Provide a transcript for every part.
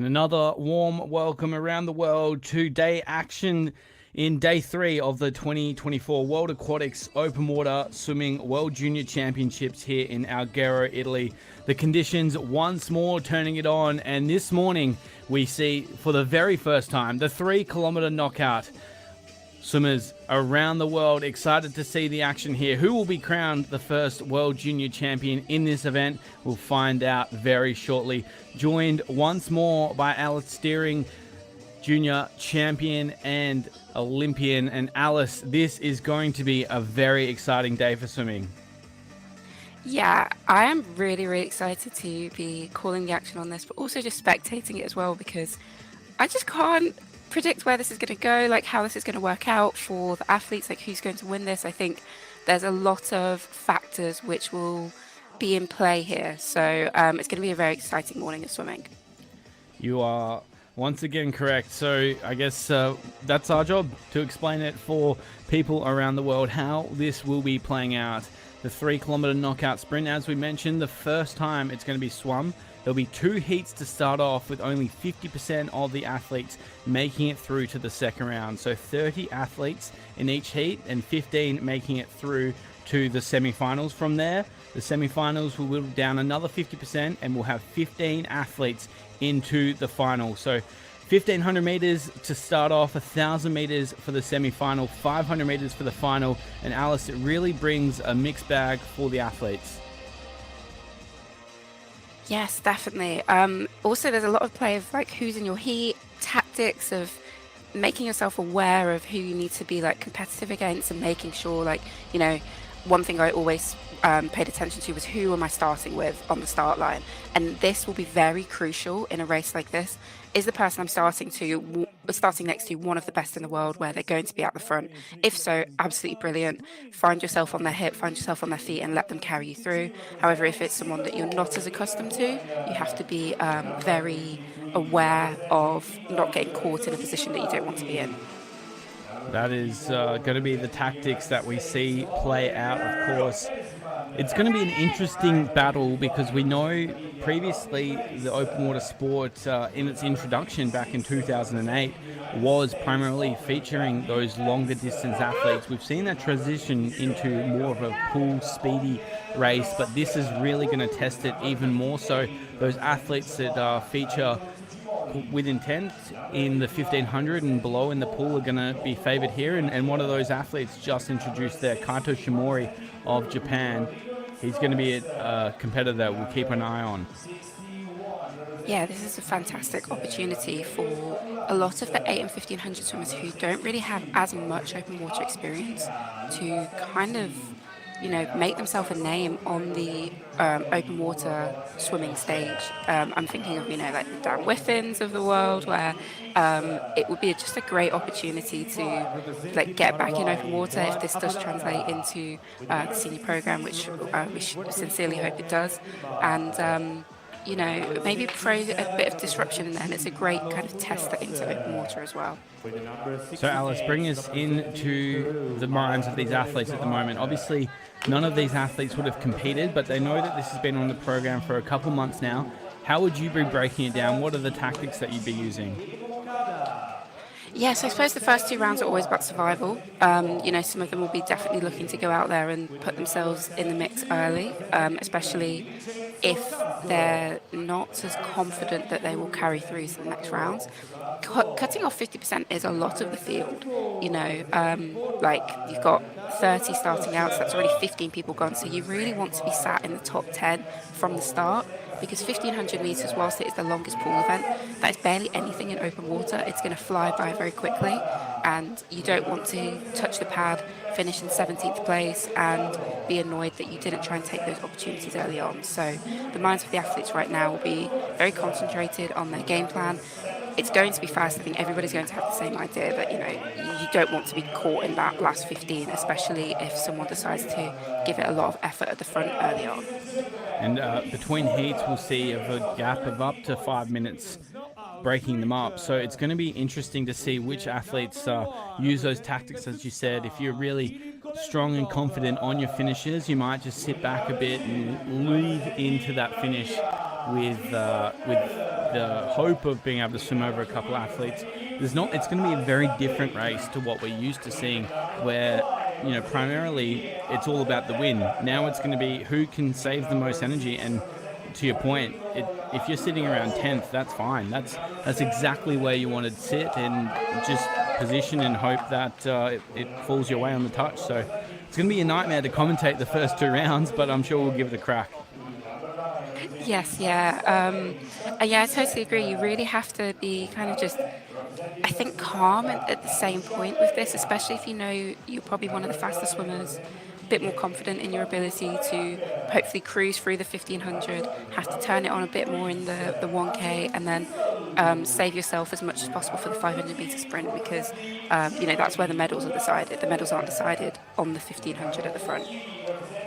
And another warm welcome around the world to day action in day 3 of the 2024 World Aquatics Open Water Swimming World Junior Championships here in Alghero, Italy. The conditions once more turning it on, and this morning we see for the very first time the 3-kilometer knockout. Swimmers around the world excited to see the action here. Who will be crowned the first World Junior Champion in this event? We'll find out very shortly. Joined once more by Alice Steering, Junior Champion and Olympian. And Alice, this is going to be a very exciting day for swimming. Yeah, I am really excited to be calling the action on this, but also just spectating it as well, because I just can't predict where this is going to go, like how this is going to work out for the athletes, like who's going to win this. I think there's a lot of factors which will be in play here. So it's going to be a very exciting morning of swimming. You are once again correct. So I guess that's our job, to explain it for people around the world how this will be playing out. The 3-kilometer knockout sprint, as we mentioned, the first time it's going to be swum. There'll be 2 heats to start off, with only 50% of the athletes making it through to the second round. So 30 athletes in each heat and 15 making it through to the semifinals. From there, the semifinals will whittle down another 50% and we'll have 15 athletes into the final. So 1,500 meters to start off, 1,000 meters for the semifinal, 500 meters for the final. And Alice, it really brings a mixed bag for the athletes. Yes, definitely. Also, there's a lot of play of like who's in your heat, tactics of making yourself aware of who you need to be like competitive against, and making sure, like, you know, one thing I always paid attention to was who am I starting with on the start line, and this will be very crucial in a race like this. Is the person I'm starting next to one of the best in the world, where they're going to be at the front? If so, absolutely brilliant. Find yourself on their hip, find yourself on their feet, and let them carry you through. However, if it's someone that you're not as accustomed to, you have to be very aware of not getting caught in a position that you don't want to be in. That is going to be the tactics that we see play out, of course. It's going to be an interesting battle, because we know previously the open water sport in its introduction back in 2008 was primarily featuring those longer distance athletes. We've seen that transition into more of a pool speedy race, but this is really going to test it even more so. Those athletes that feature with intent in the 1,500 and below in the pool are going to be favored here, and one of those athletes just introduced there, Kato Shimori of Japan. He's going to be a competitor that we'll keep an eye on. Yeah, this is a fantastic opportunity for a lot of the 8 and 1,500 swimmers who don't really have as much open water experience to kind of, you know, make themselves a name on the open water swimming stage. I'm thinking of, you know, like the Dan Whiffins of the world, where it would be just a great opportunity to like get back in open water if this does translate into the senior program, which we sincerely hope it does. And you know, maybe throw a bit of disruption in there, and it's a great kind of test into open water as well. So Alice, bring us into the minds of these athletes at the moment. Obviously, none of these athletes would have competed, but they know that this has been on the program for a couple months now. How would you be breaking it down? What are the tactics that you'd be using? Yes, I suppose the first 2 rounds are always about survival. You know, some of them will be definitely looking to go out there and put themselves in the mix early, especially if they're not as confident that they will carry through to the next rounds. Cutting off 50% is a lot of the field. You know, like you've got 30 starting out, so that's already 15 people gone. So you really want to be sat in the top 10 from the start, because 1,500 meters, whilst it is the longest pool event, that is barely anything in open water. It's going to fly by very quickly, and you don't want to touch the pad, finish in 17th place, and be annoyed that you didn't try and take those opportunities early on. So the minds of the athletes right now will be very concentrated on their game plan. It's going to be fast. I think everybody's going to have the same idea that, you know, you don't want to be caught in that last 15, especially if someone decides to give it a lot of effort at the front early on. And between heats, we'll see a gap of up to 5 minutes breaking them up. So it's going to be interesting to see which athletes use those tactics, as you said. If you're really strong and confident on your finishes, you might just sit back a bit and lead into that finish with the hope of being able to swim over a couple athletes. It's going to be a very different race to what we're used to seeing, where primarily it's all about the win. Now it's going to be who can save the most energy. And to your point, if you're sitting around 10th, that's fine. That's exactly where you want to sit, and just position and hope that it falls your way on the touch. So it's going to be a nightmare to commentate the first 2 rounds, but I'm sure we'll give it a crack. Yes, yeah. Yeah, I totally agree. You really have to be kind of just, I think, calm at the same point with this, especially if you know you're probably one of the fastest swimmers, a bit more confident in your ability to hopefully cruise through the 1500, have to turn it on a bit more in the 1K, and then save yourself as much as possible for the 500-meter sprint, because that's where the medals are decided. The medals aren't decided on the 1500 at the front.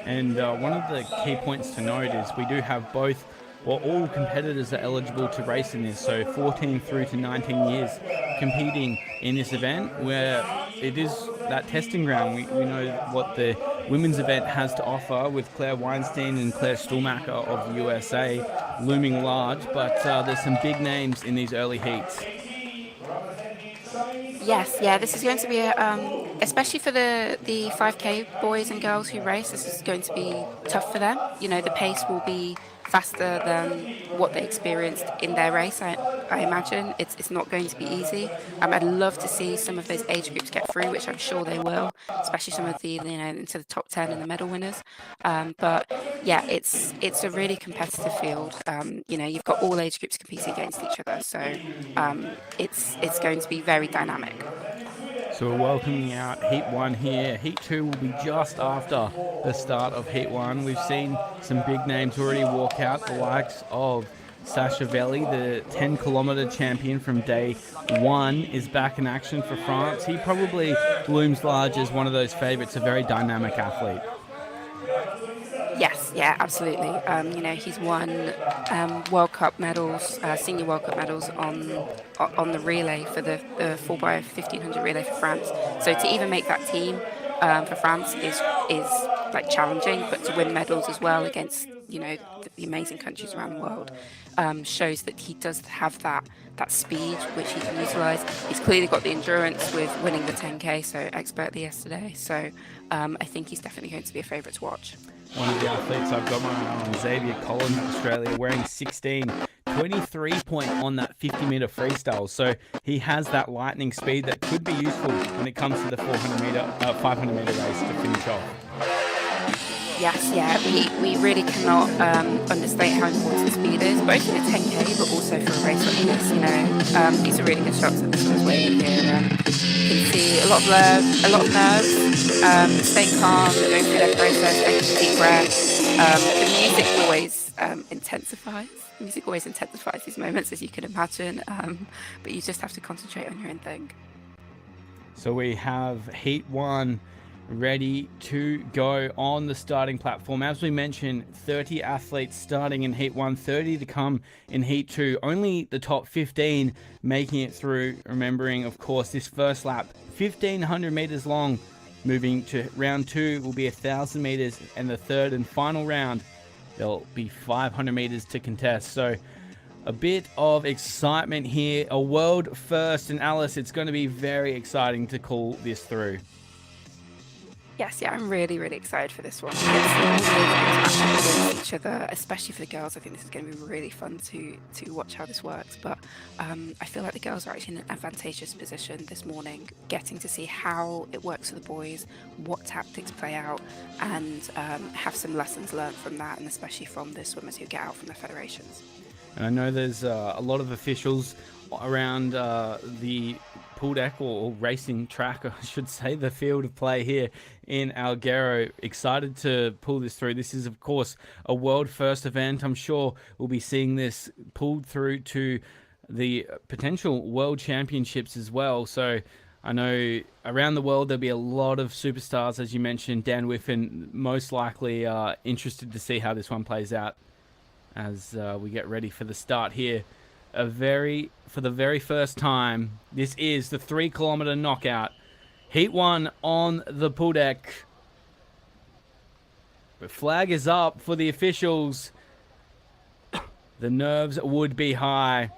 And one of the key points to note is we do have both, well, all competitors are eligible to race in this, so 14 through to 19 years competing in this event, where it is that testing ground. We know what the women's event has to offer, with Claire Weinstein and Claire Stuhlmacher of the USA looming large, but there's some big names in these early heats. Yes, yeah, this is going to be, especially for the 5K boys and girls who race, this is going to be tough for them. The pace will be faster than what they experienced in their race, I imagine. It's not going to be easy. I'd love to see some of those age groups get through, which I'm sure they will, especially some of the, into the top 10 and the medal winners. But yeah, it's a really competitive field. You've got all age groups competing against each other, so it's going to be very dynamic. So we're welcoming out Heat 1 here. Heat 2 will be just after the start of Heat 1. We've seen some big names already walk out, the likes of Sasha Velli, the 10-kilometer champion from day 1, is back in action for France. He probably looms large as one of those favourites, a very dynamic athlete. Yes, yeah, absolutely. He's won World Cup medals, senior World Cup medals on the relay for the 4x1500 relay for France. So to even make that team for France is like challenging, but to win medals as well against the amazing countries around the world shows that he does have that speed which he can utilise. He's clearly got the endurance with winning the 10K so expertly yesterday. So I think he's definitely going to be a favourite to watch. One of the athletes I've got my eye on, Xavier Collins of Australia, wearing 16, 23 point on that 50-meter freestyle. So he has that lightning speed that could be useful when it comes to the 500-meter race to finish off. Yes, yeah, we really cannot understate how important speed is, both in a 10K but also for a race like this. These are really good shots that this was waiting here. You can see a lot of nerves, staying calm, going through their process, taking a deep breath. The music always intensifies. The music always intensifies these moments, as you can imagine, but you just have to concentrate on your own thing. So we have Heat 1 ready to go on the starting platform. As we mentioned, 30 athletes starting in Heat 1, 30 to come in Heat 2. Only the top 15 making it through. Remembering, of course, this first lap, 1,500 meters long. Moving to round 2 will be 1,000 meters, and the third and final round, there'll be 500 meters to contest. So a bit of excitement here. A world first, and Alice, it's going to be very exciting to call this through. Yes, yeah, I'm really, really excited for this one. Against each other, especially for the girls. I think this is going to be really fun to watch how this works. But I feel like the girls are actually in an advantageous position this morning, getting to see how it works for the boys, what tactics play out, and have some lessons learned from that, and especially from the swimmers who get out from their federations. And I know there's a lot of officials around the pool deck or racing track, I should say, the field of play here in Alghero. Excited to pull this through. This is, of course, a world first event. I'm sure we'll be seeing this pulled through to the potential world championships as well. So I know around the world there'll be a lot of superstars, as you mentioned. Dan Whiffen most likely interested to see how this one plays out as we get ready for the start here. For the very first time, this is the 3-kilometer knockout. Heat 1 on the pool deck. The flag is up for the officials. The nerves would be high.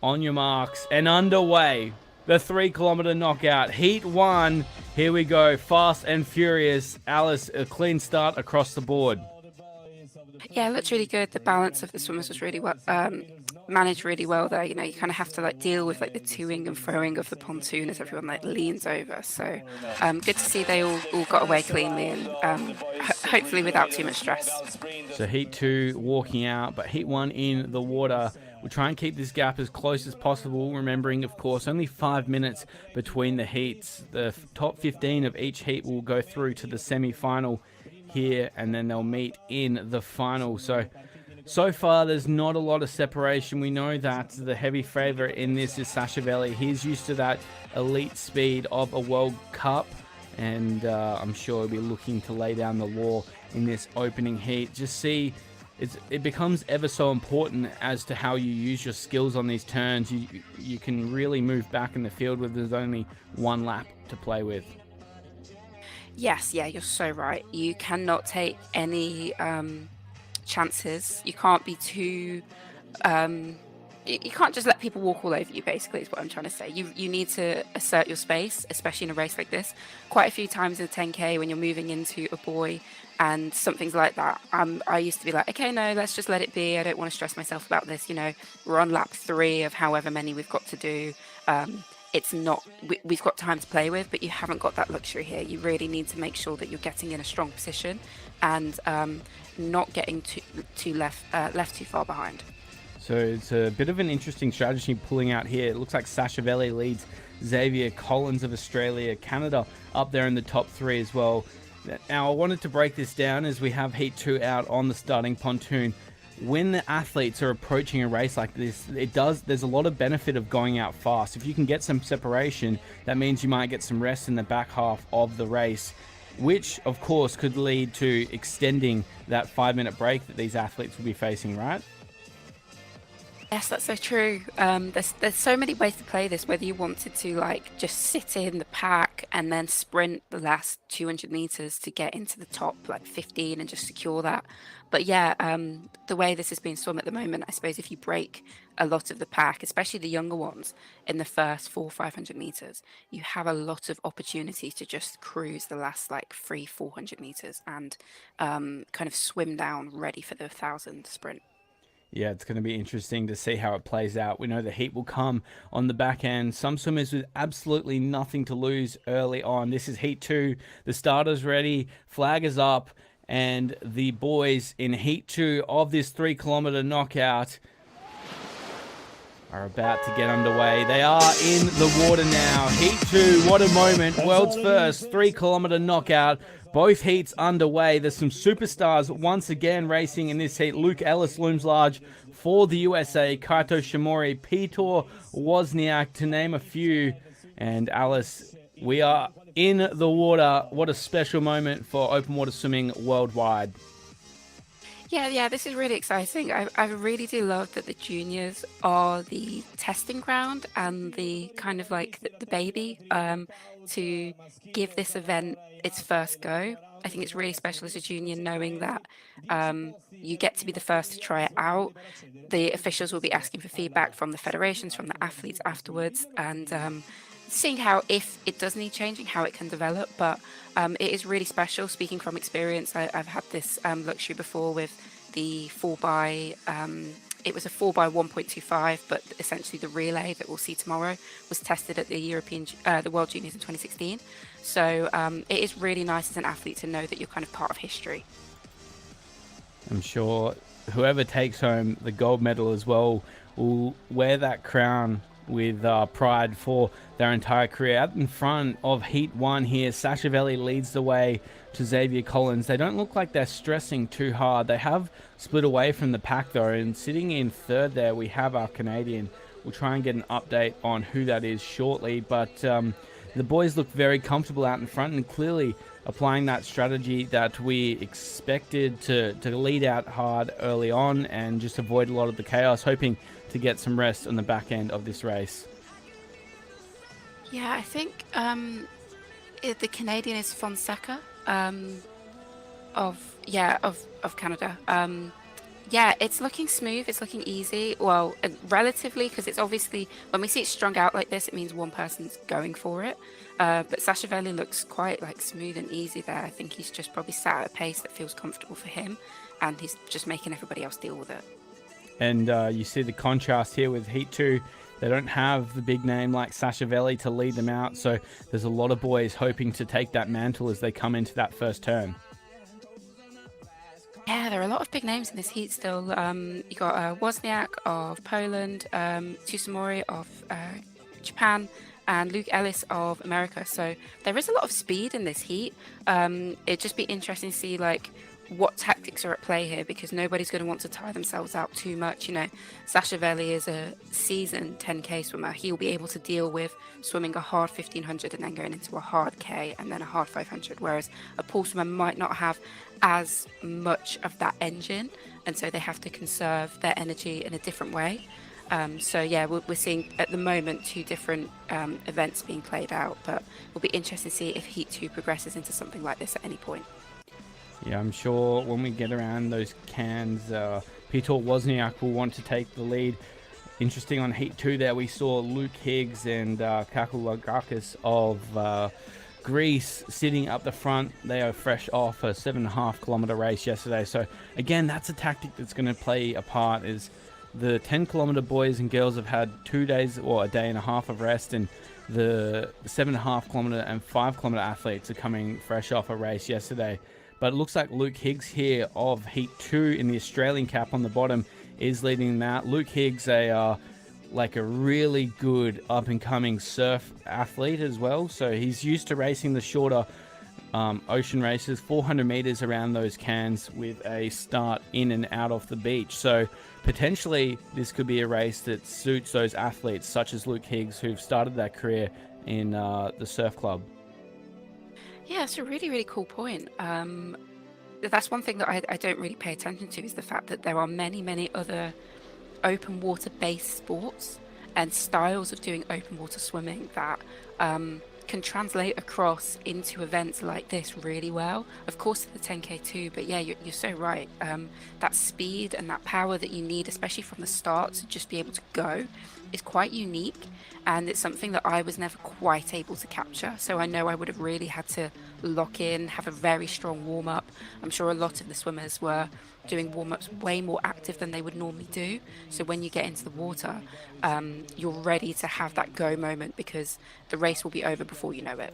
On your marks and underway. The 3-kilometer knockout. Heat 1. Here we go. Fast and furious. Alice, a clean start across the board. Yeah, it looked really good. The balance of the swimmers was really well managed really well there. You know, you kind of have to like deal with like the toing and throwing of the pontoon as everyone like leans over. So good to see they all got away cleanly and hopefully without too much stress. So Heat 2 walking out, but Heat 1 in the water. We'll try and keep this gap as close as possible, remembering, of course, only 5 minutes between the heats. The top 15 of each heat will go through to the semi-final here, and then they'll meet in the final. So far, there's not a lot of separation. We know that the heavy favorite in this is Sashaveli. He's used to that elite speed of a World Cup, and I'm sure he'll be looking to lay down the law in this opening heat. Just see, it becomes ever so important as to how you use your skills on these turns. You can really move back in the field with there's only one lap to play with. Yes, yeah, you're so right. You cannot take any chances. You can't be too you can't just let people walk all over you, basically, is what I'm trying to say. You need to assert your space, especially in a race like this. Quite a few times in the 10K when you're moving into a buoy and something's like that, I used to be like, okay, no, let's just let it be. I don't want to stress myself about this. You know, we're on lap 3 of however many we've got to do. It's not, we've got time to play with, but you haven't got that luxury here. You really need to make sure that you're getting in a strong position and not getting too left too far behind. So it's a bit of an interesting strategy pulling out here. It looks like Sashaveli leads Xavier Collins of Australia, Canada up there in the top 3 as well. Now, I wanted to break this down as we have Heat 2 out on the starting pontoon. When the athletes are approaching a race like this, there's a lot of benefit of going out fast. If you can get some separation, that means you might get some rest in the back half of the race, which of course could lead to extending that 5-minute break that these athletes will be facing, right? Yes, that's so true. There's so many ways to play this, whether you wanted to like just sit in the pack and then sprint the last 200 meters to get into the top like 15 and just secure that. But yeah, the way this is being swum at the moment, I suppose if you break a lot of the pack, especially the younger ones, in the first 400-500 meters, you have a lot of opportunity to just cruise the last like 300-400 meters and kind of swim down ready for the 1,000 sprint. Yeah, it's going to be interesting to see how it plays out. We know the heat will come on the back end. Some swimmers with absolutely nothing to lose early on. This is Heat 2. The starter's ready. Flag is up. And the boys in Heat 2 of this 3-kilometer knockout are about to get underway. They are in the water now. Heat 2, what a moment. World's first 3-kilometer knockout. Both heats underway. There's some superstars once again racing in this heat. Luke Ellis looms large for the USA. Kaito Shimori, Peter Wozniak, to name a few. And Alice, we are in the water. What a special moment for open water swimming worldwide. Yeah, this is really exciting. I really do love that the juniors are the testing ground and the kind of like the baby to give this event its first go. I think it's really special as a junior knowing that you get to be the first to try it out. The officials will be asking for feedback from the federations, from the athletes afterwards, and seeing how, if it does need changing, how it can develop. But it is really special. Speaking from experience, I've had this luxury before with the 4x. It was a 4x1.25, but essentially the relay that we'll see tomorrow was tested at the World Juniors in 2016. So it is really nice as an athlete to know that you're kind of part of history. I'm sure whoever takes home the gold medal as well will wear that crown with pride for their entire career. Out in front of Heat 1 here, Sashaveli leads the way to Xavier Collins. They don't look like they're stressing too hard. They have split away from the pack though, and sitting in third there we have our Canadian. We'll try and get an update on who that is shortly, but the boys look very comfortable out in front and clearly applying that strategy that we expected to lead out hard early on and just avoid a lot of the chaos, hoping to get some rest on the back end of this race. Yeah, I think the Canadian is Fonseca of Canada. Yeah, it's looking smooth. It's looking easy. Well, relatively, because it's obviously when we see it strung out like this, it means one person's going for it. But Sashavelli looks quite like smooth and easy there. I think he's just probably sat at a pace that feels comfortable for him, and he's just making everybody else deal with it. And you see the contrast here with Heat 2. They don't have the big name like Sashavelli to lead them out, so there's a lot of boys hoping to take that mantle as they come into that first turn. Yeah, there are a lot of big names in this heat still. You got Wozniak of Poland, Tsutsumori of Japan, and Luke Ellis of America. So there is a lot of speed in this heat. It'd just be interesting to see like what tactics are at play here, because nobody's going to want to tire themselves out too much. You know, Sashavelli is a seasoned 10K swimmer. He'll be able to deal with swimming a hard 1500 and then going into a hard K and then a hard 500, whereas a pool swimmer might not have as much of that engine, and so they have to conserve their energy in a different way. So yeah, we're seeing at the moment two different events being played out, but it'll be interesting to see if Heat 2 progresses into something like this at any point. Yeah, I'm sure when we get around those cans, Peter Wozniak will want to take the lead. Interesting on Heat 2 there, we saw Luke Higgs and Kakulagakis of Greece sitting up the front. They are fresh off a 7.5 kilometer race yesterday. So again, that's a tactic that's going to play a part. Is the 10 kilometer boys and girls have had 2 days or a day and a half of rest, and the 7.5 kilometer and 5 kilometer athletes are coming fresh off a race yesterday. But it looks like Luke Higgs here of Heat 2 in the Australian cap on the bottom is leading that. Luke Higgs, like a really good up-and-coming surf athlete as well. So he's used to racing the shorter ocean races, 400 meters around those cans with a start in and out of the beach. So potentially this could be a race that suits those athletes such as Luke Higgs, who've started their career in the surf club. Yeah, it's a really, really cool point. That's one thing that I don't really pay attention to, is the fact that there are many, many other open water based sports and styles of doing open water swimming that can translate across into events like this really well. Of course, the 10K too, but yeah, you're so right. That speed and that power that you need, especially from the start, to just be able to go, is quite unique. And it's something that I was never quite able to capture. So I know I would have really had to lock in, have a very strong warm up. I'm sure a lot of the swimmers were doing warm ups way more active than they would normally do. So when you get into the water, you're ready to have that go moment, because the race will be over before you know it.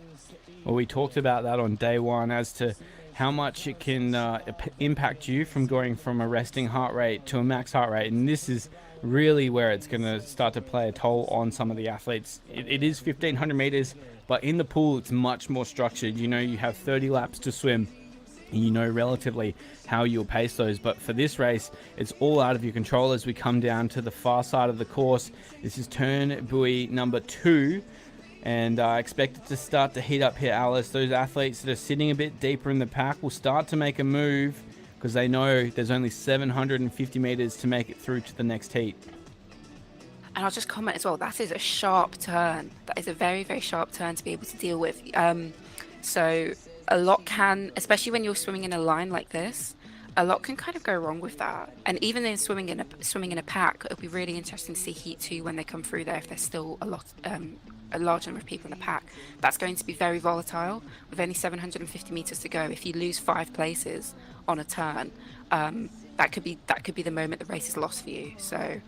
Well, we talked about that on day one as to how much it can impact you from going from a resting heart rate to a max heart rate. And this is really where it's going to start to play a toll on some of the athletes. It is 1,500 meters, but in the pool, it's much more structured. You know, you have 30 laps to swim, and you know relatively how you'll pace those. But for this race, it's all out of your control as we come down to the far side of the course. This is turn buoy number 2. And I expect it to start to heat up here, Alice. Those athletes that are sitting a bit deeper in the pack will start to make a move, because they know there's only 750 meters to make it through to the next heat. And I'll just comment as well, that is a sharp turn. That is a very, very sharp turn to be able to deal with. So a lot can, especially when you're swimming in a line like this, a lot can kind of go wrong with that. And even in swimming in a pack, it'll be really interesting to see Heat 2 when they come through there, if there's still a large number of people in the pack. That's going to be very volatile. With only 750 meters to go, if you lose 5 places on a turn, that could be the moment the race is lost for you. So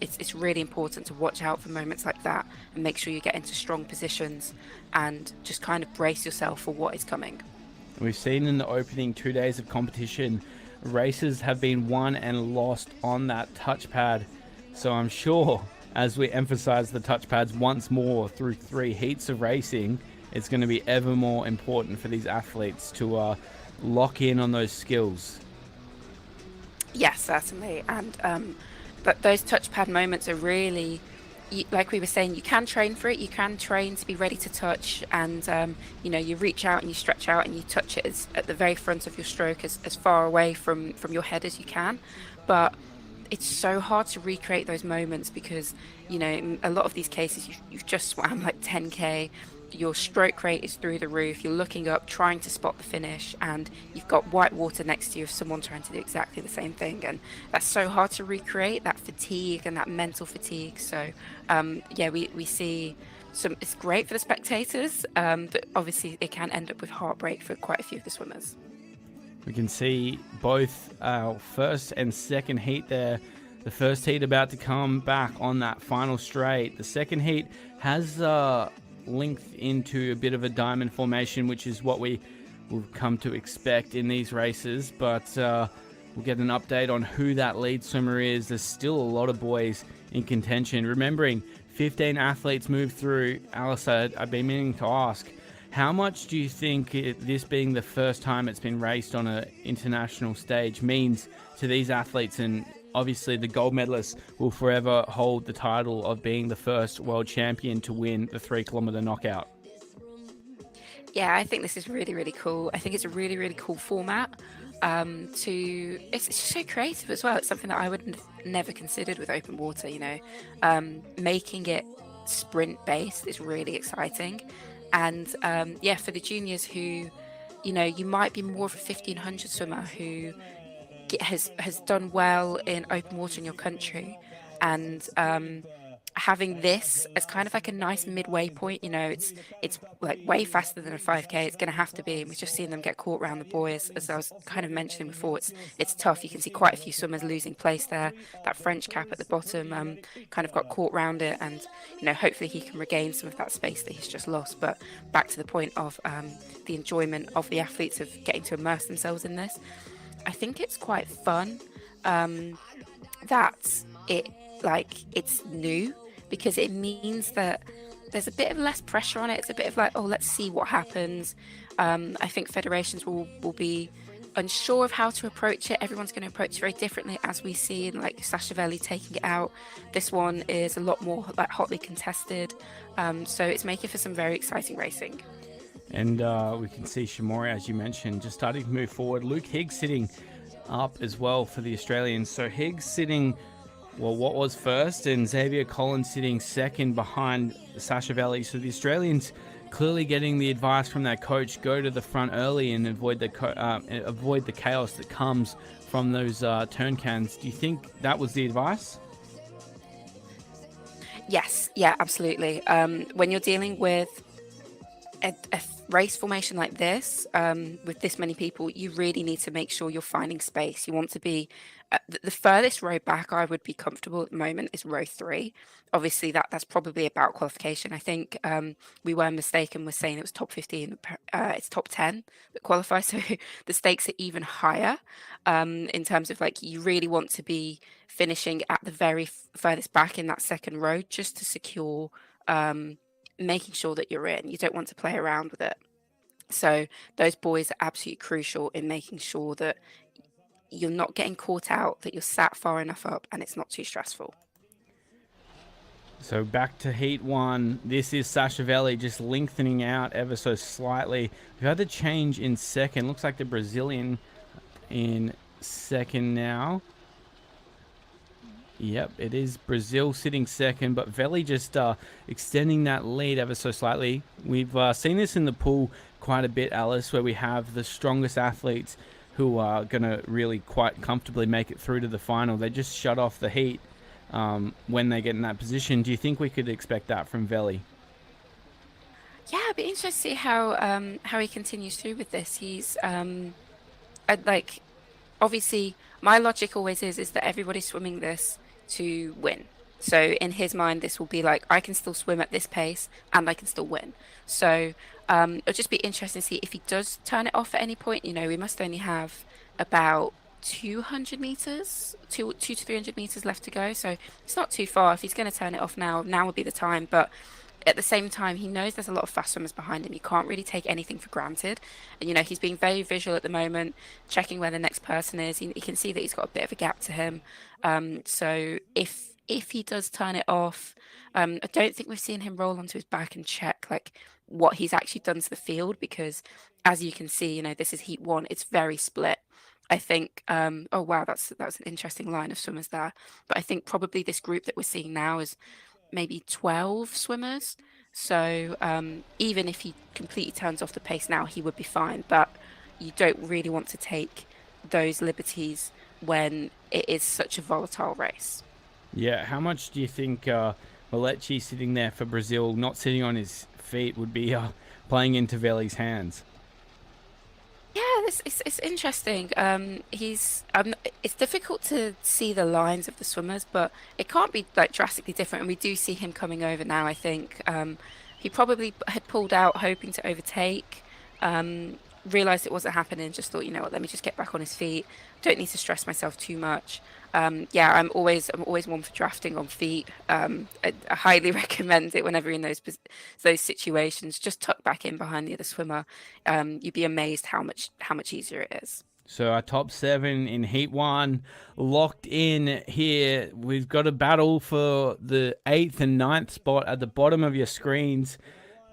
it's really important to watch out for moments like that and make sure you get into strong positions and just kind of brace yourself for what is coming. We've seen in the opening 2 days of competition, races have been won and lost on that touchpad. So I'm sure as we emphasize the touchpads once more through 3 heats of racing, it's going to be ever more important for these athletes to lock in on those skills. Yes, certainly. And but those touchpad moments are really, like we were saying, you can train for it. You can train to be ready to touch, and you reach out and you stretch out and you touch it at the very front of your stroke, as far away from your head as you can. But it's so hard to recreate those moments, because in a lot of these cases you've just swam like 10K. your stroke rate is through the roof. You're looking up, trying to spot the finish, and you've got white water next to you of someone trying to do exactly the same thing. And that's so hard to recreate, that fatigue and that mental fatigue. So, yeah, we see some, it's great for the spectators, but obviously it can end up with heartbreak for quite a few of the swimmers. We can see both our first and second heat there. The first heat about to come back on that final straight. The second heat has linked into a bit of a diamond formation, which is what we will come to expect in these races. But we'll get an update on who that lead swimmer is. There's still a lot of boys in contention. Remembering 15 athletes moved through. Alice, I've been meaning to ask, how much do you think this being the first time it's been raced on an international stage means to these athletes? And obviously the gold medalists will forever hold the title of being the first world champion to win the 3 kilometer knockout. Yeah, I think this is really, really cool. I think it's a really, really cool format. It's just so creative as well. It's something that I would never considered with open water, making it sprint based is really exciting. And yeah, for the juniors who, you might be more of a 1500 swimmer who has done well in open water in your country, and having this as kind of like a nice midway point. It's like way faster than a 5K. It's going to have to be. And we've just seen them get caught around the buoys, as I was kind of mentioning before. It's tough. You can see quite a few swimmers losing place there. That French cap at the bottom kind of got caught around it, and hopefully he can regain some of that space that he's just lost. But back to the point of the enjoyment of the athletes of getting to immerse themselves in this. I think it's quite fun that it's new, because it means that there's a bit of less pressure on it. It's a bit of like, oh, let's see what happens. I think federations will be unsure of how to approach it. Everyone's going to approach it very differently, as we see in like Sashavelli taking it out. This one is a lot more like hotly contested, so it's making for some very exciting racing. And we can see Shimori, as you mentioned, just starting to move forward. Luke Higgs sitting up as well for the Australians. So Higgs sitting, well, what was first, and Xavier Collins sitting second behind Sashavelli. So the Australians clearly getting the advice from their coach: go to the front early and avoid the chaos that comes from those turn cans. Do you think that was the advice? Yes, yeah, absolutely. When you're dealing with a race formation like this, with this many people, you really need to make sure you're finding space. You want to be the furthest row back I would be comfortable at the moment is row 3. Obviously, that's probably about qualification. I think we were mistaken with saying it was top 15. It's top 10 that qualify, so the stakes are even higher, in terms of like, you really want to be finishing at the very furthest back in that second row, just to secure making sure that you're in. You don't want to play around with it. So those boys are absolutely crucial in making sure that you're not getting caught out, that you're sat far enough up and it's not too stressful. So back to Heat 1. This is Sashavelli just lengthening out ever so slightly. We've had the change in second. Looks like the Brazilian in second now. Yep, it is Brazil sitting second, but Veli just extending that lead ever so slightly. We've seen this in the pool quite a bit, Alice, where we have the strongest athletes who are going to really quite comfortably make it through to the final. They just shut off the heat when they get in that position. Do you think we could expect that from Veli? Yeah, it'd be interesting to see how he continues through with this. He's like, obviously my logic always is that everybody's swimming this to win. So in his mind, this will be like, I can still swim at this pace and I can still win. So it'll just be interesting to see if he does turn it off at any point. We must only have about 200 meters, two to 300 meters left to go. So it's not too far. If he's going to turn it off now would be the time. But at the same time, he knows there's a lot of fast swimmers behind him. You can't really take anything for granted. And, he's being very visual at the moment, checking where the next person is. You can see that he's got a bit of a gap to him. So if he does turn it off, I don't think we've seen him roll onto his back and check like what he's actually done to the field, because as you can see, this is Heat 1. It's very split. I think, oh wow, that was an interesting line of swimmers there. But I think probably this group that we're seeing now is maybe 12 swimmers. So even if he completely turns off the pace now, he would be fine. But you don't really want to take those liberties when it is such a volatile race. Yeah, how much do you think Malechi sitting there for Brazil, not sitting on his feet, would be playing into Veli's hands? Yeah, this it's interesting. He's it's difficult to see the lines of the swimmers, but it can't be like drastically different. And we do see him coming over now. I think he probably had pulled out hoping to overtake. Realized it wasn't happening. Just thought, you know what, let me just get back on his feet. Don't need to stress myself too much. Yeah, I'm always one for drafting on feet. I highly recommend it whenever you're in those situations. Just tuck back in behind the other swimmer. You'd be amazed how much easier it is. So our top 7 in Heat 1 locked in here. We've got a battle for the 8th and 9th spot at the bottom of your screens.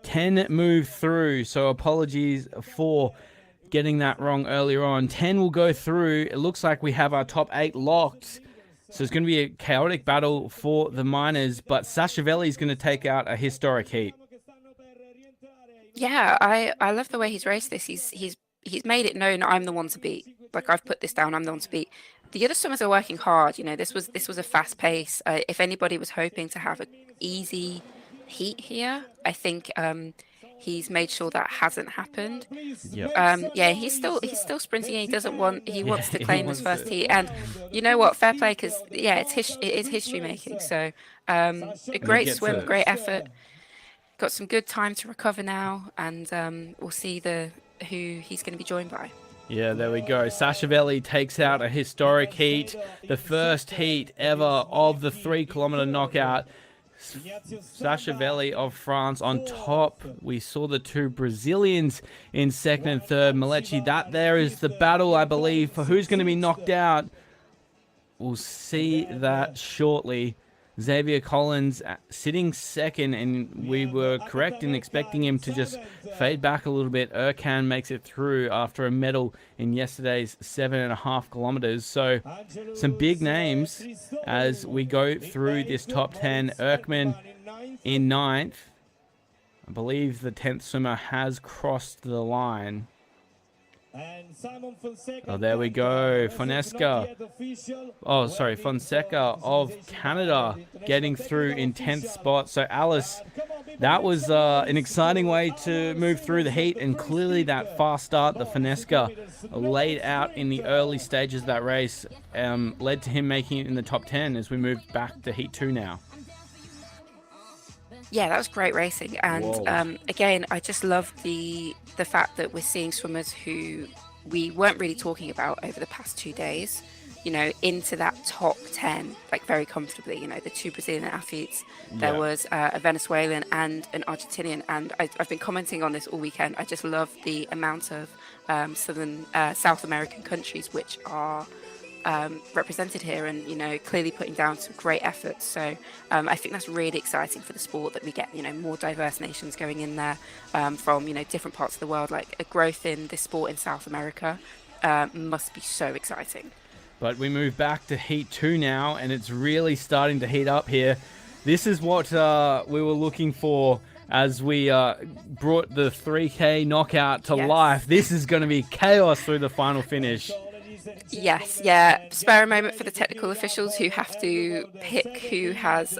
10 move through, so apologies for getting that wrong earlier on. 10 will go through. It looks like we have our top 8 locked. So it's going to be a chaotic battle for the miners, but Sashavelli is going to take out a historic heat. Yeah, I love the way he's raced this. He's made it known I'm the one to beat. Like I've put this down, I'm the one to beat. The other swimmers are working hard. You know, this was a fast pace. If anybody was hoping to have an easy heat here, I think he's made sure that hasn't happened. Yep. Yeah, he's still sprinting. And he Yeah, wants to he claim his wants first it. heat. And you know what? Fair play, because yeah, it is history making. So a And he great gets swim, it. great effort. Got some good time to recover now, and we'll see the who he's going to be joined by. Yeah, there we go. Sashavelli takes out a historic heat, the first heat ever of the 3 kilometer knockout. Sashavelli of France on top. We saw the 2 Brazilians in second and third. Malechi, that there is the battle, I believe, for who's going to be knocked out. We'll see that shortly. Xavier Collins sitting second, and we were correct in expecting him to just fade back a little bit. Erkan makes it through after a medal in yesterday's 7.5 kilometers. So some big names as we go through this top 10. Erkman in ninth. I believe the 10th swimmer has crossed the line. Oh, there we go. Fonseca of Canada getting through in 10th spot. So Alice, that was an exciting way to move through the heat, and clearly that fast start the Fonseca laid out in the early stages of that race led to him making it in the top 10 as we move back to Heat 2 now. Yeah, that was great racing, and Whoa. again, I just love the fact that we're seeing swimmers who we weren't really talking about over the past 2 days, you know, into that top 10, like very comfortably. You know, the 2 Brazilian athletes, there Yeah. was a Venezuelan and an Argentinian, and I've been commenting on this all weekend. I just love the amount of South American countries which are represented here, and you know, clearly putting down some great efforts. So I think that's really exciting for the sport that we get, you know, more diverse nations going in there from, you know, different parts of the world. Like a growth in this sport in South America must be so exciting. But we move back to Heat 2 now, and it's really starting to heat up here. This is what we were looking for as we brought the 3K knockout to Yes. life. This is going to be chaos through the final finish. Yes, yeah. Spare a moment for the technical officials who have to pick who has,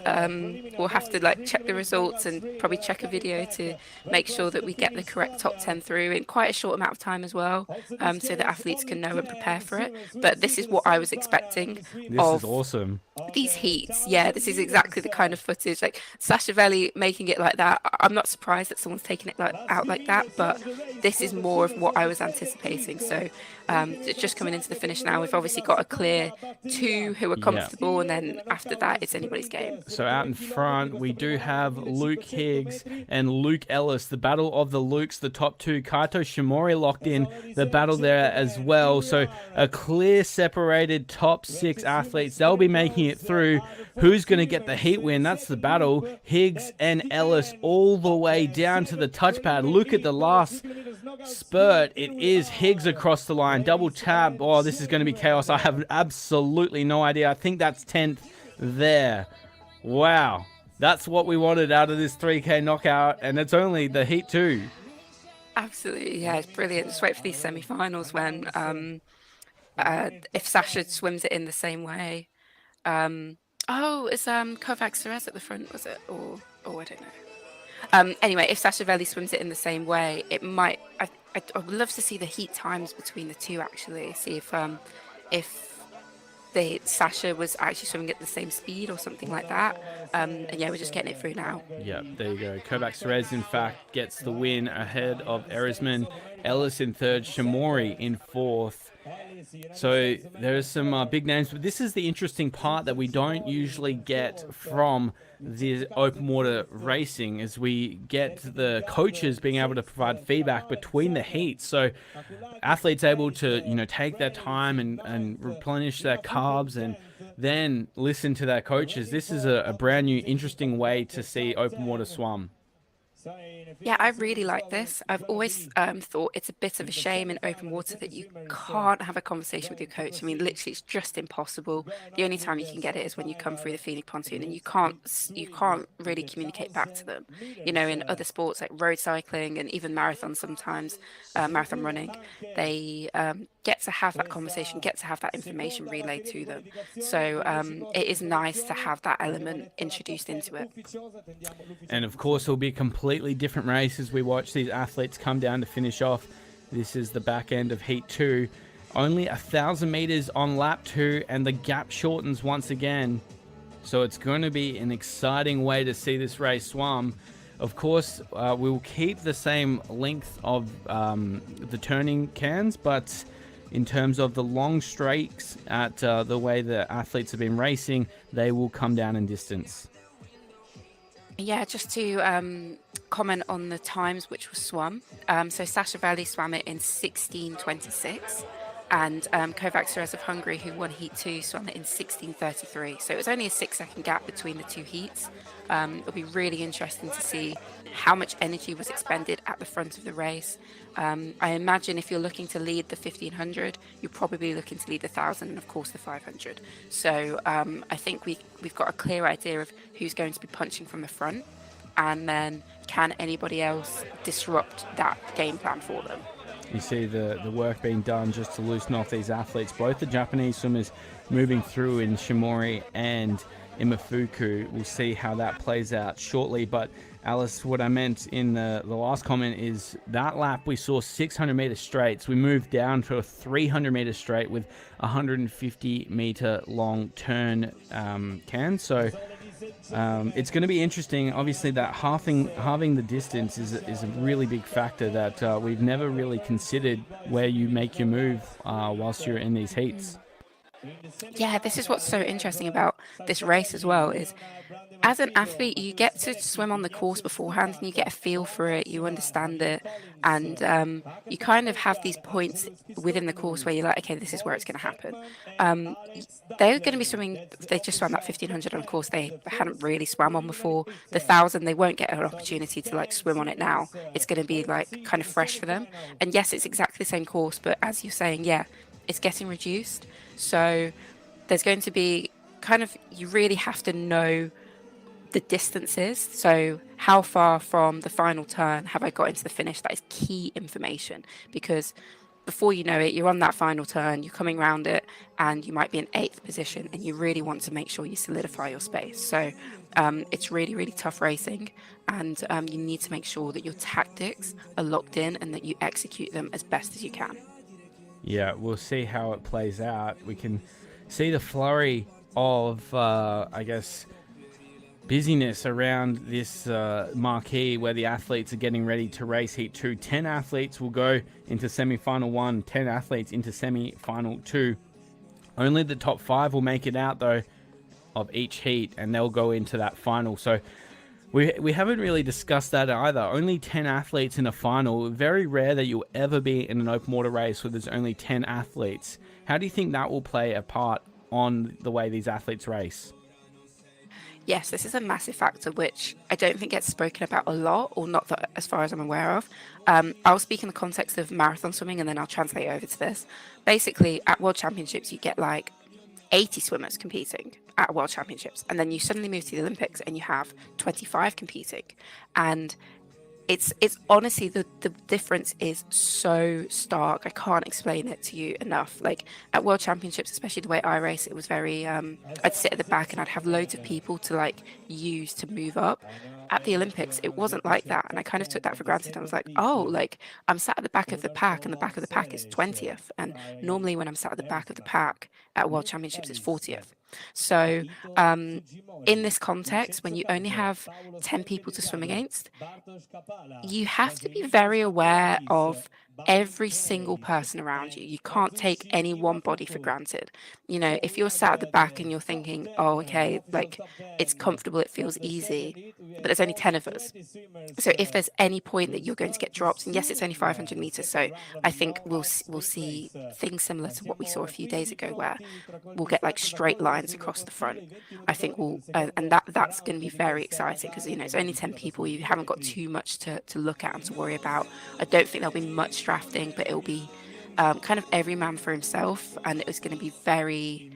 or have to like check the results and probably check a video to make sure that we get the correct top 10 through in quite a short amount of time as well, so that athletes can know and prepare for it. But this is what I was expecting This is of awesome. these heats. Yeah, this is exactly the kind of footage, like Sashavelli making it like that. I'm not surprised that someone's taken it out like that, but this is more of what I was anticipating. So just coming into the finish now, we've obviously got a clear 2 who are Yeah. comfortable, and then after that it's anybody's game. So out in front, we do have Luke Higgs and Luke Ellis. The battle of the Lukes, the top 2. Kaito Shimori locked in the battle there as well. So a clear separated top 6 athletes. They'll be making it through. Who's going to get the heat win? That's the battle. Higgs and Ellis all the way down to the touchpad. Look at the last spurt. It is Higgs across the line. Double tap. Oh, this is going to be chaos. I have absolutely no idea. I think that's 10th there. Wow. That's what we wanted out of this 3K knockout, and it's only the heat 2. Absolutely, yeah, it's brilliant. Just wait for these semi-finals when if Sasha swims it in the same way. Um, oh, is Kovac Ceres at the front, was it? Or oh, I don't know. Anyway, if Sasha Veli swims it in the same way, it might. I would love to see the heat times between the two. Actually, see if the Sasha was actually swimming at the same speed or something like that. And yeah, we're just getting it through now. Yeah, there you go. Kovac Ceres, in fact, gets the win ahead of Erisman. Ellis in third, Shamori in fourth. So there's some big names, but this is the interesting part that we don't usually get from the open water racing, as we get the coaches being able to provide feedback between the heats. So athletes able to, take their time and replenish their carbs and then listen to their coaches. This is a brand new, interesting way to see open water swum. Yeah, I really like this. I've always thought it's a bit of a shame in open water that you can't have a conversation with your coach. I mean, literally, it's just impossible. The only time you can get it is when you come through the Phoenix pontoon, and you can't really communicate back to them. In other sports like road cycling and even marathon, sometimes marathon running, they get to have that conversation, get to have that information relayed to them. So it is nice to have that element introduced into it. And of course, it'll be a completely different race as we watch these athletes come down to finish off. This is the back end of heat 2. Only 1,000 meters on lap 2, and the gap shortens once again. So it's going to be an exciting way to see this race swum. Of course, we'll keep the same length of the turning cans, but in terms of the long straights at the way the athletes have been racing, they will come down in distance. Yeah, just to comment on the times which was swum. So Sasha Valley swam it in 16:26, and Kovac Ceres of Hungary, who won Heat 2, swam it in 16:33. So it was only a 6-second gap between the two heats. It'll be really interesting to see how much energy was expended at the front of the race. I imagine if you're looking to lead the 1500, you're probably looking to lead the 1000 and of course the 500. So I think we've got a clear idea of who's going to be punching from the front, and then can anybody else disrupt that game plan for them. You see the work being done just to loosen off these athletes. Both the Japanese swimmers moving through in Shimori and Imafuku. We'll see how that plays out shortly. But Alice, what I meant in the last comment is that lap we saw 600 meter straights. We moved down to a 300 meter straight with 150 meter long turn can. So it's going to be interesting. Obviously, that halving the distance is a really big factor that we've never really considered where you make your move whilst you're in these heats. Yeah, this is what's so interesting about this race as well, is as an athlete, you get to swim on the course beforehand and you get a feel for it, you understand it, and you kind of have these points within the course where you're like, okay, this is where it's going to happen. They're going to be swimming, they just swam that 1500 on a course they hadn't really swam on before. The 1000, they won't get an opportunity to like swim on it now. It's going to be like kind of fresh for them. And yes, it's exactly the same course, but as you're saying, yeah, it's getting reduced. So there's going to be you really have to know the distances. So how far from the final turn have I got into the finish? That is key information, because before you know it, you're on that final turn, you're coming around it, and you might be in 8th position, and you really want to make sure you solidify your space. So it's really, really tough racing, and you need to make sure that your tactics are locked in and that you execute them as best as you can. Yeah, we'll see how it plays out. We can see the flurry of, busyness around this marquee where the athletes are getting ready to race Heat 2. 10 athletes will go into Semi-Final 1, 10 athletes into Semi-Final 2. Only the top 5 will make it out, though, of each heat, and they'll go into that final. So we haven't really discussed that either. Only 10 athletes in a final. Very rare that you'll ever be in an open water race where there's only 10 athletes. How do you think that will play a part on the way these athletes race? Yes, this is a massive factor which I don't think gets spoken about a lot, or not that as far as I'm aware of. I'll speak in the context of marathon swimming and then I'll translate over to this. Basically, at World Championships, you get like 80 swimmers competing at World Championships, and then you suddenly move to the Olympics and you have 25 competing, and it's honestly the difference is so stark. I can't explain it to you enough. Like at World Championships, especially the way I race, it was very I'd sit at the back and I'd have loads of people to like use to move up. At the Olympics, it wasn't like that, and I kind of took that for granted. I was like, oh, like I'm sat at the back of the pack, and the back of the pack is 20th, and normally when I'm sat at the back of the pack at World Championships, it's 40th. So in this context, when you only have 10 people to swim against, you have to be very aware of every single person around you. You can't take any one body for granted. You know, if you're sat at the back and you're thinking, oh, okay, like it's comfortable, it feels easy, but there's only 10 of us. So if there's any point that you're going to get dropped, and yes, it's only 500 meters, so I think we'll see things similar to what we saw a few days ago, where we'll get like straight lines across the front. I think we'll, and that's going to be very exciting because, you know, it's only 10 people. You haven't got too much to look at and to worry about. I don't think there'll be much drafting, but it'll be kind of every man for himself, and it was going to be very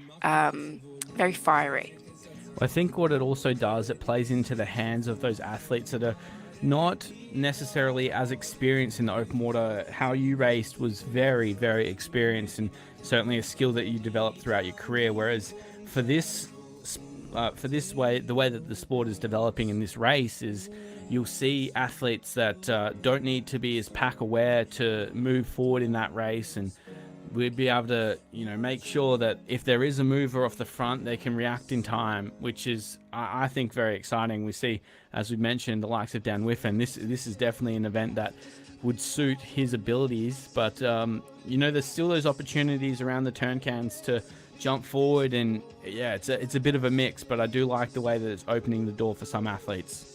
fiery. I think what it also does, it plays into the hands of those athletes that are not necessarily as experienced in the open water. How you raced was very, very experienced, and certainly a skill that you developed throughout your career. Whereas for this way, the way that the sport is developing in this race is, you'll see athletes that don't need to be as pack aware to move forward in that race, and we'd be able to, you know, make sure that if there is a mover off the front, they can react in time, which is, I think, very exciting. We see, as we mentioned, the likes of Dan Whiffen. This is definitely an event that would suit his abilities, but you know, there's still those opportunities around the turn cans to jump forward, and yeah, it's a bit of a mix, but I do like the way that it's opening the door for some athletes.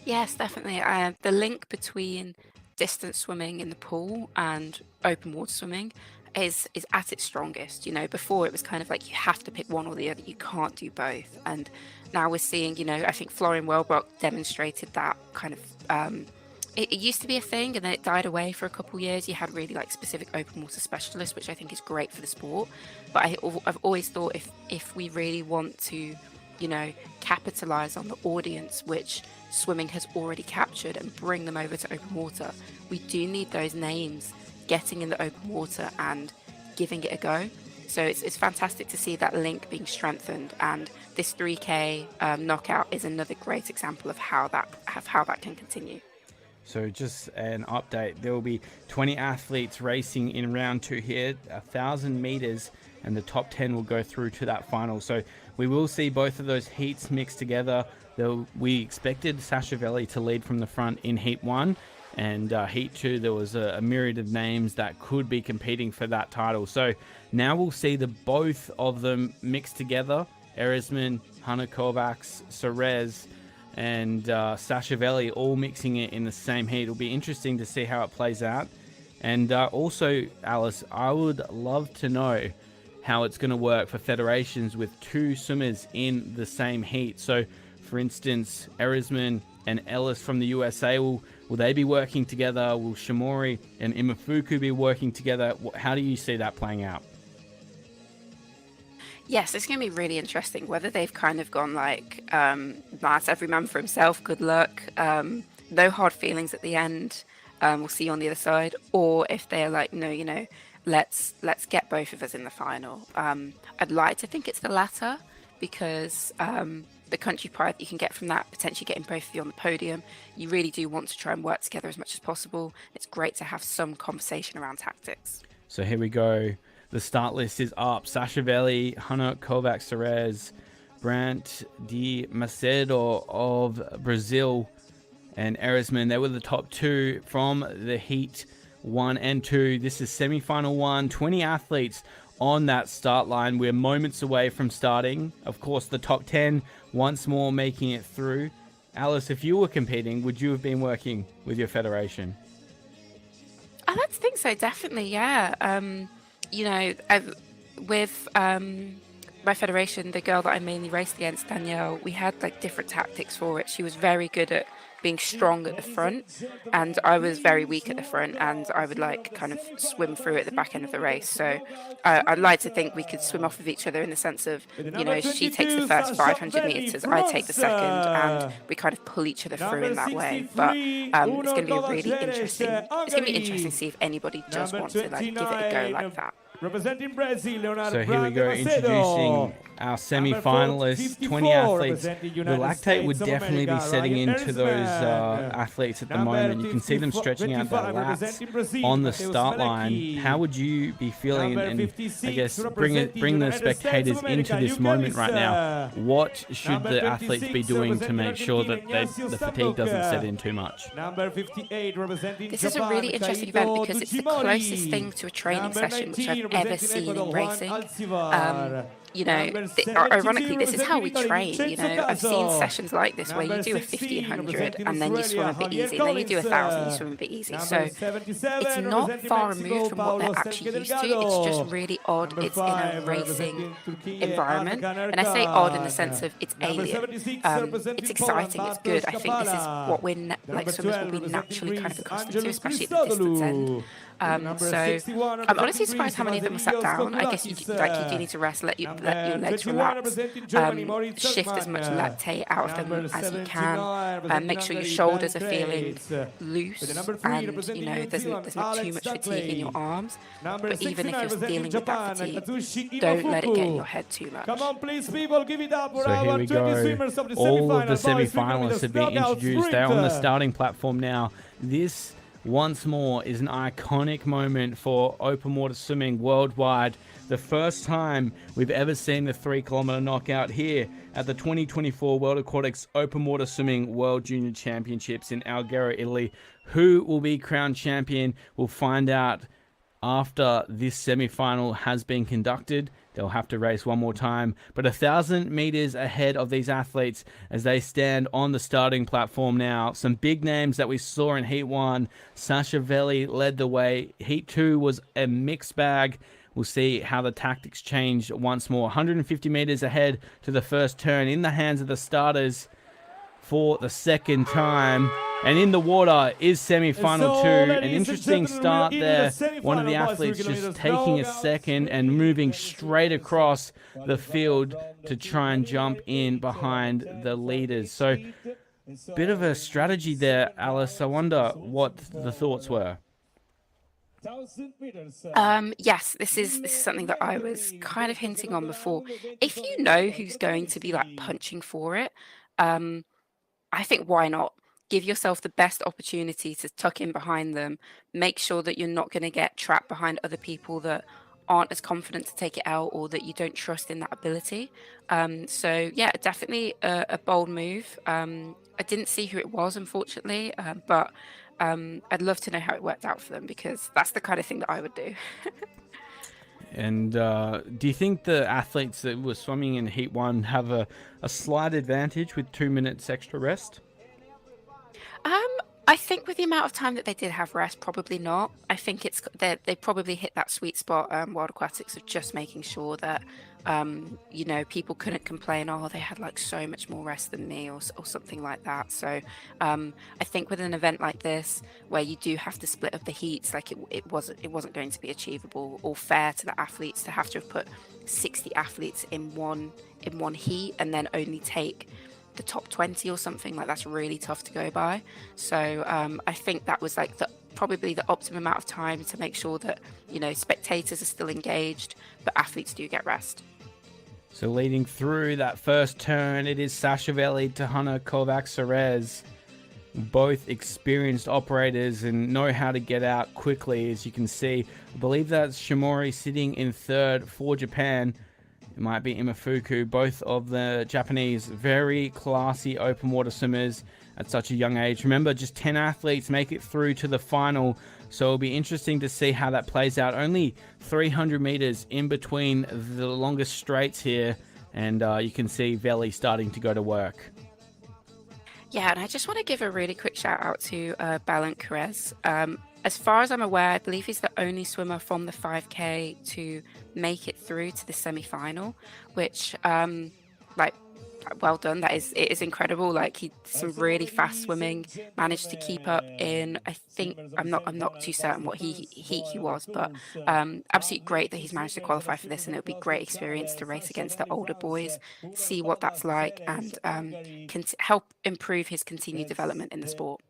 Yes, definitely. The link between distance swimming in the pool and open water swimming is at its strongest. You know, before it was kind of like you have to pick one or the other. You can't do both. And now we're seeing, you know, I think Florian Wellbrock demonstrated that kind of. It used to be a thing, and then it died away for a couple of years. You had really like specific open water specialists, which I think is great for the sport. But I've always thought if we really want to, you know, capitalize on the audience which swimming has already captured and bring them over to open water, we do need those names getting in the open water and giving it a go. So it's fantastic to see that link being strengthened, and this 3K knockout is another great example of how that can continue. So just an update, there will be 20 athletes racing in round 2 here, 1,000 meters, and the top 10 will go through to that final. So we will see both of those heats mixed together. We expected Sashavelli to lead from the front in Heat 1, and Heat 2 there was a myriad of names that could be competing for that title. So now we'll see the both of them mixed together. Erisman, Hannah Kovacs, Serez, and Sashavelli all mixing it in the same heat. It'll be interesting to see how it plays out. And also, Alice, I would love to know how it's going to work for federations with 2 swimmers in the same heat. So, for instance, Erisman and Ellis from the USA, will they be working together? Will Shimori and Imafuku be working together? How do you see that playing out? Yes, it's going to be really interesting whether they've kind of gone like, that's every man for himself, good luck, no hard feelings at the end, we'll see you on the other side, or if they're like, no, you know, let's get both of us in the final. I'd like to think it's the latter, because the country pride that you can get from that, potentially getting both of you on the podium, you really do want to try and work together as much as possible. It's great to have some conversation around tactics. So here we go. The start list is up. Sashavelli, Hannah Kovacs, Serez, Brant de Macedo of Brazil, and Erisman. They were the top 2 from the Heat 1 and 2. This is semi-final 1. 20 athletes on that start line. We're moments away from starting. Of course, the top 10 once more making it through. Alice, if you were competing, would you have been working with your federation? I like to think so, definitely, yeah. You know, with my federation, the girl that I mainly raced against, Danielle, we had like different tactics for it. She was very good at being strong at the front, and I was very weak at the front, and I would like kind of swim through at the back end of the race. So I'd like to think we could swim off of each other in the sense of, she takes the first 500 meters, I take the second, and we kind of pull each other through in that way. But it's going to be a really interesting. It's going to be interesting to see if anybody does want to like give it a go like that. Representing Brazil, So here we go, introducing our semi-finalists, 20 athletes. The lactate would definitely be setting into those athletes at the moment. You can see them stretching out their lats on the start line. How would you be feeling? And I guess bring the spectators into this moment right now. What should the athletes be doing to make sure that the fatigue doesn't set in too much? Number 58, representing This is a really interesting event because it's the closest thing to a training session which I've ever seen in racing. Ironically, this is how we train. I've seen sessions like this where you do a 1500 and then you swim a bit easy, and then you do 1000, you swim a bit easy. So it's not far removed from what they're actually used to. It's just really odd. It's in a racing environment, and I say odd in the sense of it's alien. It's exciting. It's good. I think this is what we're swimmers will be naturally kind of accustomed to, especially at the distance end. So I'm honestly surprised how many of them were sat down. I guess you do need to rest, let your legs relax, shift as much lactate out of them as you can, make sure your shoulders are feeling loose, and there's not too much fatigue in your arms. But even if you're dealing with that fatigue, don't let it get in your head too much. Come on, please, people, give it up for So here we go. All of the semi-finalists have been introduced. They're on the starting platform now. This once more is an iconic moment for open water swimming worldwide. The first time we've ever seen the 3 kilometer knockout here at the 2024 World Aquatics Open Water Swimming World Junior Championships in Alghero, Italy. Who will be crowned champion? We'll find out after this semi-final has been conducted. They'll have to race one more time, but 1,000 meters ahead of these athletes as they stand on the starting platform now. Some big names that we saw in Heat 1. Sasha Velli led the way. Heat 2 was a mixed bag. We'll see how the tactics changed once more. 150 meters ahead to the first turn in the hands of the starters for the second time. And in the water is semi-final 2. An interesting start there. One of the athletes just taking a second and moving straight across the field to try and jump in behind the leaders. So, bit of a strategy there, Alice. I wonder what the thoughts were. Yes, this is something that I was kind of hinting on before. If you know who's going to be like punching for it, I think why not? Give yourself the best opportunity to tuck in behind them. Make sure that you're not going to get trapped behind other people that aren't as confident to take it out or that you don't trust in that ability. So yeah, definitely a bold move. I didn't see who it was, unfortunately, but I'd love to know how it worked out for them because that's the kind of thing that I would do. And do you think the athletes that were swimming in Heat 1 have a slight advantage with 2 minutes extra rest? I think with the amount of time that they did have rest, probably not. I think they probably hit that sweet spot, World Aquatics, of just making sure that people couldn't complain, oh, they had like so much more rest than me or something like that. So I think with an event like this where you do have to split up the heats, like it wasn't going to be achievable or fair to the athletes to have put 60 athletes in one heat and then only take the top 20 or something. Like that's really tough to go by. So I think that was like probably the optimum amount of time to make sure that spectators are still engaged but athletes do get rest. So leading through that first turn, it is Sasha Velli to Hannah Kovacs-Serez, both experienced operators and know how to get out quickly. As you can see, I believe that's Shimori sitting in third for Japan. It might be Imafuku, both of the Japanese very classy open water swimmers at such a young age. Remember, just 10 athletes make it through to the final, so it'll be interesting to see how that plays out. Only 300 meters in between the longest straights here, and you can see Velli starting to go to work. Yeah, and I just want to give a really quick shout out to Balint Perez. As far as I'm aware, I believe he's the only swimmer from the 5K to make it through to the semi-final, which well done. It is incredible. Like, he some really fast swimming, managed to keep up in, I think, I'm not too certain what he was, but absolutely great that he's managed to qualify for this, and it'll be great experience to race against the older boys, see what that's like, and help improve his continued development in the sport.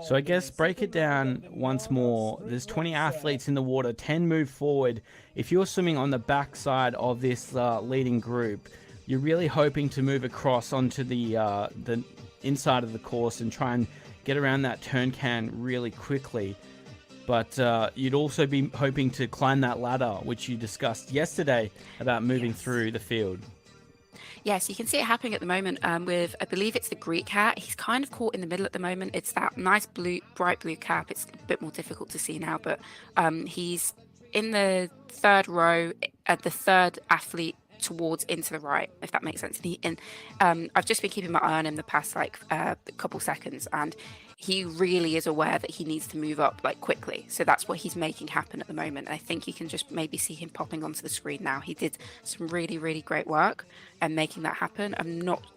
So I guess break it down once more. There's 20 athletes in the water, 10 move forward. If you're swimming on the backside of this leading group, you're really hoping to move across onto the inside of the course and try and get around that turn can really quickly. But you'd also be hoping to climb that ladder, which you discussed yesterday about moving through the field. Yes, you can see it happening at the moment with, I believe it's the Greek cat. He's kind of caught in the middle at the moment. It's that nice blue, bright blue cap. It's a bit more difficult to see now, but he's in the third row, the third athlete towards into the right, if that makes sense. And I've just been keeping my eye on him the past couple seconds, and he really is aware that he needs to move up like quickly. So that's what he's making happen at the moment. And I think you can just maybe see him popping onto the screen now. He did some really, really great work and making that happen.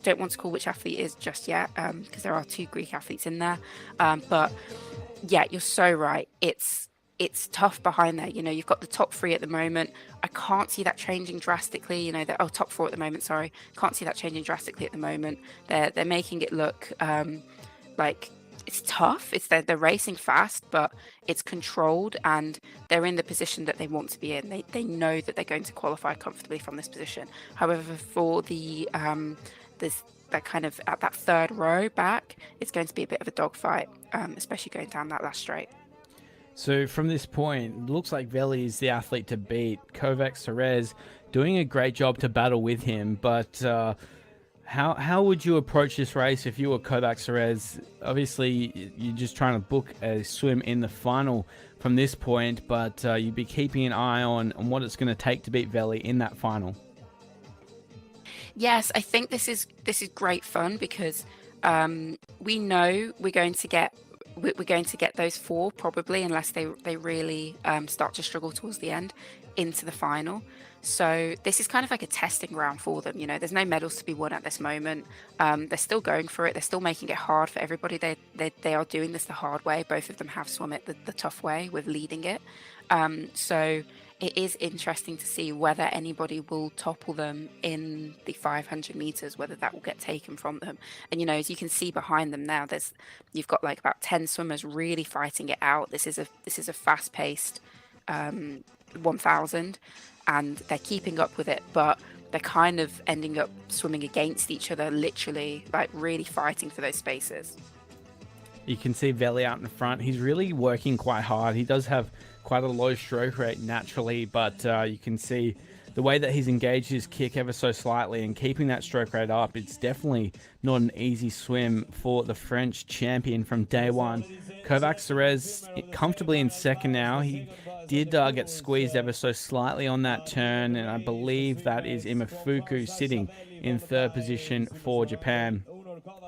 Don't want to call which athlete it is just yet, because there are two Greek athletes in there. But yeah, you're so right. It's tough behind there. You've got the top three at the moment. I can't see that changing drastically. Top four at the moment. Sorry, can't see that changing drastically at the moment. They're making it look like it's tough. They're racing fast, but it's controlled, and they're in the position that they want to be in. They know that they're going to qualify comfortably from this position. However, for the that kind of at that third row back, it's going to be a bit of a dogfight, especially going down that last straight. So from this point, it looks like Veli is the athlete to beat. Kovac Serez doing a great job to battle with him, but how would you approach this race if you were Kovac Serez? Obviously, you're just trying to book a swim in the final from this point, but you'd be keeping an eye on what it's going to take to beat Veli in that final. Yes, I think this is great fun because we know we're going to get those four probably, unless they really start to struggle towards the end, into the final. So this is kind of like a testing ground for them. There's no medals to be won at this moment. They're still going for it. They're still making it hard for everybody. They are doing this the hard way. Both of them have swum it the tough way with leading it. So it is interesting to see whether anybody will topple them in the 500 meters, whether that will get taken from them. And as you can see behind them now, you've got like about 10 swimmers really fighting it out. This is a fast-paced 1000, and they're keeping up with it, but they're kind of ending up swimming against each other, literally, like really fighting for those spaces. You can see Veli out in front. He's really working quite hard. He does have quite a low stroke rate naturally, but you can see the way that he's engaged his kick ever so slightly and keeping that stroke rate up. It's definitely not an easy swim for the French champion from day one. Kovac Serez comfortably in second now. He did get squeezed ever so slightly on that turn, and I believe that is Imafuku sitting in third position for Japan.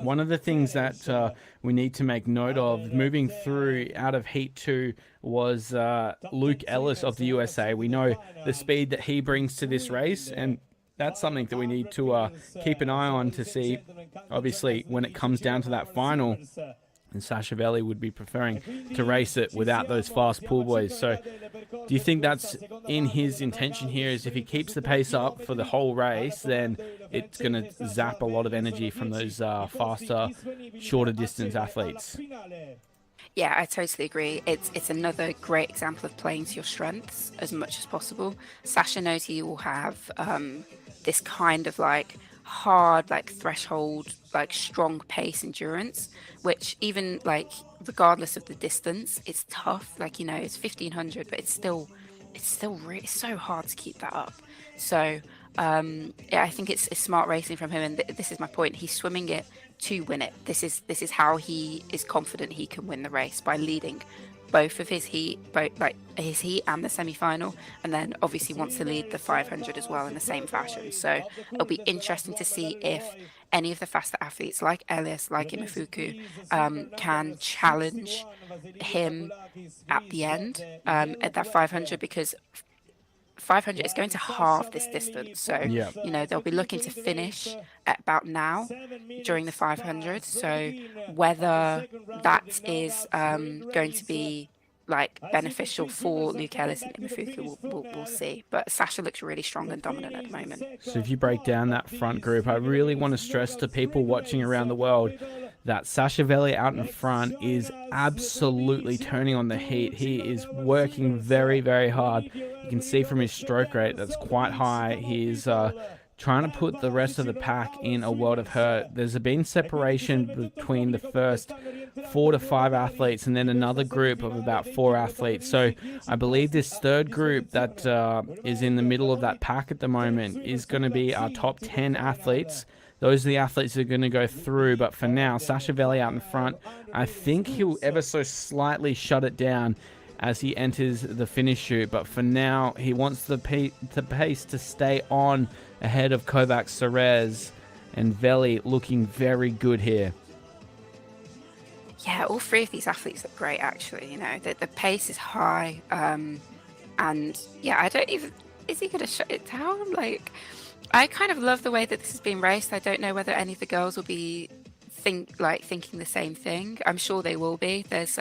One of the things that we need to make note of moving through out of Heat 2 was Luke Ellis of the USA. We know the speed that he brings to this race, and that's something that we need to keep an eye on to see, obviously, when it comes down to that final. And Sasha Veli would be preferring to race it without those fast pool boys. So do you think that's in his intention here, is if he keeps the pace up for the whole race, then it's going to zap a lot of energy from those faster, shorter distance athletes? Yeah, I totally agree. It's another great example of playing to your strengths as much as possible. Sasha knows he will have this kind of like hard, like threshold, like strong pace endurance, which even like regardless of the distance, it's tough. Like, it's 1500, but it's still really so hard to keep that up. So yeah, I think it's smart racing from him, and this is my point. He's swimming it to win it. This is how he is confident he can win the race, by leading both of his heat, his heat and the semi-final, and then obviously wants to lead the 500 as well in the same fashion. So it'll be interesting to see if any of the faster athletes like Elias, like Imafuku, can challenge him at the end at that 500, because 500 is going to halve this distance. So, Yeah. you know, they'll be looking to finish at about now during the 500. So whether that is going to be like beneficial for Luke Ellis and Imafuku, we'll see. But Sasha looks really strong and dominant at the moment. So if you break down that front group, I really want to stress to people watching around the world that Sashavelli out in front is absolutely turning on the heat. He is working very, very hard. You can see from his stroke rate that's quite high. He's trying to put the rest of the pack in a world of hurt. There's been separation between the first 4 to 5 athletes and then another group of about 4 athletes. So I believe this third group that is in the middle of that pack at the moment is going to be our top 10 athletes. Those are the athletes that are going to go through. But for now, Sashavelli out in front, I think he'll ever so slightly shut it down as he enters the finish chute. But for now, he wants the pace to stay on ahead of Kovacs, Serez, and Veli looking very good here. Yeah, all three of these athletes look great, actually. You know, the pace is high. And yeah, I don't even... Is he going to shut it down? Like, I kind of love the way that this has been raced. I don't know whether any of the girls will be thinking the same thing. I'm sure they will be. There's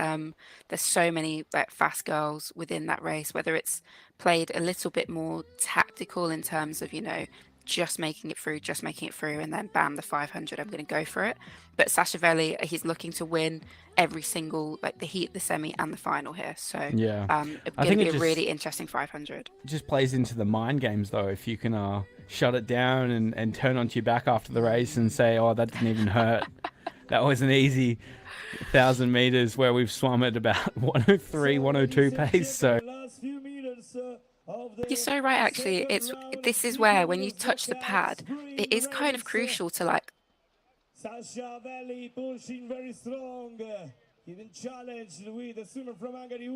so many like fast girls within that race, whether it's played a little bit more tactical in terms of, you know, just making it through, and then bam, the 500, I'm going to go for it. But Sashavelli, he's looking to win every single, like the heat, the semi, and the final here. So yeah, it's going to be a really interesting 500. Just plays into the mind games though. If you can shut it down and turn onto your back after the race and say, oh, that didn't even hurt. That was an easy 1,000 meters where we've swum at about 103, 102 pace. So you're so right, actually. This is where when you touch the pad, it is kind of crucial to like. Sashavelli pushing very strong. Even challenged with the swimmer from Hungary,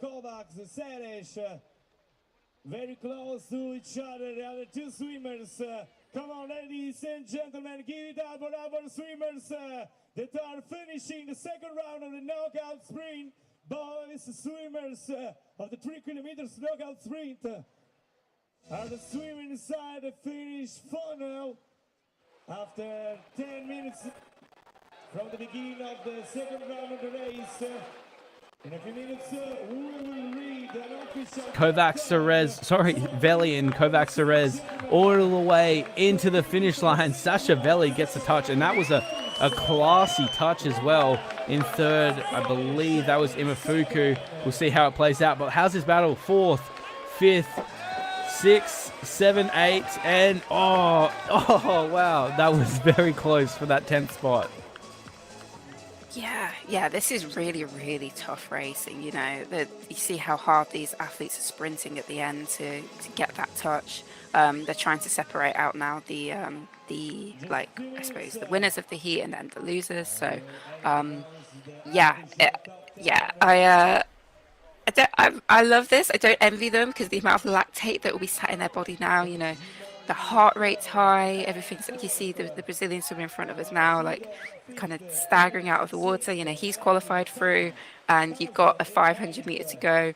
Kovacs, Serez. Very close to each other, the other two swimmers. Come on, ladies and gentlemen, give it up for our swimmers that are finishing the second round of the knockout sprint. Boys swimmers of the 3 kilometers knockout sprint are the swimming inside the finish funnel after 10 minutes from the beginning of the second round of the race. In a few minutes, we will read an official... Veli and Kovacs Serez all the way into the finish line. Sashavelli gets a touch, and that was a classy touch as well. In third, I believe that was Imafuku. We'll see how it plays out. But how's this battle? 4th, 5th, 6th, 7th, 8th, and oh wow, that was very close for that 10th spot. Yeah, this is really, really tough racing. You know, you see how hard these athletes are sprinting at the end to get that touch. They're trying to separate out now the like, I suppose, the winners of the heat and then the losers. So, I love this. I don't envy them because the amount of lactate that will be sat in their body now, you know, the heart rate's high, everything's like, you see the Brazilian swimmer in front of us now, like kind of staggering out of the water. You know, he's qualified through and you've got a 500 meter to go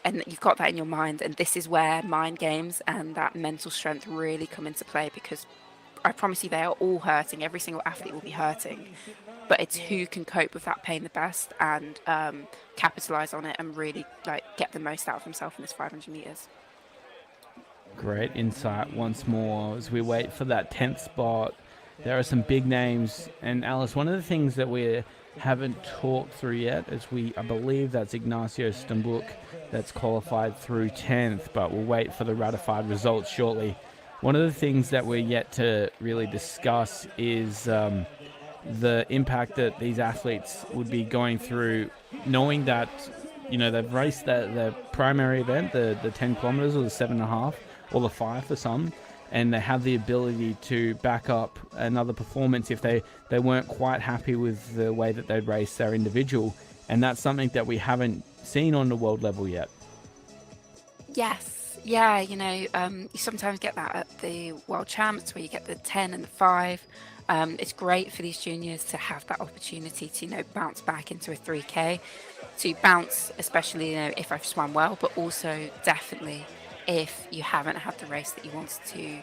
and you've got that in your mind. And this is where mind games and that mental strength really come into play, because I promise you they are all hurting. Every single athlete will be hurting, but it's who can cope with that pain the best and capitalize on it and really like get the most out of himself in this 500 meters. Great insight once more as we wait for that 10th spot. There are some big names, and Alice, one of the things that we haven't talked through yet is I believe that's Ignacio Stambuk that's qualified through 10th, but we'll wait for the ratified results shortly. One of the things that we're yet to really discuss is the impact that these athletes would be going through, knowing that, you know, they've raced the primary event, the 10 kilometers or the 7.5 or the 5 for some, and they have the ability to back up another performance if they weren't quite happy with the way that they'd raced their individual. And that's something that we haven't seen on the world level yet. Yes. Yeah, you know, you sometimes get that at the World Champs where you get the 10 and the 5. It's great for these juniors to have that opportunity to, you know, bounce back into a 3K, to bounce, especially, you know, if I've swum well, but also definitely if you haven't had the race that you wanted to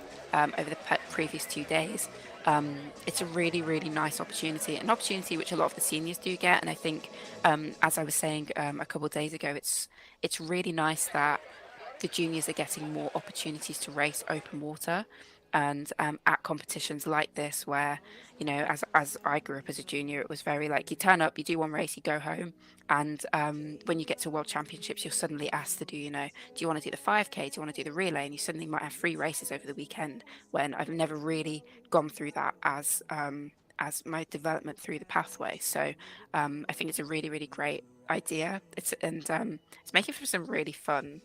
over the previous 2 days. It's a really, really nice opportunity, an opportunity which a lot of the seniors do get. And I think, as I was saying a couple of days ago, it's really nice that the juniors are getting more opportunities to race open water. And at competitions like this, where, as I grew up as a junior, it was very like you turn up, you do one race, you go home. And when you get to World Championships, you're suddenly asked to do, do you want to do the 5K? Do you want to do the relay? And you suddenly might have 3 races over the weekend, when I've never really gone through that as my development through the pathway. So I think it's a really, really great idea. It's making for some really fun,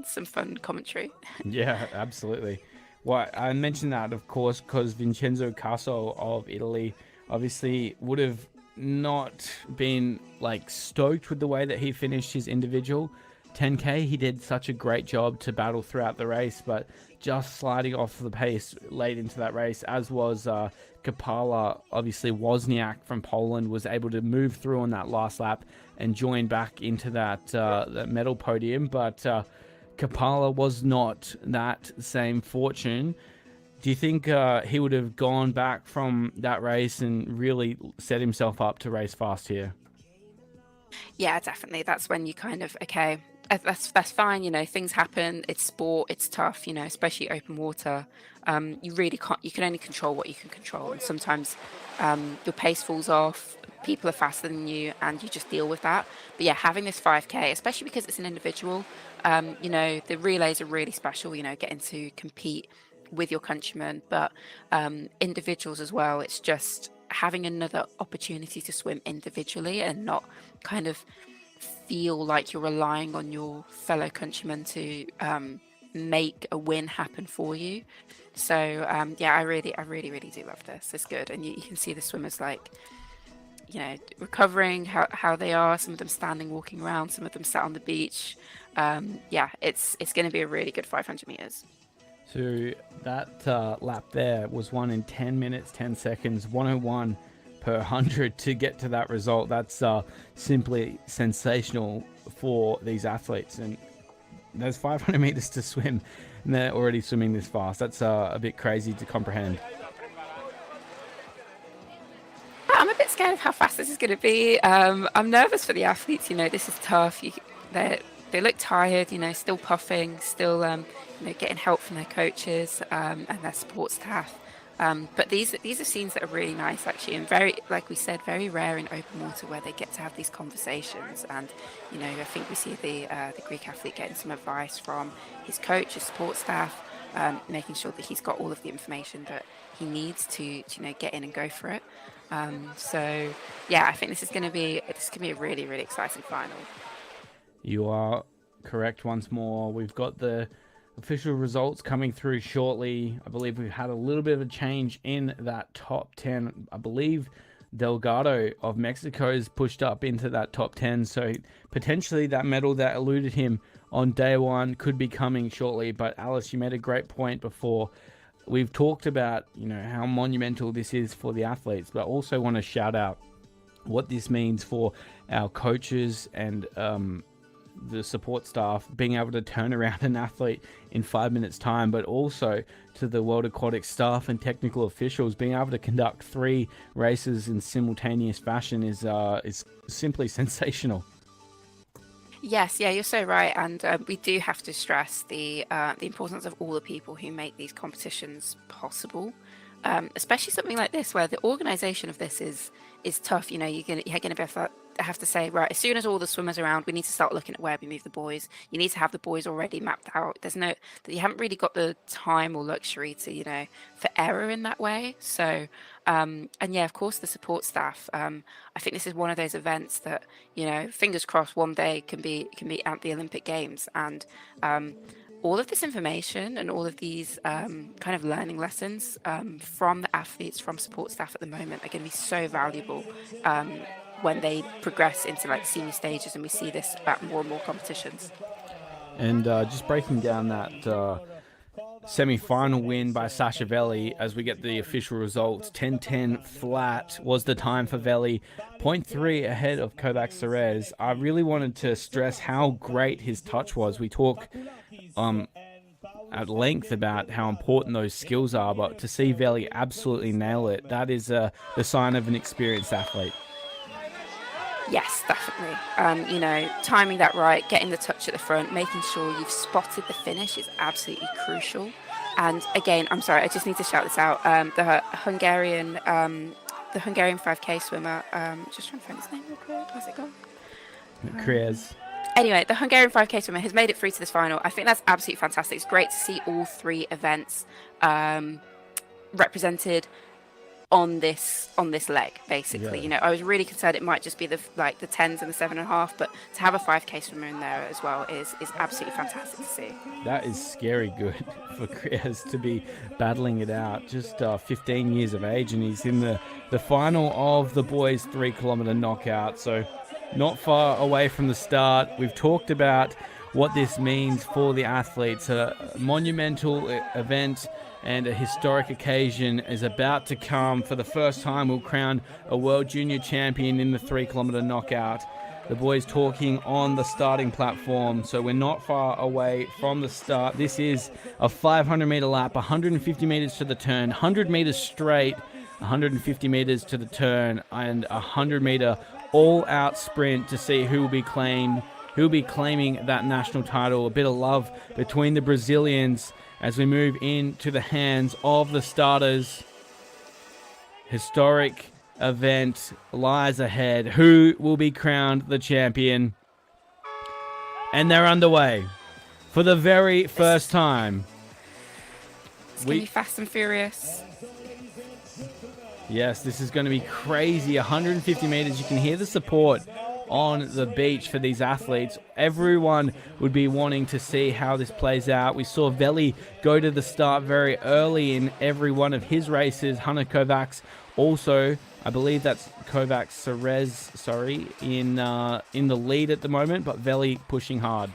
some fun commentary. Yeah, absolutely. Well, I mentioned that, of course, because Vincenzo Caso of Italy obviously would have not been like stoked with the way that he finished his individual 10K. He did such a great job to battle throughout the race, but just sliding off the pace late into that race, as was Kapala. Obviously, Wozniak from Poland was able to move through on that last lap and join back into that medal podium, but Kapala was not that same fortune. Do you think he would have gone back from that race and really set himself up to race fast here? Yeah, definitely. That's when you kind of, okay, that's fine. Things happen. It's sport. It's tough. Especially open water. You really can't. You can only control what you can control, and sometimes your pace falls off. People are faster than you, and you just deal with that. But yeah, having this 5K, especially because it's an individual, the relays are really special. Getting to compete with your countrymen, but individuals as well. It's just having another opportunity to swim individually and not kind of feel like you're relying on your fellow countrymen to make a win happen for you. So yeah, I really, really do love this. It's good, and you can see the swimmers like recovering how they are. Some of them standing, walking around. Some of them sat on the beach. Yeah, it's going to be a really good 500 meters. So that lap there was won in 10 minutes, 10 seconds, 101 per 100 to get to that result. That's simply sensational for these athletes. And there's 500 meters to swim, and they're already swimming this fast. That's a bit crazy to comprehend. I'm a bit scared of how fast this is going to be. I'm nervous for the athletes. This is tough. They look tired. Still puffing, still getting help from their coaches and their support staff. But these are scenes that are really nice, actually, and very, like we said, very rare in open water, where they get to have these conversations. And I think we see the Greek athlete getting some advice from his coach, his support staff, making sure that he's got all of the information that he needs to get in and go for it. So yeah, I think this is going to be a really, really exciting final. You are correct once more. We've got the official results coming through shortly. I believe we've had a little bit of a change in that top 10. I believe Delgado of Mexico is pushed up into that top 10. So potentially that medal that eluded him on day one could be coming shortly. But Alice, you made a great point before. We've talked about, how monumental this is for the athletes, but I also want to shout out what this means for our coaches and the support staff being able to turn around an athlete in 5 minutes time, but also to the World Aquatics staff and technical officials being able to conduct 3 races in simultaneous fashion is simply sensational. Yes, yeah, you're so right, and we do have to stress the importance of all the people who make these competitions possible, especially something like this, where the organisation of this is tough. You're gonna have to say, right, as soon as all the swimmers are around, we need to start looking at where we move the boys. You need to have the boys already mapped out. You haven't really got the time or luxury to for error in that way. So and yeah, of course, the support staff. I think this is one of those events that fingers crossed one day can be at the Olympic Games. And all of this information and all of these kind of learning lessons from the athletes, from support staff at the moment, are going to be so valuable when they progress into like senior stages, and we see this at more and more competitions. And just breaking down that semi-final win by Sasha Veli as we get the official results. 10:10 flat was the time for Veli, 0.3 ahead of Kovacs Serez. I really wanted to stress how great his touch was. We talk at length about how important those skills are, but to see Veli absolutely nail it, that is the sign of an experienced athlete. Yes, definitely. You know, timing that right, getting the touch at the front, making sure you've spotted the finish is absolutely crucial. And again, I'm sorry, I just need to shout this out. The Hungarian 5K swimmer, just trying to find his name real quick. Where's it gone? Kriez. Anyway, the Hungarian 5K swimmer has made it through to this final. I think that's absolutely fantastic. It's great to see all three events represented on this leg, basically. Yeah. You know, I was really concerned it might just be the 10s and the 7.5, but to have a 5K swimmer in there as well is absolutely fantastic to see. That is scary good for Kriez to be battling it out. Just 15 years of age, and he's in the final of the boys 3 kilometer knockout. So not far away from the start. We've talked about what this means for the athletes. A monumental event and a historic occasion is about to come. For the first time, we'll crown a world junior champion in the 3 kilometer knockout. The boys talking on the starting platform, so we're not far away from the start. This is a 500 meter lap, 150 meters to the turn, 100 meters straight, 150 meters to the turn, and a 100 meter all-out sprint to see who will be claiming that national title. A bit of love between the Brazilians as we move into the hands of the starters. Historic event lies ahead. Who will be crowned the champion? And they're underway for the very first time. It's going to be fast and furious. Yes, this is going to be crazy. 150 meters. You can hear the support on the beach for these athletes. Everyone would be wanting to see how this plays out. We saw Veli go to the start very early in every one of his races. Hunter Kovacs also, I believe that's Kovacs Serez, in the lead at the moment, but Veli pushing hard.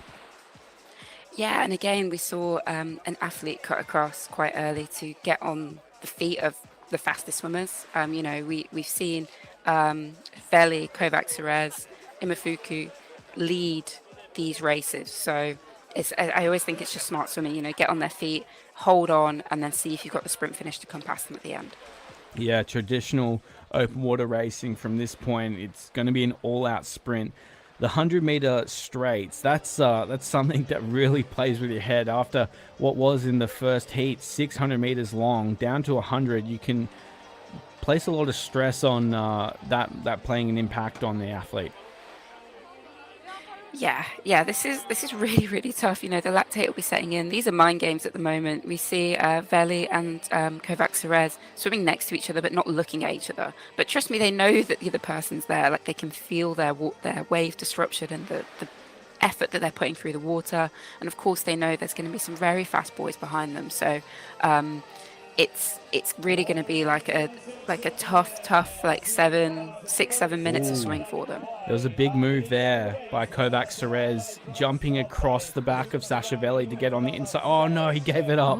Yeah, and again, we saw an athlete cut across quite early to get on the feet of the fastest swimmers. You know, we've seen Veli, Kovacs Serez, Imafuku lead these races. So I always think it's just smart swimming, you know, get on their feet, hold on, and then see if you've got the sprint finish to come past them at the end. Yeah, traditional open water racing from this point, it's going to be an all-out sprint. The 100-meter straights, that's something that really plays with your head. After what was in the first heat, 600 meters long, down to 100, you can place a lot of stress on that playing an impact on the athlete. Yeah, this is really, really tough. You know, the lactate will be setting in. These are mind games at the moment. We see Veli and Kovacs Serez swimming next to each other, but not looking at each other. But trust me, they know that the other person's there. Like, they can feel their wave disruption and the effort that they're putting through the water. And of course, they know there's going to be some very fast boys behind them. So it's really going to be like a tough like 6-7 minutes of swimming for them. There was a big move there by Kovacs Serez, jumping across the back of Sasha Veli to get on the inside. Oh no, he gave it up.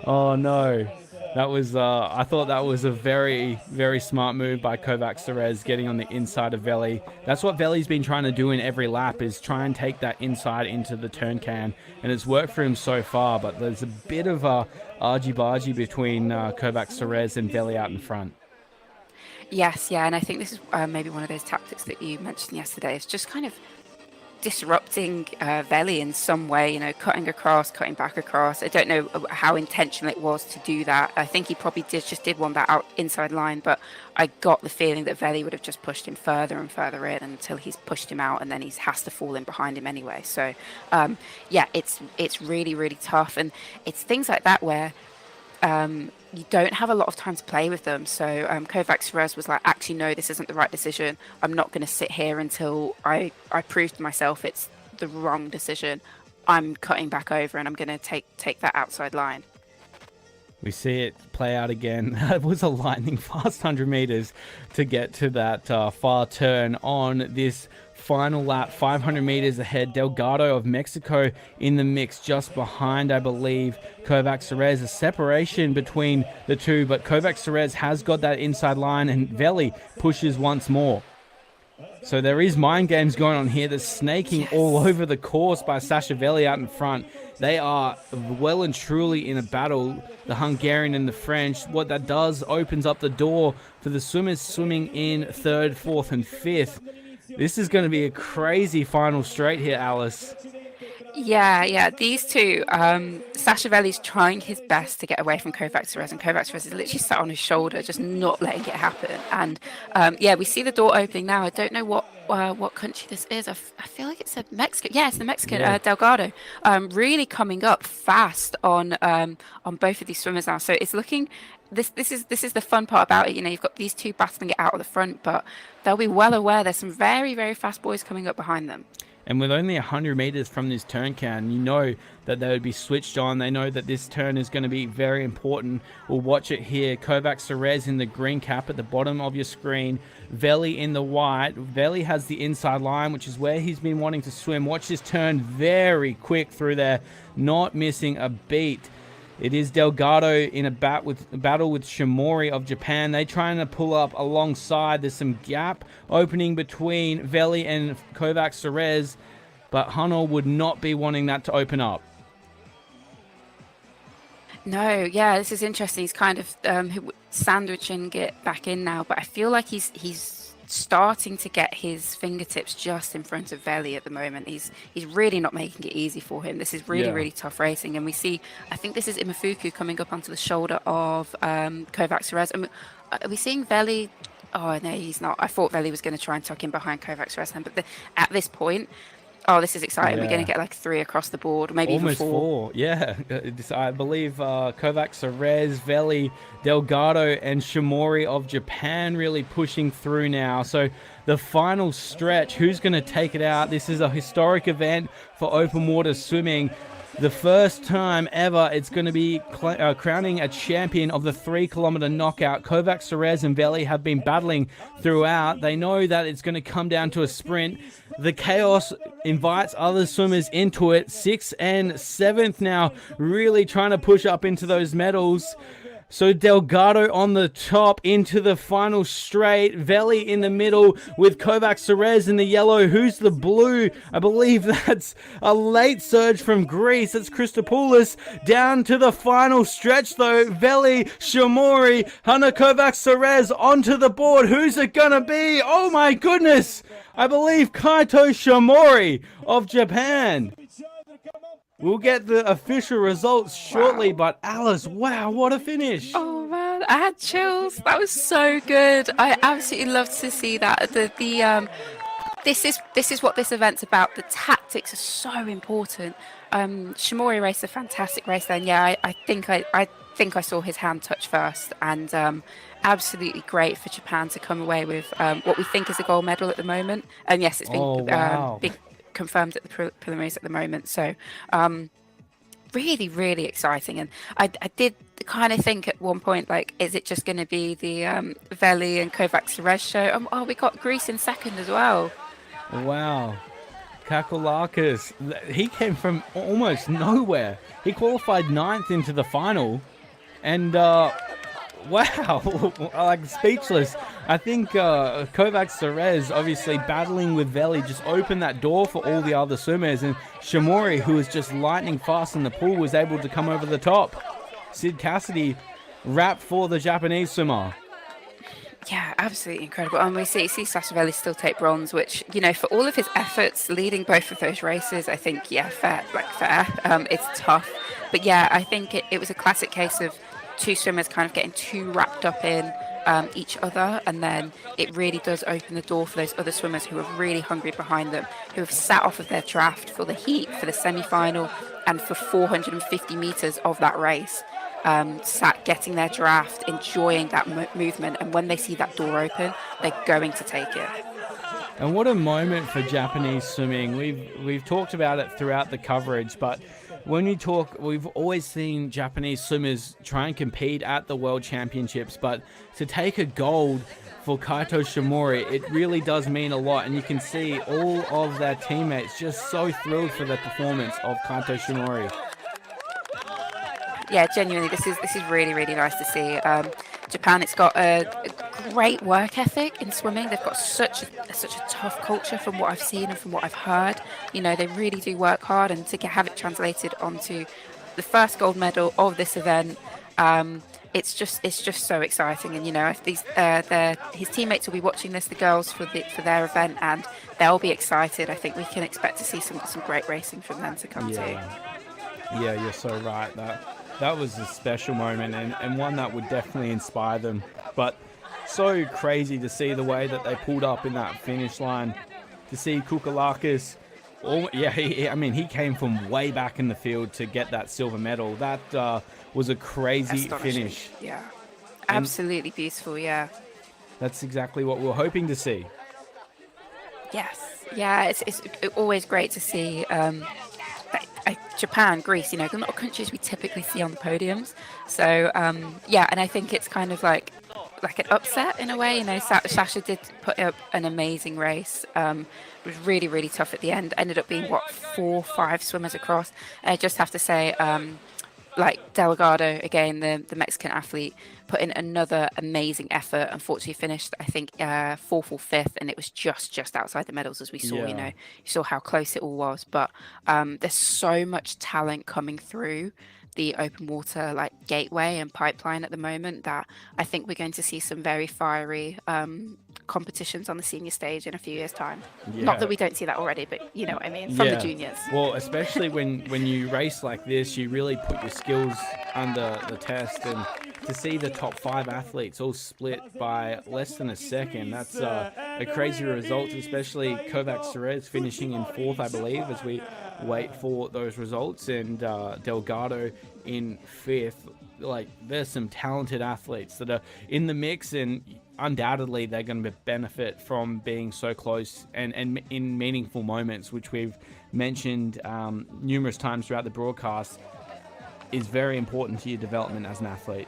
Oh no. That was, I thought that was a very, very smart move by Kovacs Serez, getting on the inside of Veli. That's what Veli's been trying to do in every lap, is try and take that inside into the turn can. And it's worked for him so far, but there's a bit of a argy-bargy between Kovacs Serez and Veli out in front. Yes, yeah, and I think this is maybe one of those tactics that you mentioned yesterday. It's just kind of disrupting Veli in some way, you know, cutting across, cutting back across. I don't know how intentional it was to do that. I think he probably did want that out inside line, but I got the feeling that Veli would have just pushed him further and further in until he's pushed him out, and then he has to fall in behind him anyway. So, yeah, it's really, really tough, and it's things like that where you don't have a lot of time to play with them. So Kovacs Serez was like, actually, no, this isn't the right decision. I'm not going to sit here until I prove to myself it's the wrong decision. I'm cutting back over and I'm going to take that outside line. We see it play out again. That was a lightning fast 100 meters to get to that far turn on this final lap. 500 meters ahead. Delgado of Mexico in the mix, just behind, I believe, Kovacs Serez. A separation between the two, but Kovacs Serez has got that inside line, and Veli pushes once more. So there is mind games going on here. There's snaking all over the course by Sashavelli out in front. They are well and truly in a battle, the Hungarian and the French. What that does opens up the door for the swimmers swimming in 3rd, 4th, and 5th. This is going to be a crazy final straight here, Alice. Yeah, these two, Sashavelli's trying his best to get away from Kovacs Serez, and Kovacs Serez is literally sat on his shoulder, just not letting it happen. And we see the door opening now. I don't know what country this is. I feel like it said Mexico. Yeah, it's the Mexican, Delgado. Really coming up fast on both of these swimmers now. So it's looking. This is the fun part about it. You know, you've got these two battling it out of the front, but they'll be well aware there's some very, very fast boys coming up behind them. And with only 100 meters from this turn can, you know that they would be switched on. They know that this turn is going to be very important. We'll watch it here. Kovacs Serez in the green cap at the bottom of your screen. Veli in the white. Veli has the inside line, which is where he's been wanting to swim. Watch this turn very quick through there, not missing a beat. It is Delgado in a battle with Shimori of Japan. They're trying to pull up alongside. There's some gap opening between Veli and Kovacs Serez, but Hanno would not be wanting that to open up. No, yeah, this is interesting. He's kind of sandwiching it back in now, but I feel like he's starting to get his fingertips just in front of Veli at the moment. He's really not making it easy for him. This is really tough racing, and we see, I think this is Imafuku coming up onto the shoulder of Kovacs Serez. Are we seeing Veli? Oh no, he's not. I thought Veli was going to try and tuck in behind Kovacs Serez, but at this point, oh, this is exciting. We're going to get like 3 across the board, maybe almost even 4. Yeah, I believe Kovacs Serez, Veli, Delgado, and Shimori of Japan really pushing through now. So the final stretch, who's going to take it out? This is a historic event for open water swimming. The first time ever it's going to be crowning a champion of the 3-kilometer knockout. Kovacs Serez and Veli have been battling throughout. They know that it's going to come down to a sprint. The chaos invites other swimmers into it. 6th and 7th now, really trying to push up into those medals. So Delgado on the top into the final straight. Veli in the middle with Kovacs Serez in the yellow. Who's the blue? I believe that's a late surge from Greece. It's Christopoulos. Down to the final stretch though. Veli, Shimori, Hanno Kovacs Serez onto the board. Who's it gonna be? Oh my goodness! I believe Kaito Shimori of Japan. We'll get the official results shortly, but Alice, wow, what a finish. Oh man, I had chills. That was so good. I absolutely love to see that. This is what this event's about. The tactics are so important. Shimori raced a fantastic race then. Yeah, I think I saw his hand touch first, and absolutely great for Japan to come away with what we think is a gold medal at the moment. And yes, it's been confirmed at the preliminaries at the moment. So really exciting. And I did kind of think at one point, like, is it just going to be the Veli and Kovacs Serez show? We got Greece in second as well. Wow. Kakolakis, he came from almost nowhere. He qualified 9th into the final, and wow, like speechless. I think Kovacs Serez, obviously battling with Veli, just opened that door for all the other swimmers, and Shimori, who was just lightning fast in the pool, was able to come over the top. Sid Cassidy, wrap for the Japanese swimmer. Yeah, absolutely incredible. And we see Sashavelli still take bronze, which, you know, for all of his efforts leading both of those races, I think, yeah, fair. It's tough. But yeah, I think it was a classic case of two swimmers kind of getting too wrapped up in each other, and then it really does open the door for those other swimmers who are really hungry behind them, who have sat off of their draft for the heat, for the semi-final, and for 450 meters of that race. Sat getting their draft, enjoying that movement, and when they see that door open, they're going to take it. And what a moment for Japanese swimming. We've talked about it throughout the coverage, but when we talk, we've always seen Japanese swimmers try and compete at the World Championships, but to take a gold for Kaito Shimori, it really does mean a lot, and you can see all of their teammates just so thrilled for the performance of Kaito Shimori. Yeah, genuinely, this is really nice to see. Japan, it's got a great work ethic in swimming. They've got such a tough culture from what I've seen and from what I've heard. You know, they really do work hard, and to have it translated onto the first gold medal of this event, it's just so exciting. And you know, if his teammates will be watching this, the girls for their event, and they'll be excited. I think we can expect to see some great racing from them to come too. Yeah, you're so right. That was a special moment, and one that would definitely inspire them. But so crazy to see the way that they pulled up in that finish line. To see Kukalakis, he came from way back in the field to get that silver medal. That was a crazy finish. Yeah, absolutely beautiful. Yeah, that's exactly what we're hoping to see. Yes, yeah, it's always great to see. Japan, Greece, you know, they're not countries we typically see on the podiums. So, and I think it's kind of like an upset in a way. You know, Sasha did put up an amazing race. It was really, really tough at the end. Ended up being, 4-5 swimmers across. I just have to say, Delgado, again, the Mexican athlete, put in another amazing effort. Unfortunately, finished, I think, 4th or 5th, and it was just outside the medals, as we saw. You know, you saw how close it all was. But there's so much talent coming through the open water gateway and pipeline at the moment that I think we're going to see some very fiery competitions on the senior stage in a few years' time. Not that we don't see that already, but you know what I mean, from the juniors. Well, especially when you race like this, you really put your skills under the test, and to see the top 5 athletes all split by less than a second, that's a crazy result, especially Kovacs Cerez finishing in 4th, I believe, as we wait for those results, and Delgado in 5th. There's some talented athletes that are in the mix, and undoubtedly they're going to benefit from being so close and in meaningful moments, which we've mentioned numerous times throughout the broadcast, is very important to your development as an athlete.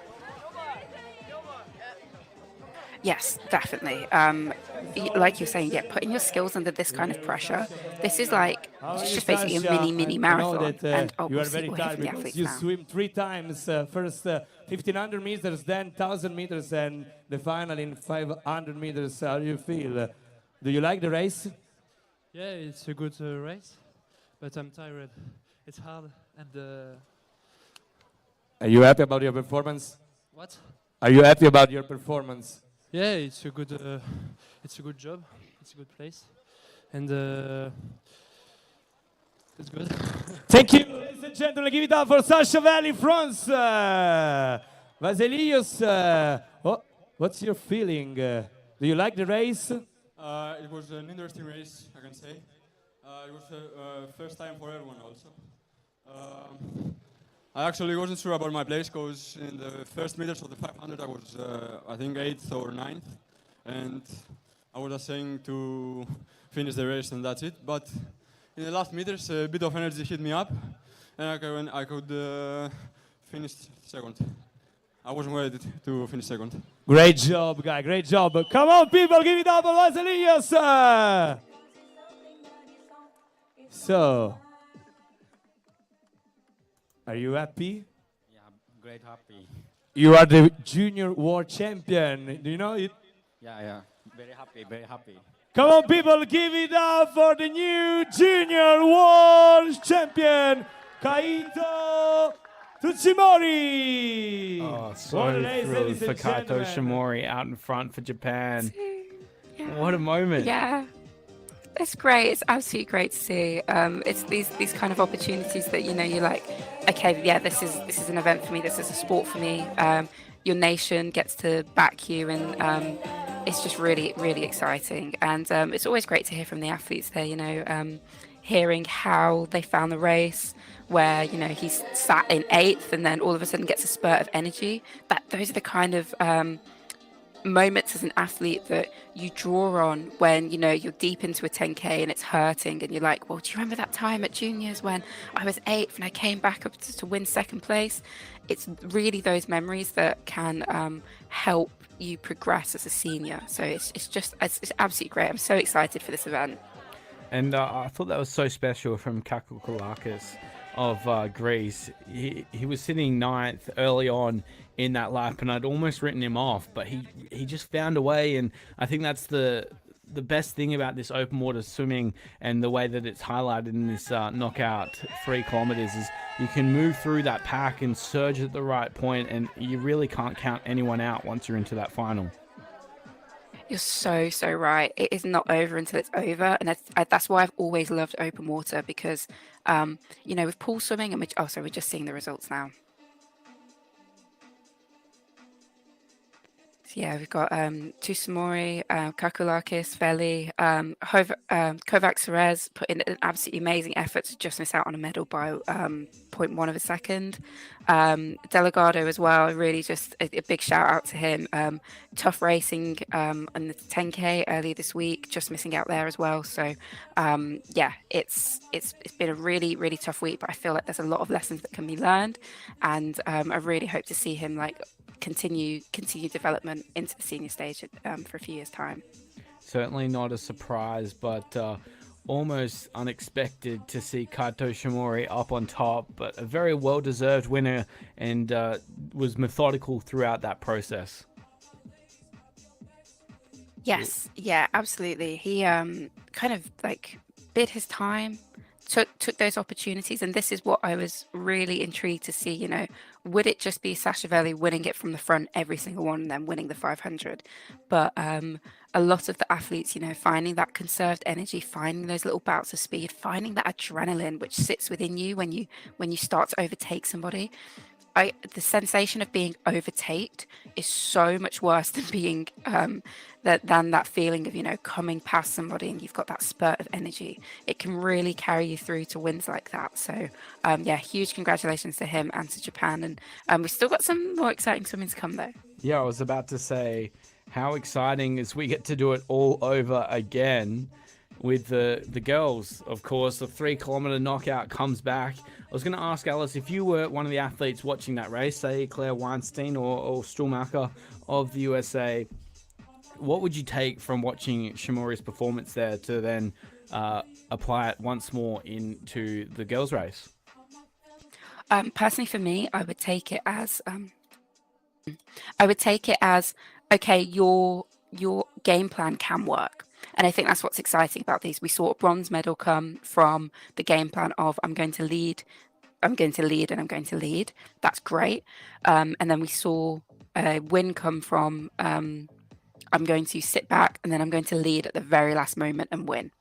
Yes, definitely. Like you're saying, putting your skills under this kind of pressure. This is it's just basically a mini marathon. And you are very tired. You swim 3 times, first 1500 meters, then 1000 meters, and the final in 500 meters. How do you feel? Do you like the race? Yeah, it's a good race, but I'm tired. It's hard, and Are you happy about your performance? What? Are you happy about your performance? Yeah, it's a good job. It's a good place, and it's good. Thank you, ladies and gentlemen. Give it up for Sasha Valley, France. Vasilios, what's your feeling? Do you like the race? It was an interesting race, I can say. It was the first time for everyone also. I actually wasn't sure about my place because in the first meters of the 500 I was, I think, 8th or 9th. And I was just saying to finish the race and that's it. But in the last meters, a bit of energy hit me up and I could finish second. I wasn't ready to finish second. Great job, guy. Great job. Come on, people. Give it up for Vasilios. So, are you happy? Yeah, great happy. You are the junior world champion. Do you know it? Yeah, very happy, very happy. Come on, people, give it up for the new junior world champion, Kaito Tsuchimori. Oh, so thrilled for Kaito Shimori out in front for Japan. What a moment. Yeah. It's great. It's absolutely great to see. It's these kind of opportunities that, you know, you're like, okay, yeah, this is an event for me. This is a sport for me. Your nation gets to back you, and it's just really, really exciting. And it's always great to hear from the athletes there, you know, hearing how they found the race, where, you know, he's sat in 8th and then all of a sudden gets a spurt of energy. Those are the kind of moments as an athlete that you draw on when, you know, you're deep into a 10K and it's hurting, and you're like, well, do you remember that time at juniors when I was 8th and I came back up to win 2nd place? It's really those memories that can help you progress as a senior. So it's absolutely great. I'm so excited for this event. And I thought that was so special from Kakukalakis. of Greece. He was sitting ninth early on in that lap, and I'd almost written him off, but he just found a way, and I think that's the best thing about this open water swimming and the way that it's highlighted in this knockout 3 kilometers is you can move through that pack and surge at the right point, and you really can't count anyone out once you're into that final. You're so right. It is not over until it's over, and that's why I've always loved open water because, with pool swimming, and we're just seeing the results now. So yeah, we've got Tusamori, Kakulakis, Veli, Kovac Serez put in an absolutely amazing effort to just miss out on a medal by 0.1 of a second. Delgado as well, really just a big shout out to him. Tough racing on the 10K earlier this week, just missing out there as well. So yeah, it's been a really, really tough week, but I feel like there's a lot of lessons that can be learned, and I really hope to see him continue development into the senior stage for a few years' time. Certainly not a surprise, but almost unexpected to see Kaito Shimori up on top, but a very well-deserved winner, and was methodical throughout that process. Yes, yeah, absolutely. He kind of bid his time, took those opportunities, and this is what I was really intrigued to see. Would it just be Sashavelli winning it from the front every single one and then winning the 500? But a lot of the athletes, finding that conserved energy, finding those little bouts of speed, finding that adrenaline which sits within you when you start to overtake somebody. The sensation of being overtaked is so much worse than being than that feeling of coming past somebody and you've got that spurt of energy. It can really carry you through to wins like that. So yeah, huge congratulations to him and to Japan, and we've still got some more exciting swimming to come though. Yeah, I was about to say how exciting is we get to do it all over again with the girls. Of course, the 3 kilometer knockout comes back. I was going to ask Alice, if you were one of the athletes watching that race, say Claire Weinstein or Stuhlmacher of the USA, what would you take from watching Shimori's performance there to then apply it once more into the girls' race? Personally, for me, I would take it as okay. Your game plan can work. And I think that's what's exciting about these. We saw a bronze medal come from the game plan of I'm going to lead, and I'm going to lead. That's great. And then we saw a win come from I'm going to sit back and then I'm going to lead at the very last moment and win.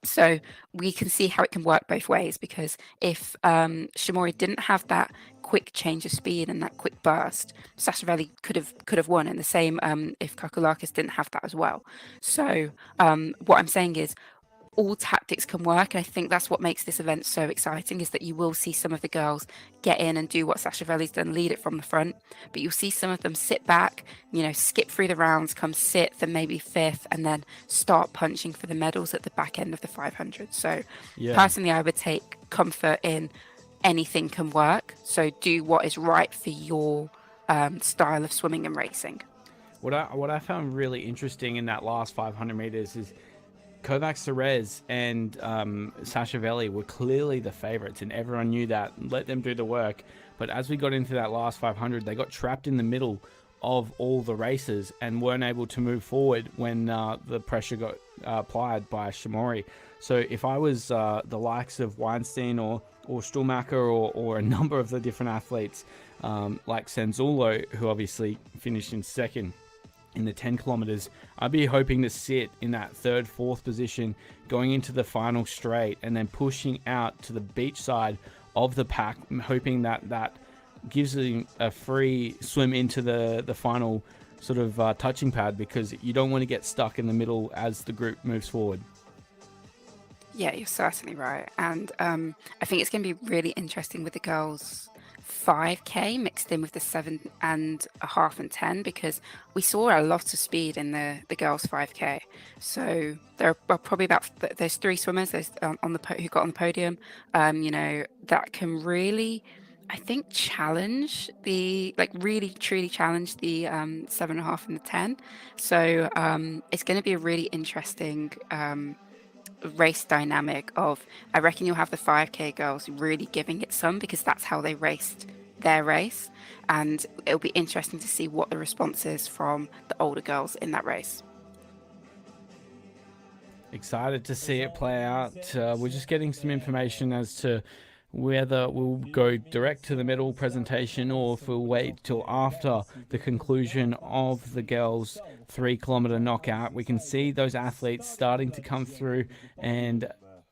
So we can see how it can work both ways, because if Shimori didn't have that quick change of speed and that quick burst, Sashavelli could have won, and the same if Kakulakis didn't have that as well. So what I'm saying is all tactics can work, and I think that's what makes this event so exciting, is that you will see some of the girls get in and do what Sashavelli's done, lead it from the front, but you'll see some of them sit back, skip through the rounds, come sixth and maybe fifth, and then start punching for the medals at the back end of the 500. So Yeah. personally, I would take comfort in anything can work, so do what is right for your style of swimming and racing. What I found really interesting in that last 500 meters is Kovac Serez and Sashavelli were clearly the favorites, and everyone knew that. Let them do the work. But as we got into that last 500, they got trapped in the middle of all the races and weren't able to move forward when the pressure got applied by Shimori. So if I was the likes of Weinstein or Stuhlmacher or a number of the different athletes like Senzulo, who obviously finished in second in the 10 kilometers, I'd be hoping to sit in that third, fourth position going into the final straight and then pushing out to the beach side of the pack, hoping that gives them a free swim into the final sort of touching pad, because you don't want to get stuck in the middle as the group moves forward. Yeah, you're certainly right. And I think it's going to be really interesting with the girls 5K mixed in with the 7.5 and 10, because we saw a lot of speed in the girls 5K. So there are probably about there's 3 swimmers who got on the podium, that can really, I think, challenge really truly challenge the 7.5 and the 10. So it's going to be a really interesting race dynamic of, I reckon you'll have the 5K girls really giving it some, because that's how they raced their race, and it'll be interesting to see what the response is from the older girls in that race. Excited to see it play out. We're just getting some information as to whether we'll go direct to the medal presentation or if we'll wait till after the conclusion of the girls' 3-kilometer knockout. We can see those athletes starting to come through and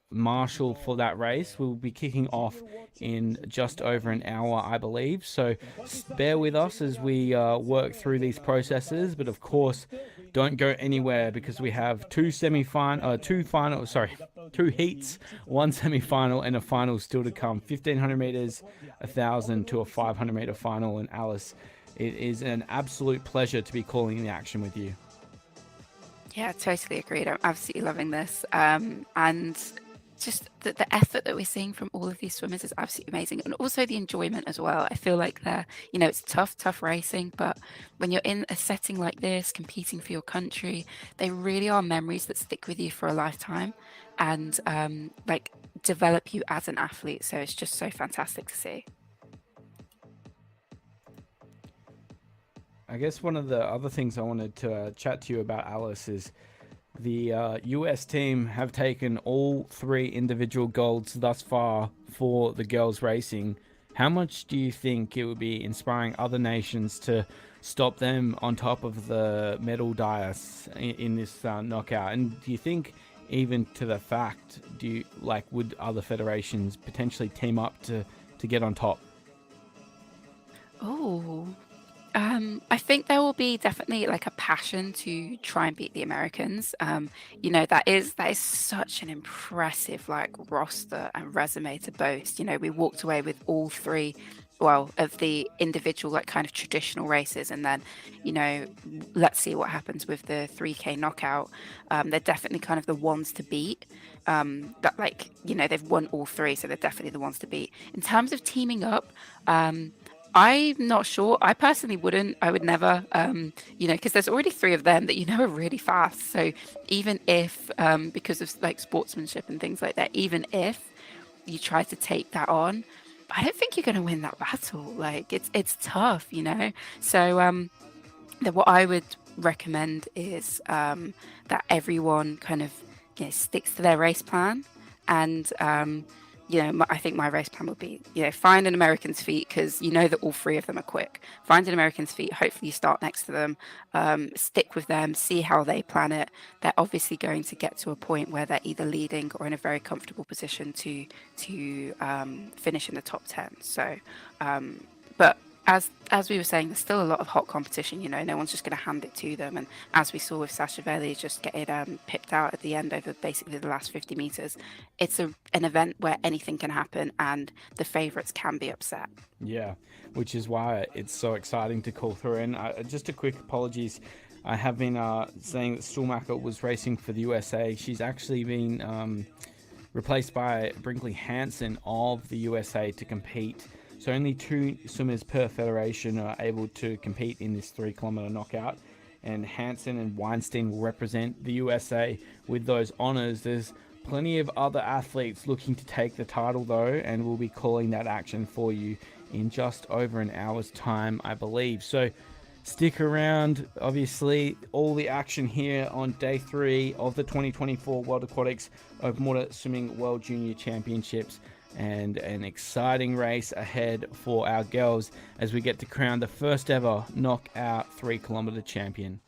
marshal for that race. We'll be kicking off in just over an hour, I believe. So bear with us as we work through these processes. But of course, don't go anywhere, because we have two heats, one semi-final and a final still to come. 1500 meters, 1000 to a 500 meter final. And Alice, it is an absolute pleasure to be calling the action with you. Yeah, totally agreed. I'm absolutely loving this. And just the effort that we're seeing from all of these swimmers is absolutely amazing. And also the enjoyment as well. I feel like it's tough racing, but when you're in a setting like this, competing for your country, they really are memories that stick with you for a lifetime and develop you as an athlete. So it's just so fantastic to see. I guess one of the other things I wanted to chat to you about, Alice, is the US team have taken all 3 individual golds thus far for the girls racing. How much do you think it would be inspiring other nations to stop them on top of the medal dais in this knockout? And do you think, even to the fact, would other federations potentially team up to get on top? Oh, I think there will be definitely a passion to try and beat the Americans. That is such an impressive roster and resume to boast. We walked away with all 3, of the individual kind of traditional races, and then let's see what happens with the 3K knockout. They're definitely kind of the ones to beat. They've won all 3, so they're definitely the ones to beat. In terms of teaming up, I'm not sure. I personally wouldn't. I would never, because there's already 3 of them that are really fast. So even if, because of sportsmanship and things like that, even if you try to take that on, I don't think you're going to win that battle. It's tough, So what I would recommend is that everyone kind of sticks to their race plan, and I think my race plan would be, find an American's feet, because that all 3 of them are quick. Find an American's feet. Hopefully you start next to them, stick with them, see how they plan it. They're obviously going to get to a point where they're either leading or in a very comfortable position to finish in the top 10. So, but as we were saying, there's still a lot of hot competition. No one's just going to hand it to them. And as we saw with Sasha Veli just getting pipped out at the end over basically the last 50 meters, it's an event where anything can happen, and the favorites can be upset. Yeah, which is why it's so exciting to call through. And just a quick apologies. I have been saying that Stuhlmacher was racing for the USA. She's actually been replaced by Brinkley Hansen of the USA to compete. So only 2 swimmers per federation are able to compete in this 3-kilometer knockout. And Hansen and Weinstein will represent the USA with those honors. There's plenty of other athletes looking to take the title, though, and we'll be calling that action for you in just over an hour's time, I believe. So stick around. Obviously, all the action here on day 3 of the 2024 World Aquatics Open Water Swimming World Junior Championships, and an exciting race ahead for our girls as we get to crown the first ever knockout 3-kilometer champion.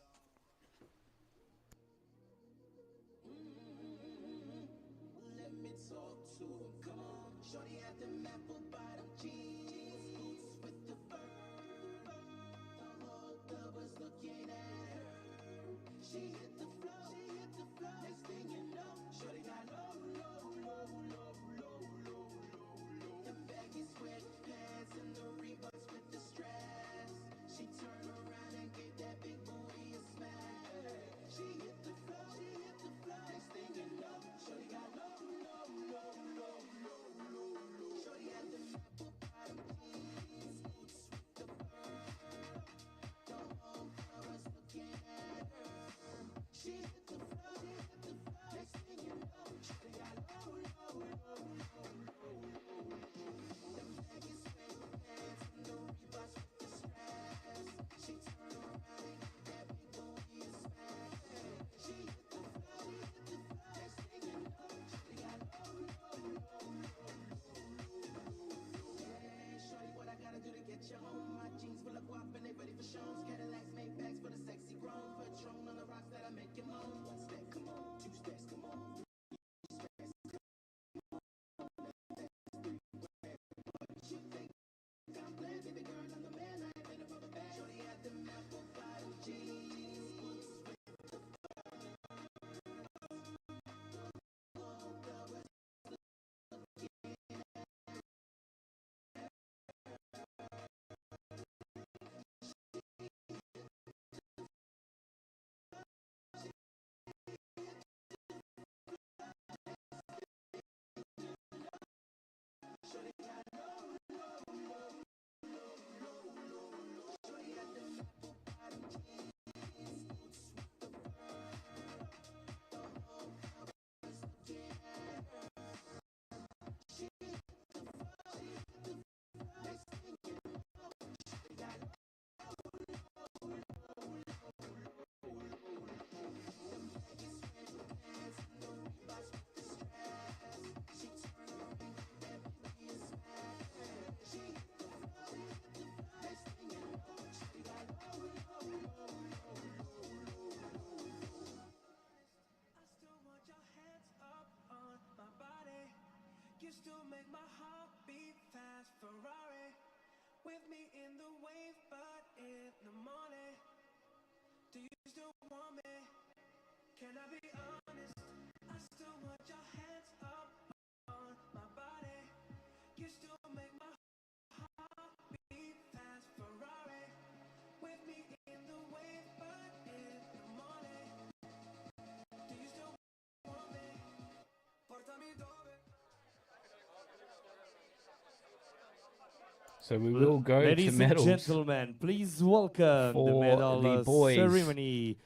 So we will go Ladies to and medals gentlemen, please welcome the for medal the boys. ceremony.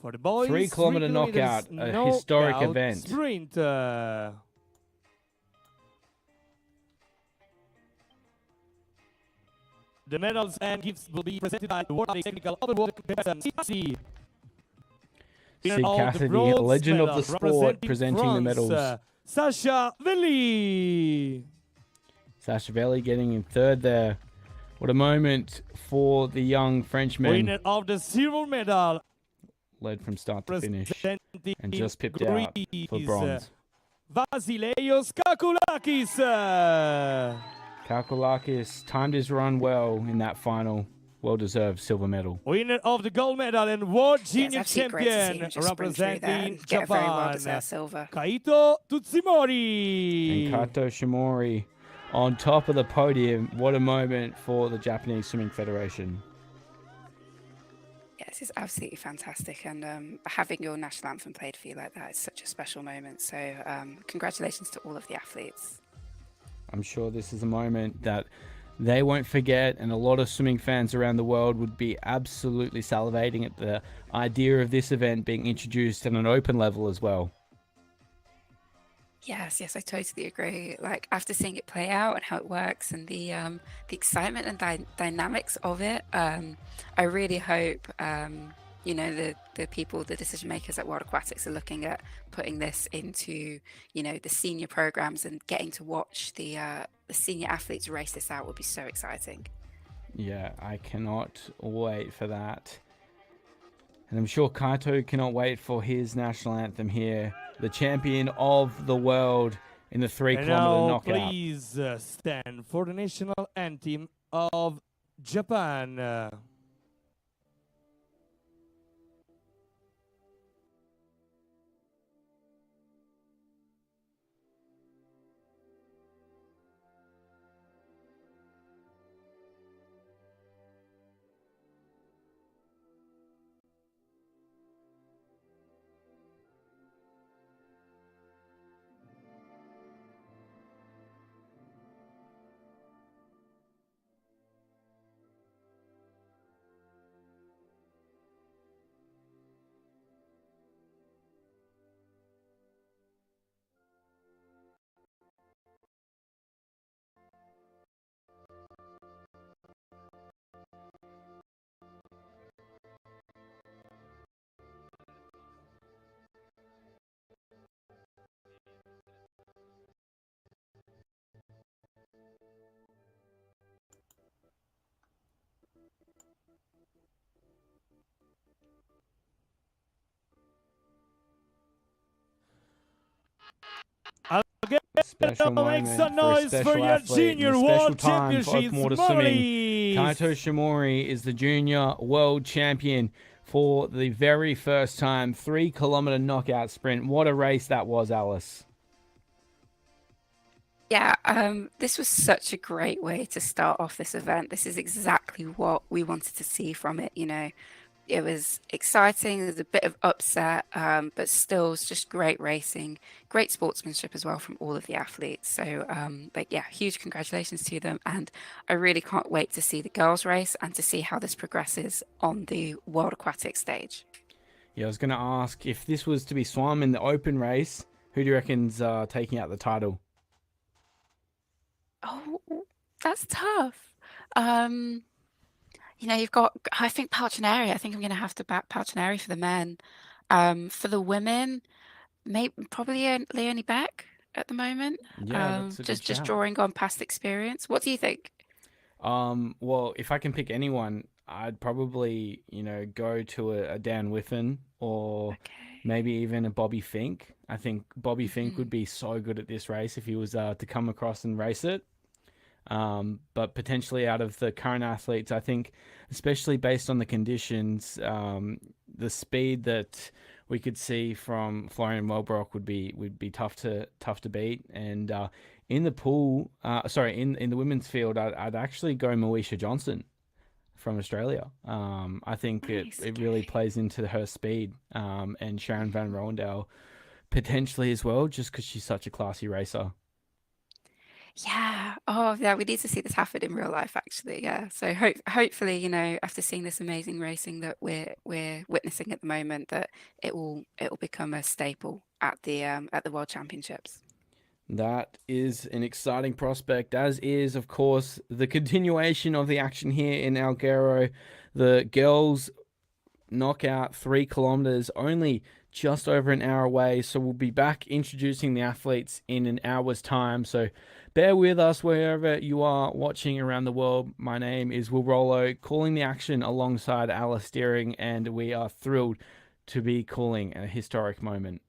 For the boys, 3 kilometer knockout, a historic event. Sprint. The medals and gifts will be presented by the World Aquatics Technical Open Water Competition CPC. Sid Cassidy, legend of the sport, presenting the medals. Sasha Veli. Sasha Veli getting in third there. What a moment for the young Frenchman. Winner of the silver medal. Led from start to finish Representing and just pipped out for bronze. Vasileios Kakoulakis. Kakoulakis timed his run well in that final. Well-deserved silver medal. Winner of the gold medal and world junior champion representing Japan, silver. Kaito Tutsumori. And Kato Shimori on top of the podium. What a moment for the Japanese Swimming Federation. Yes, it's absolutely fantastic, and having your national anthem played for you like that is such a special moment. So congratulations to all of the athletes. I'm sure this is a moment that they won't forget, and a lot of swimming fans around the world would be absolutely salivating at the idea of this event being introduced at an open level as well. Yes, I totally agree. Like, after seeing it play out and how it works and the excitement and dynamics of it, I really hope the people, the decision makers at World Aquatics are looking at putting this into the senior programs, and getting to watch the senior athletes race this out would be so exciting. Yeah, I cannot wait for that. And I'm sure Kaito cannot wait for his national anthem here. The champion of the world in the 3 kilometer knockout. Please stand for the national anthem of Japan. Special moment make some for a noise special for your athlete junior and a special world time for open water swimming. Kaito Shimori is the junior world champion for the very first time. 3 kilometer knockout sprint. What a race that was, Alice. Yeah, this was such a great way to start off this event. This is exactly what we wanted to see from it. It was exciting. There's a bit of upset, but still it's just great racing, great sportsmanship as well from all of the athletes. So, huge congratulations to them. And I really can't wait to see the girls race and to see how this progresses on the World Aquatic stage. Yeah, I was going to ask, if this was to be swum in the open race, who do you reckon's taking out the title? Oh, that's tough. You've got, I think, Palcineri. I think I'm going to have to back Palcineri for the men. For the women, probably Leonie Beck at the moment. Yeah, that's a good just shout. drawing on past experience. What do you think? Well, if I can pick anyone, I'd probably, go to a Dan Whiffen or maybe even a Bobby Fink. I think Bobby Fink would be so good at this race if he was to come across and race it. But potentially out of the current athletes, I think, especially based on the conditions, the speed that we could see from Florian Wellbrock would be tough to beat. And in the pool, in the women's field, I'd actually go Moesha Johnson from Australia. I think Nice. it really plays into her speed, and Sharon Van Rooyendaal potentially as well, just because she's such a classy racer. Yeah. Oh, yeah. We need to see this happen in real life, actually. Yeah. So hopefully, after seeing this amazing racing that we're witnessing at the moment, that it will become a staple at the World Championships. That is an exciting prospect, as is, of course, the continuation of the action here in Alghero. The girls knockout 3 kilometers, only just over an hour away. So we'll be back introducing the athletes in an hour's time. So bear with us wherever you are watching around the world. My name is Will Rollo, calling the action alongside Alice Steering, and we are thrilled to be calling a historic moment.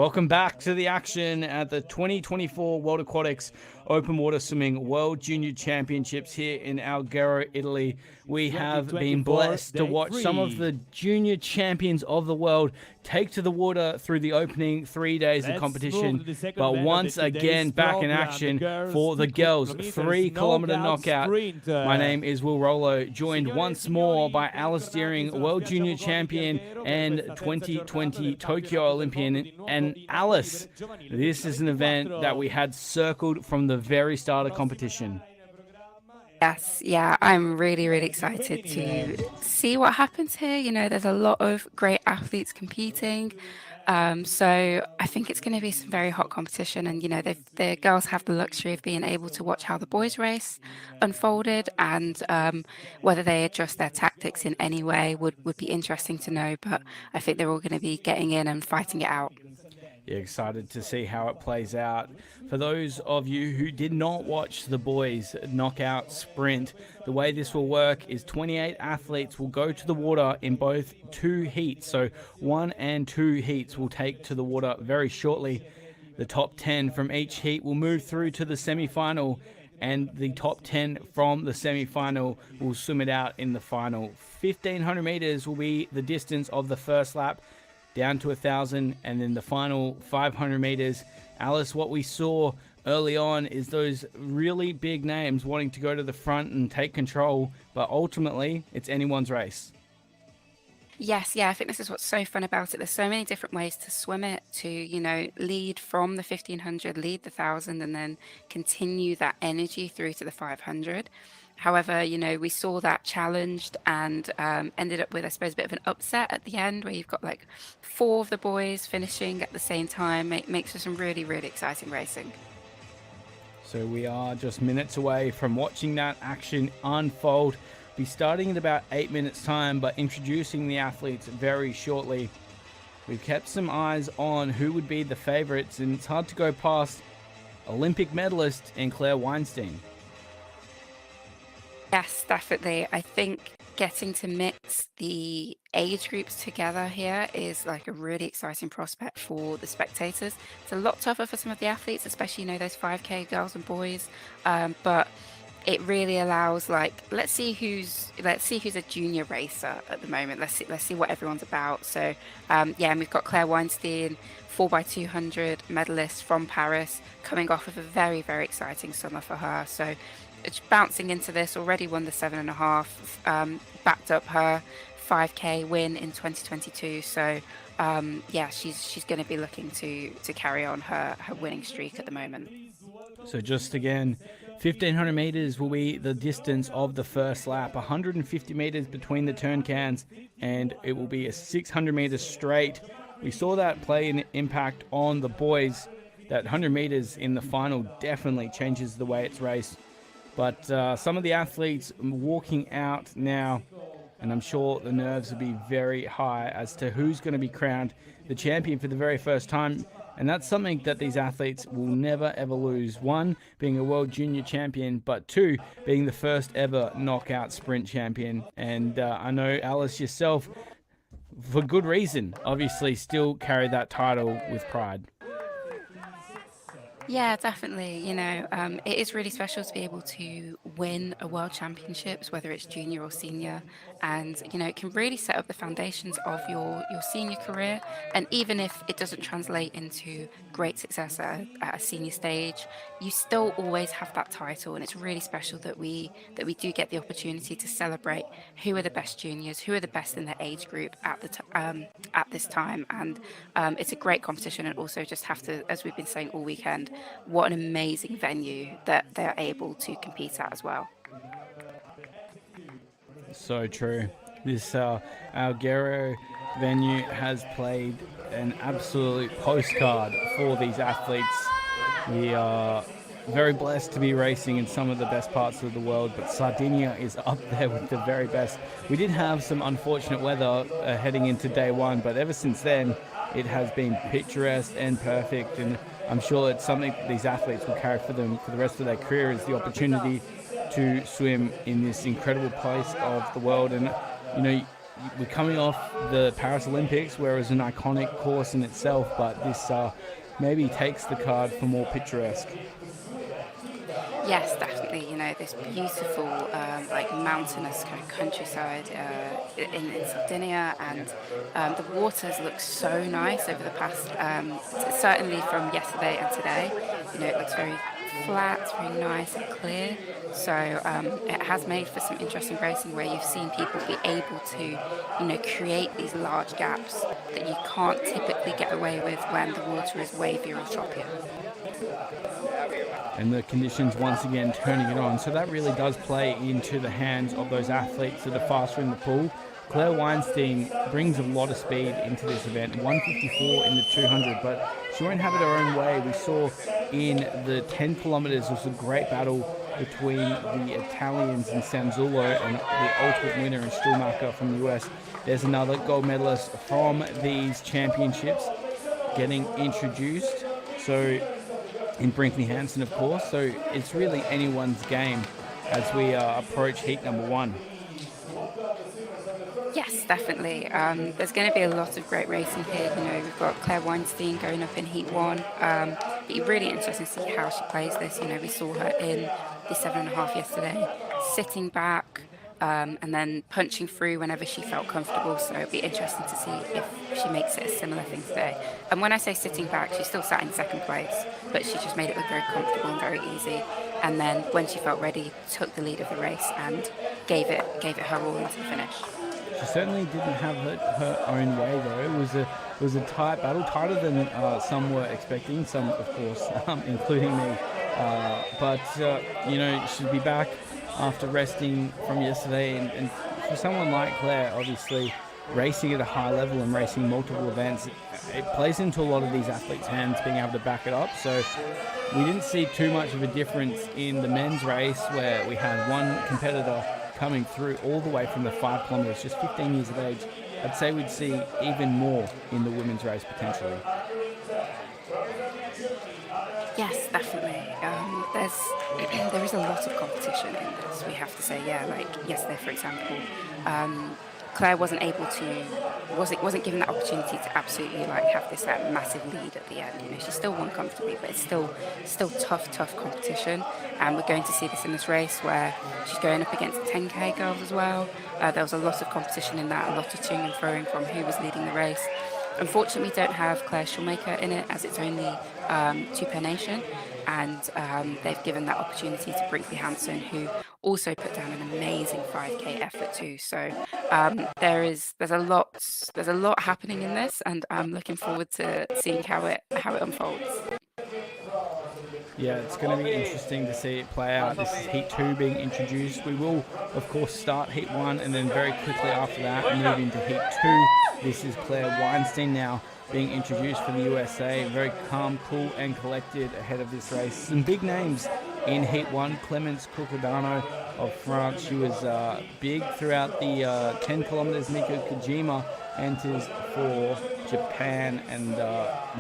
Welcome back to the action at the 2024 World Aquatics Open Water Swimming World Junior Championships here in Alghero, Italy. We have been blessed to watch some of the junior champions of the world take to the water through the opening 3 days of competition. But once again, back in action for the girls' 3 kilometer knockout. My name is Will Rollo, joined once more by Alice Deering, World Junior Champion and 2020 Tokyo Olympian. And Alice, this is an event that we had circled from the very start of competition. Yes, yeah, I'm really, really excited to see what happens here. You know, there's a lot of great athletes competing. So I think it's going to be some very hot competition. And, you know, the girls have the luxury of being able to watch how the boys race unfolded, and whether they adjust their tactics in any way would be interesting to know. But I think they're all going to be getting in and fighting it out. Yeah, excited to see how it plays out. For those of you who did not watch the boys knockout sprint, the way this will work is 28 athletes will go to the water in both 2 heats. So 1 and 2 heats will take to the water very shortly. The top 10 from each heat will move through to the semi-final, and the top 10 from the semi-final will swim it out in the final. 1,500 meters will be the distance of the first lap, down to 1,000, and then the final 500 meters. Alice, what we saw early on is those really big names wanting to go to the front and take control, but ultimately it's anyone's race. Yes, yeah, I think this is what's so fun about it. There's so many different ways to swim it, to, you know, lead from the 1,500, lead the 1,000, and then continue that energy through to the 500. However, you know, we saw that challenged and ended up with, I suppose, a bit of an upset at the end, where you've got like 4 of the boys finishing at the same time. Makes for some really, really exciting racing. So we are just minutes away from watching that action unfold. Be starting in about 8 minutes time, but introducing the athletes very shortly. We've kept some eyes on who would be the favorites, and it's hard to go past Olympic medalist and Claire Weinstein. Yes, definitely. I think getting to mix the age groups together here is like a really exciting prospect for the spectators. It's a lot tougher for some of the athletes, especially, you know, those 5K girls and boys. But it really allows, like, let's see who's a junior racer at the moment. Let's see what everyone's about. So yeah, and we've got Claire Weinstein, 4x200 medalist from Paris, coming off of a very, very exciting summer for her. So it's bouncing into this, already won the 7.5, backed up her 5K win in 2022. So yeah, she's going to be looking to carry on her winning streak at the moment. So just again, 1,500 meters will be the distance of the first lap, 150 meters between the turn cans, and it will be a 600 meters straight. We saw that play an impact on the boys. That 100 meters in the final definitely changes the way it's raced. But some of the athletes walking out now, and I'm sure the nerves will be very high as to who's going to be crowned the champion for the very first time. And that's something that these athletes will never, ever lose. 1, being a world junior champion, but 2, being the first ever knockout sprint champion. And I know, Alice, yourself, for good reason, obviously still carry that title with pride. Yeah, definitely. You know, it is really special to be able to win a world championships, whether it's junior or senior. And, you know, it can really set up the foundations of your senior career. And even if it doesn't translate into great success at a senior stage, you still always have that title. And it's really special that we do get the opportunity to celebrate who are the best juniors, who are the best in their age group at this time. And it's a great competition. And also just have to, as we've been saying all weekend, what an amazing venue that they're able to compete at as well. So true. This Alghero venue has played an absolute postcard for these athletes. We are very blessed to be racing in some of the best parts of the world, but Sardinia is up there with the very best. We did have some unfortunate weather heading into day one, but ever since then it has been picturesque and perfect, and I'm sure it's something that these athletes will carry for them for the rest of their career, is the opportunity to swim in this incredible place of the world. And you know, we're coming off the Paris Olympics, where it was an iconic course in itself, but this maybe takes the card for more picturesque. Yes, definitely. You know, this beautiful, like mountainous kind of countryside in Sardinia, and the waters look so nice over the past, certainly from yesterday and today. You know, it looks very flat, very nice and clear. So it has made for some interesting racing where you've seen people be able to, you know, create these large gaps that you can't typically get away with when the water is wavier or choppier. And the conditions once again turning it on. So that really does play into the hands of those athletes that are faster in the pool. Claire Weinstein brings a lot of speed into this event, 154 in the 200, but she won't have it her own way. We saw in the 10 kilometers was a great battle between the Italians in Sanzullo and the ultimate winner in Stuhlmacher from the US. There's another gold medalist from these championships getting introduced. So in Brinkley Hansen, of course. So it's really anyone's game as we approach heat number 1. Yes, definitely. There's going to be a lot of great racing here. You know, we've got Claire Weinstein going up in Heat 1. Be really interesting to see how she plays this. You know, we saw her in the 7.5 yesterday, sitting back and then punching through whenever she felt comfortable. So it'll be interesting to see if she makes it a similar thing today. And when I say sitting back, she still sat in second place, but she just made it look very comfortable and very easy. And then when she felt ready, took the lead of the race and gave it her all into the finish. She certainly didn't have her own way, though. It was a tight battle, tighter than some were expecting, some, of course, including me. But you know, she'll be back after resting from yesterday. And for someone like Claire, obviously, racing at a high level and racing multiple events, it plays into a lot of these athletes' hands being able to back it up. So we didn't see too much of a difference in the men's race, where we had one competitor coming through all the way from the 5 kilometers, just 15 years of age. I'd say we'd see even more in the women's race potentially. Yes, definitely. There is a lot of competition in this, we have to say. Yeah, like yesterday, for example, Claire wasn't given that opportunity to absolutely like have this massive lead at the end. You know, she still won comfortably, but it's still tough competition. And we're going to see this in this race where she's going up against the 10K girls as well. There was a lot of competition in that, a lot of toing and froing from who was leading the race. Unfortunately, we don't have Claire Schulmaker in it, as it's only 2 per nation, and they've given that opportunity to Brinkley Hansen, who also put down an amazing 5K effort too. So there's a lot happening in this, and I'm looking forward to seeing how it unfolds. Yeah, it's going to be interesting to see it play out. This is Heat 2 being introduced. We will, of course, start Heat 1 and then very quickly after that move into Heat 2. This is Claire Weinstein now being introduced for the USA. Very calm, cool and collected ahead of this race. Some big names in Heat 1. Clemence Cucurdano of France. She was big throughout the 10 kilometers. Miko Kojima enters for Japan and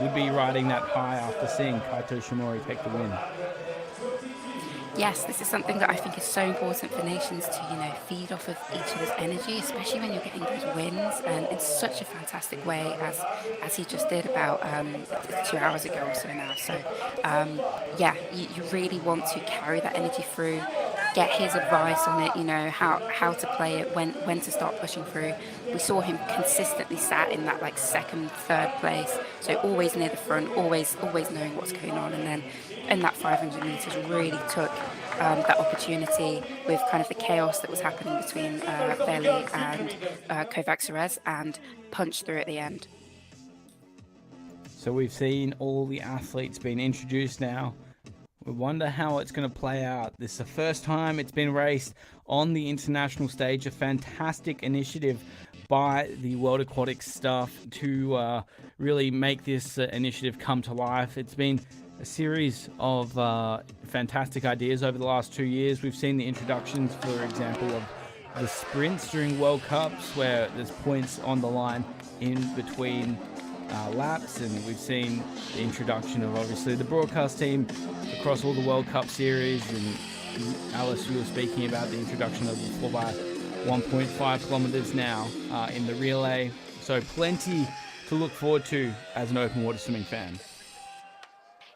would be riding that high after seeing Kaito Shimori take the win. Yes, this is something that I think is so important for nations to, you know, feed off of each other's energy, especially when you're getting those wins, and in such a fantastic way as he just did about 2 hours ago or so now. So, yeah, you really want to carry that energy through, get his advice on it, you know, how to play it, when to start pushing through. We saw him consistently sat in that like second, third place, so always near the front, always knowing what's going on, and then in that 500 meters really took that opportunity with kind of the chaos that was happening between Veli and Kovacs and punched through at the end. So we've seen all the athletes being introduced now. We wonder how it's going to play out. This is the first time it's been raced on the international stage. A fantastic initiative by the World Aquatics staff to really make this initiative come to life. It's been a series of fantastic ideas over the last 2 years. We've seen the introductions, for example, of the sprints during World Cups, where there's points on the line in between laps, and we've seen the introduction of obviously the broadcast team across all the World Cup series. And Alice, you were speaking about the introduction of the 4x 1.5 kilometers now in the relay. So plenty to look forward to as an open water swimming fan.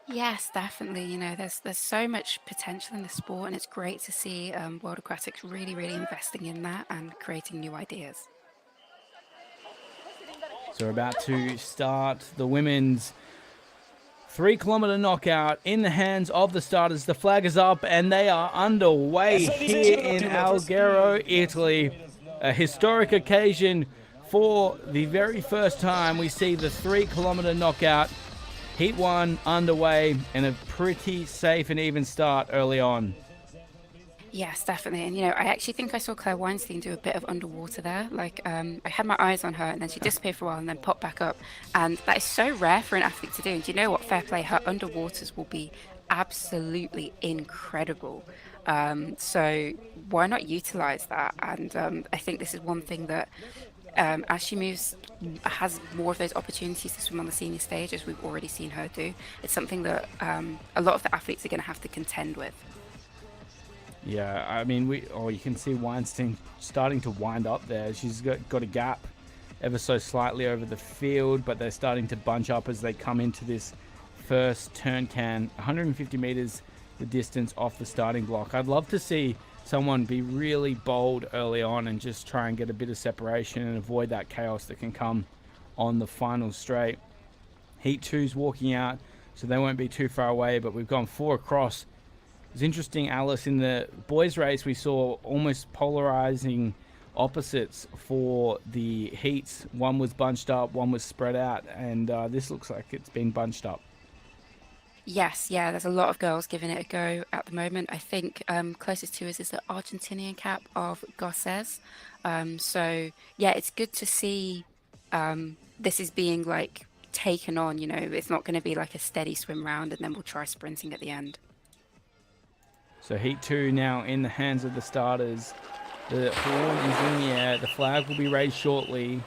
Yes, definitely. You know, there's so much potential in the sport, and it's great to see World Aquatics really investing in that and creating new ideas. So we're about to start the women's 3-kilometer knockout in the hands of the starters. The flag is up and they are underway here in Alghero, Italy. A historic occasion for the very first time we see the 3-kilometer knockout. Heat 1 underway and a pretty safe and even start early on. Yes, definitely. And, you know, I actually think I saw Claire Weinstein do a bit of underwater there. Like, I had my eyes on her and then she disappeared for a while and then popped back up. And that is so rare for an athlete to do. And do you know what? Fair play. Her underwaters will be absolutely incredible. So why not utilize that? And I think this is one thing that as she has more of those opportunities to swim on the senior stage, as we've already seen her do. It's something that a lot of the athletes are going to have to contend with. Yeah, I mean, you can see Weinstein starting to wind up there. She's got a gap ever so slightly over the field, but they're starting to bunch up as they come into this first turn can. 150 meters the distance off the starting block. I'd love to see someone be really bold early on and just try and get a bit of separation and avoid that chaos that can come on the final straight. Heat 2's walking out, so they won't be too far away, but we've gone 4 across. It's interesting, Alice, in the boys race we saw almost polarizing opposites for the heats. One was bunched up, one was spread out, and this looks like it's been bunched up. Yes, yeah, there's a lot of girls giving it a go at the moment. I think closest to us is the Argentinian cap of Garces. So, yeah, it's good to see this is being, like, taken on, you know. It's not going to be like a steady swim round and then we'll try sprinting at the end. So Heat 2 now in the hands of the starters. The horn is in the air. The flag will be raised shortly.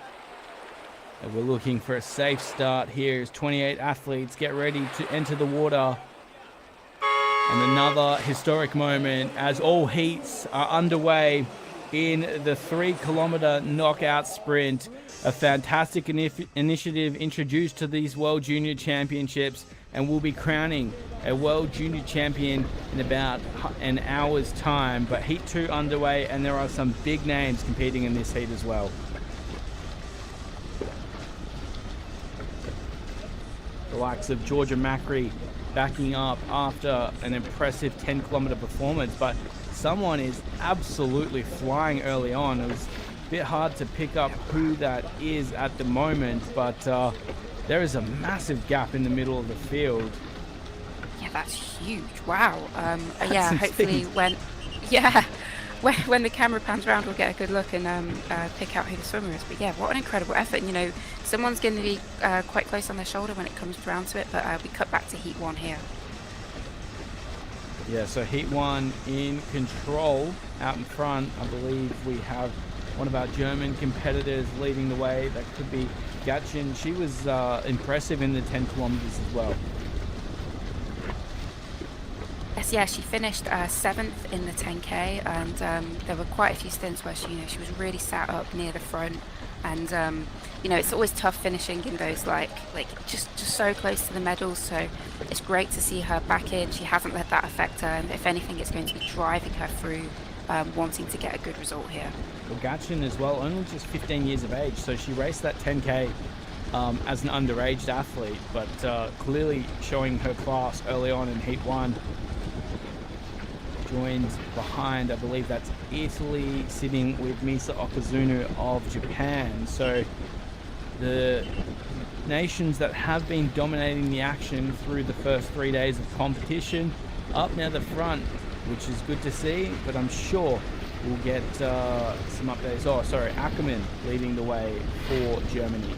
And we're looking for a safe start here as 28 athletes get ready to enter the water. And another historic moment as all heats are underway in the 3-kilometer knockout sprint. A fantastic initiative introduced to these World Junior Championships, and we'll be crowning a World Junior Champion in about an hour's time. But Heat 2 underway, and there are some big names competing in this heat as well. The likes of Georgia Macri backing up after an impressive 10-kilometer performance, but someone is absolutely flying early on. It was a bit hard to pick up who that is at the moment, but there is a massive gap in the middle of the field. Yeah, that's huge. Wow. Yeah, insane. hopefully when the camera pans around, we'll get a good look and pick out who the swimmer is. But yeah, what an incredible effort. And, you know, someone's going to be quite close on their shoulder when it comes around to it, but we cut back to Heat 1 here. Yeah, so Heat 1 in control out in front. I believe we have one of our German competitors leading the way. That could be Gatchen. She was impressive in the 10 kilometers as well. Yes, yeah, she finished 7th in the 10K, and there were quite a few stints where she was really sat up near the front, and you know, it's always tough finishing in those like just so close to the medals. So it's great to see her back in. She hasn't let that affect her, and if anything, it's going to be driving her through wanting to get a good result here. Well, Gatchen as well, only just 15 years of age, so she raced that 10K as an underage athlete, but clearly showing her class early on in Heat 1. Joined behind, I believe that's Italy, sitting with Misa Okazunu of Japan. So the nations that have been dominating the action through the first 3 days of competition up near the front, which is good to see, but I'm sure we'll get some updates. Oh, sorry, Ackermann leading the way for Germany.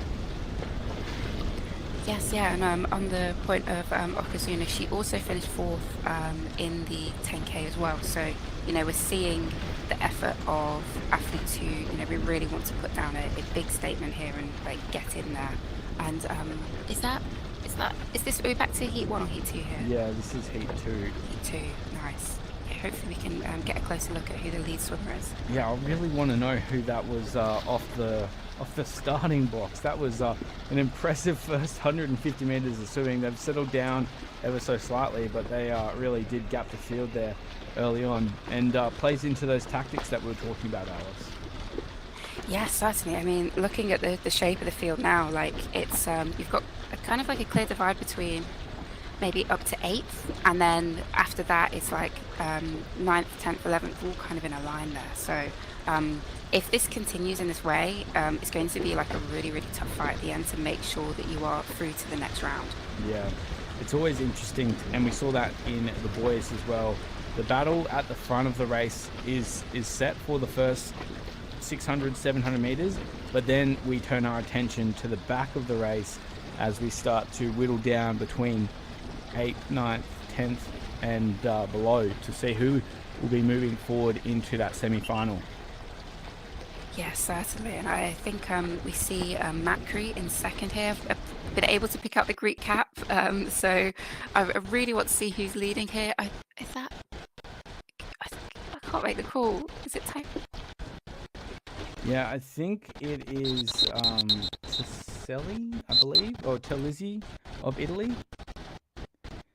Yes, yeah, and on the point of Okazuna, she also finished 4th in the 10K as well. So, you know, we're seeing the effort of athletes who, you know, we really want to put down a big statement here and like get in there. And are we back to Heat 1 or Heat 2 here? Yeah, this is Heat 2. Heat 2, nice. hopefully we can get a closer look at who the lead swimmer is. Yeah, I really want to know who that was off the starting blocks. That was an impressive first 150 meters of swimming. They've settled down ever so slightly, but they really did gap the field there early on, and plays into those tactics that we were talking about, Alice. Yeah, certainly. I mean, looking at the shape of the field now, like it's you've got kind of like a clear divide between maybe up to 8th, and then after that it's like 9th, 10th, 11th, all kind of in a line there. So if this continues in this way, it's going to be like a really, really tough fight at the end to make sure that you are through to the next round. Yeah, it's always interesting, and we saw that in the boys as well. The battle at the front of the race is set for the first 600, 700 meters, but then we turn our attention to the back of the race as we start to whittle down between 8th, 9th, 10th and below to see who will be moving forward into that semi-final. Yes, certainly, and I think we see Macri in second here. I've been able to pick out the Greek cap, so I really want to see who's leading here. I can't make the call. Is it time? Yeah, I think it is Tiselli, I believe, or Telizzi of Italy.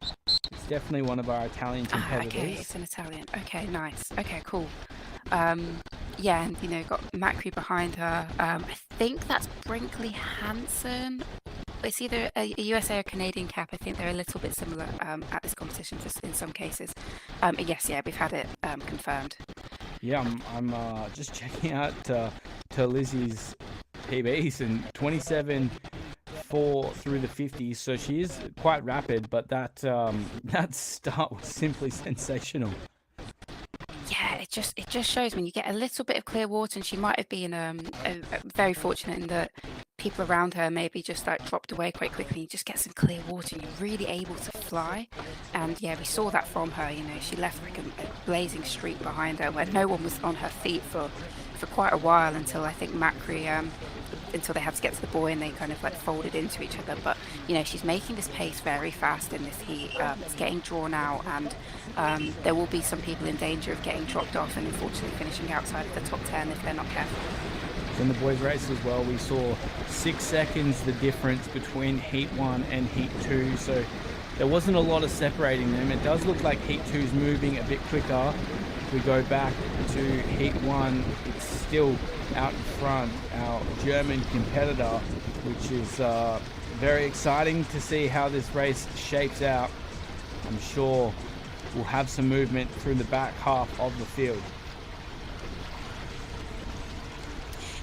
It's definitely one of our Italian competitors. Okay, it's an Italian. Okay, nice. Okay, cool. Yeah, and you know, got Macri behind her. I think that's Brinkley Hansen. It's either a USA or Canadian cap. I think they're a little bit similar at this competition, just in some cases. Yes, yeah, we've had it confirmed. Yeah, I'm just checking out Terlizzi's PBs, and 27.4 through the 50s, so she is quite rapid, but that start was simply sensational. Yeah, it just shows when you get a little bit of clear water, and she might have been very fortunate in that people around her maybe just like dropped away quite quickly. You just get some clear water and you're really able to fly. And yeah, we saw that from her. You know, she left like a blazing streak behind her where no one was on her feet for quite a while, until I think Macri until they had to get to the buoy and they kind of like folded into each other. But you know, she's making this pace very fast in this heat. It's getting drawn out, and there will be some people in danger of getting dropped off and unfortunately finishing outside of the top 10 if they're not careful. In the boys' race as well, we saw 6 seconds the difference between Heat 1 and Heat 2, so there wasn't a lot of separating them. It does look like Heat 2 is moving a bit quicker. If we go back to Heat 1, it's still out in front, our German competitor, which is very exciting to see how this race shapes out. I'm sure we'll have some movement through the back half of the field.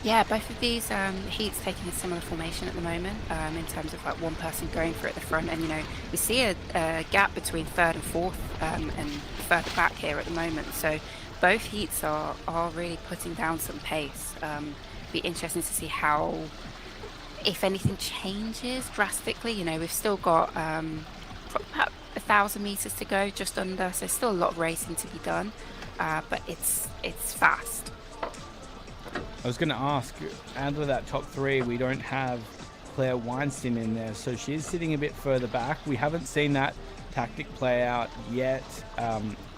Yeah, both of these heats taking a similar formation at the moment, in terms of like one person going for it at the front, and you know, we see a gap between third and fourth and further back here at the moment. So both heats are really putting down some pace. Be interesting to see how, if anything changes drastically. You know, we've still got about 1,000 meters to go, just under, so still a lot of racing to be done, but it's fast. I was going to ask, out of that top 3, we don't have Claire Weinstein in there, so she's sitting a bit further back. We haven't seen that tactic play out yet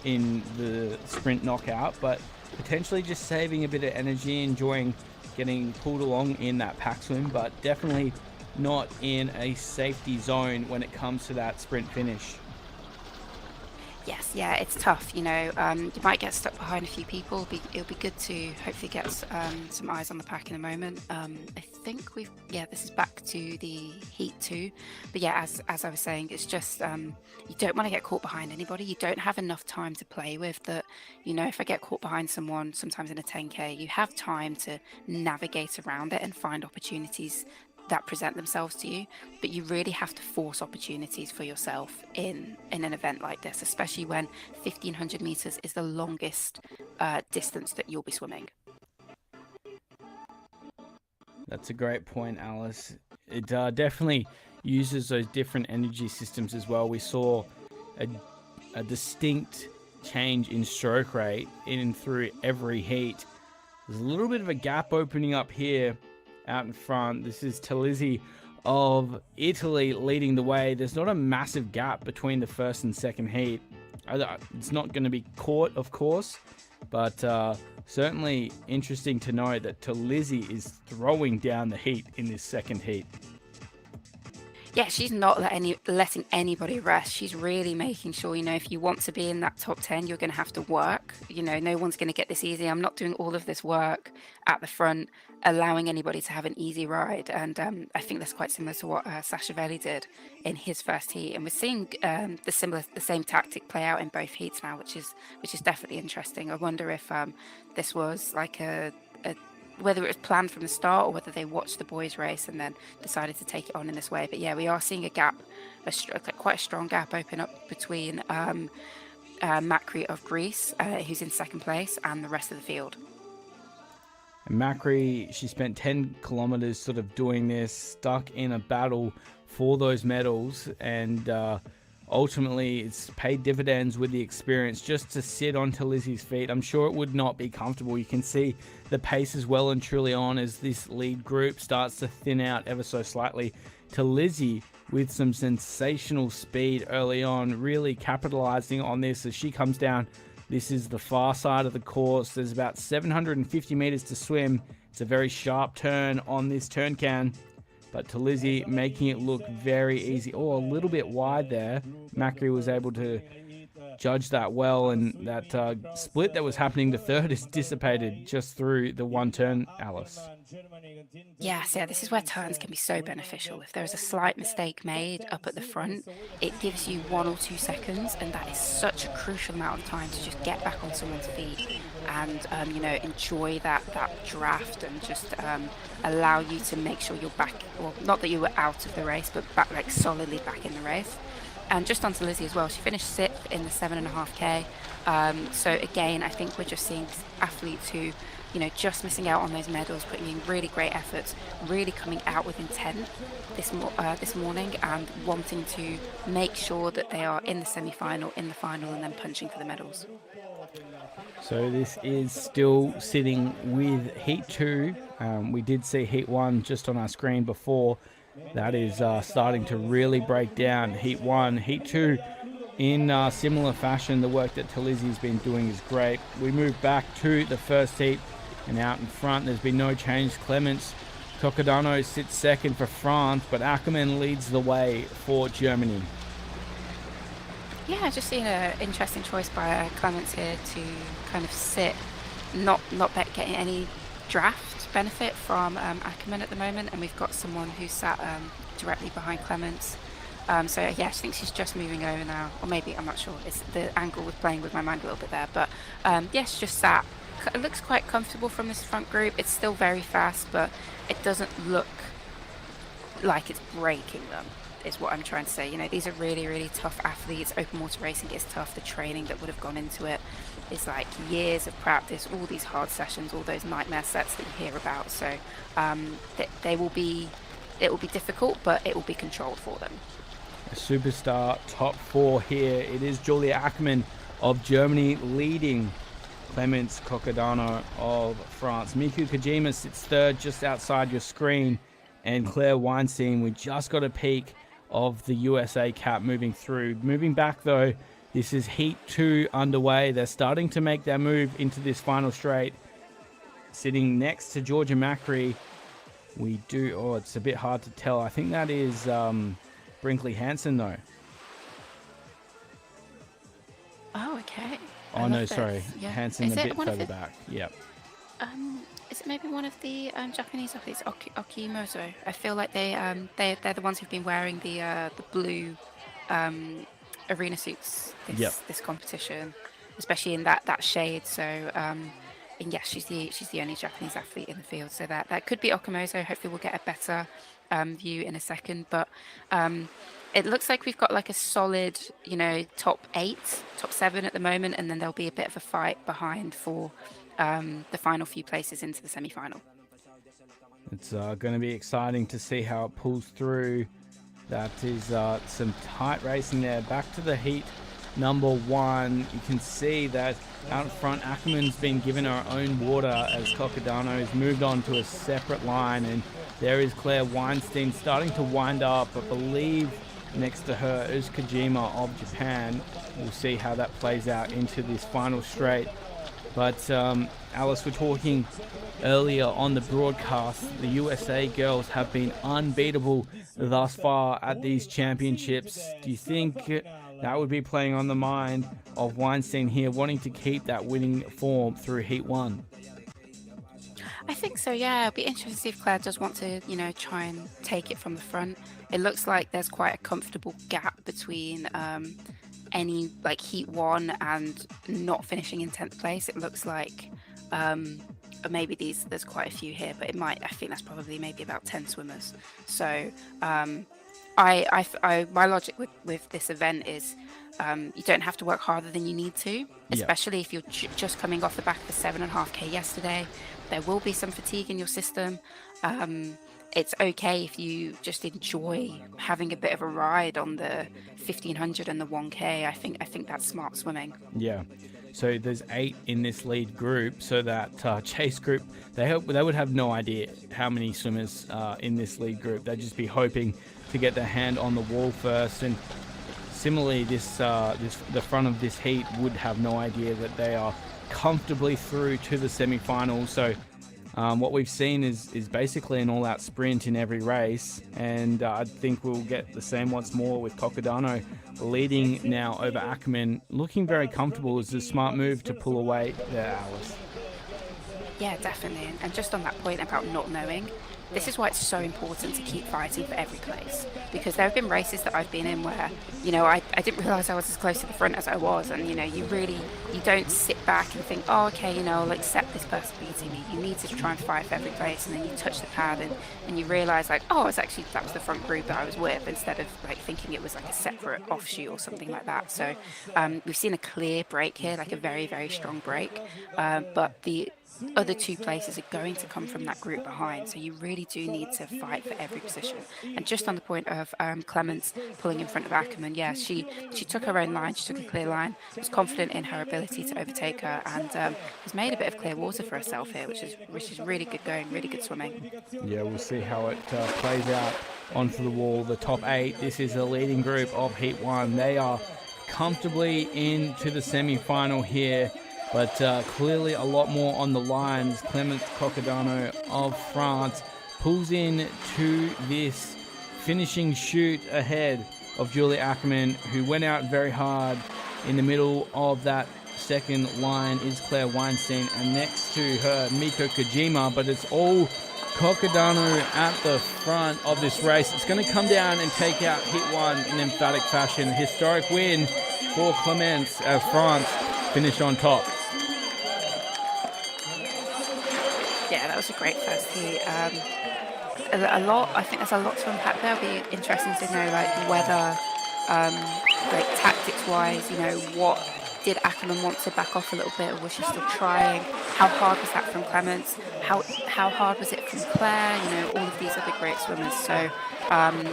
in the sprint knockout, but potentially just saving a bit of energy, enjoying getting pulled along in that pack swim, but definitely not in a safety zone when it comes to that sprint finish. Yes, yeah, it's tough. You know, you might get stuck behind a few people. It'll be good to hopefully get some eyes on the pack in a moment. I think this is back to the Heat 2. But yeah, as I was saying, it's just, you don't want to get caught behind anybody. You don't have enough time to play with that. You know, if I get caught behind someone, sometimes in a 10K, you have time to navigate around it and find opportunities that present themselves to you, but you really have to force opportunities for yourself in an event like this, especially when 1,500 meters is the longest distance that you'll be swimming. That's a great point, Alice. It definitely uses those different energy systems as well. We saw a distinct change in stroke rate in through every heat. There's a little bit of a gap opening up here out in front. This is Telizzi of Italy leading the way. There's not a massive gap between the first and second heat. It's not going to be caught, of course, but certainly interesting to know that Lizzie is throwing down the heat in this second heat. Yeah, she's not letting anybody rest. She's really making sure, if you want to be in that top 10, you're going to have to work. No one's going to get this easy. I'm not doing all of this work at the front, allowing anybody to have an easy ride. And I think that's quite similar to what Sashavelli did in his first heat. And we're seeing the same tactic play out in both heats now, which is definitely interesting. I wonder if this was like whether it was planned from the start or whether they watched the boys race and then decided to take it on in this way. But yeah, we are seeing a gap, quite a strong gap open up between Macri of Greece, who's in second place, and the rest of the field. And Macri, she spent 10 kilometers sort of doing this, stuck in a battle for those medals, and ultimately it's paid dividends with the experience just to sit onto Lizzie's feet. I'm sure it would not be comfortable. You can see the pace is well and truly on as this lead group starts to thin out ever so slightly to Lizzie with some sensational speed early on, really capitalizing on this as she comes down. This is the far side of the course. There's about 750 meters to swim. It's a very sharp turn on this turn can, but to Lizzie making it look very easy. Oh, a little bit wide there. Macri was able to judge that well, and that split that was happening to third is dissipated just through the one turn, Alice. Yes, yeah, this is where turns can be so beneficial. If there is a slight mistake made up at the front, it gives you 1 or 2 seconds, and that is such a crucial amount of time to just get back on someone's feet and enjoy that draft and just allow you to make sure you're back. Well, not that you were out of the race, but back solidly back in the race. And just onto Lizzie as well, she finished 6th in the 7.5K. So again, I think we're just seeing athletes who, just missing out on those medals, putting in really great efforts, really coming out with intent this morning and wanting to make sure that they are in the semi-final, in the final, and then punching for the medals. So this is still sitting with Heat 2. We did see Heat 1 just on our screen before. That is starting to really break down. Heat 1, Heat 2, in similar fashion. The work that Lizzie's been doing is great. We move back to the first heat, and out in front, there's been no change. Clements Cocodano sits second for France, but Ackermann leads the way for Germany. Yeah, just seeing an interesting choice by Clements here to kind of sit, not getting any draft benefit from Ackermann at the moment, and we've got someone who sat directly behind Clements. So yeah, I think she's just moving over now, or maybe, I'm not sure. It's the angle was playing with my mind a little bit there, but yes, just sat. It looks quite comfortable from this front group. It's still very fast, but it doesn't look like it's breaking them, is what I'm trying to say. These are really, really tough athletes. Open water racing is tough. The training that would have gone into it is like years of practice, all these hard sessions, all those nightmare sets that you hear about. So it will be difficult, but it will be controlled for them. A superstar top 4 here. It is Julia Ackermann of Germany leading Clements Cocodano of France. Miku Kojima sits third just outside your screen, and Claire Weinstein, we just got a peek of the USA cap moving through. Moving back though, this is Heat 2 underway. They're starting to make their move into this final straight. Sitting next to Georgia Macri, it's a bit hard to tell. I think that is Brinkley Hansen though. Oh, okay. Oh no, sorry. Yeah. Hansen a bit further back. Yep. Is it maybe one of the Japanese athletes, Okimoto? I feel like they're the ones who've been wearing the blue arena suits this competition, especially in that shade. So and yes, she's the only Japanese athlete in the field. So that could be Okimoto. Hopefully we'll get a better view in a second. But it looks like we've got like a solid, top 8, top 7 at the moment, and then there'll be a bit of a fight behind for the final few places into the semi-final. It's going to be exciting to see how it pulls through. That is some tight racing there. Back to the heat number 1. You can see that out front, Ackermann's been given her own water as Cocodano has moved on to a separate line, and there is Claire Weinstein starting to wind up. I believe next to her is Kojima of Japan. We'll see how that plays out into this final straight. But Alice, we're talking earlier on the broadcast, the USA girls have been unbeatable thus far at these championships. Do you think that would be playing on the mind of Weinstein here, wanting to keep that winning form through Heat 1? I think so, yeah. It'll be interesting to see if Claire does want to, try and take it from the front. It looks like there's quite a comfortable gap between any Heat 1 and not finishing in 10th place. It looks like maybe there's quite a few here, but I think that's probably maybe about 10 swimmers. So my logic with this event is you don't have to work harder than you need to, especially if you're just coming off the back of the 7.5K yesterday. There will be some fatigue in your system. It's okay if you just enjoy having a bit of a ride on the 1500 and the 1K. I think that's smart swimming. Yeah. So there's 8 in this lead group, so that chase group, they would have no idea how many swimmers in this lead group. They'd just be hoping to get their hand on the wall first. And similarly, the front of this heat would have no idea that they are comfortably through to the semi-finals. So what we've seen is basically an all-out sprint in every race, and I think we'll get the same once more with Cocodano leading now over Ackerman, looking very comfortable. It's a smart move to pull away there, Alice. Yeah, definitely. And just on that point about not knowing, this is why it's so important to keep fighting for every place, because there have been races that I've been in where, I didn't realize I was as close to the front as I was, and you don't sit back and think, oh, okay, I'll accept this person beating me. You need to try and fight for every place, and then you touch the pad and you realize that was the front group that I was with, instead of thinking it was a separate offshoot or something like that. So we've seen a clear break here, a very, very strong break, but the other 2 places are going to come from that group behind, so you really do need to fight for every position. And just on the point of Clements pulling in front of Ackerman, she took her own line, she took a clear line, was confident in her ability to overtake her, and has made a bit of clear water for herself here, which is really good going, really good swimming. Yeah, we'll see how it plays out onto the wall. The top 8, this is the leading group of Heat 1. They are comfortably into the semi-final here, but clearly a lot more on the lines. Clément Cocodano of France pulls in to this finishing shoot ahead of Julia Ackerman, who went out very hard. In the middle of that second line is Claire Weinstein, and next to her, Miko Kojima, but it's all Cocodano at the front of this race. It's going to come down and take out Heat 1 in emphatic fashion. Historic win for Clément as France finished on top. Yeah, that was a great first heat. I think there's a lot to unpack there. It'll be interesting to know whether tactics-wise, what did Ackerman want to back off a little bit, or was she still trying? How hard was that from Clements? How hard was it from Claire? All of these other great swimmers. So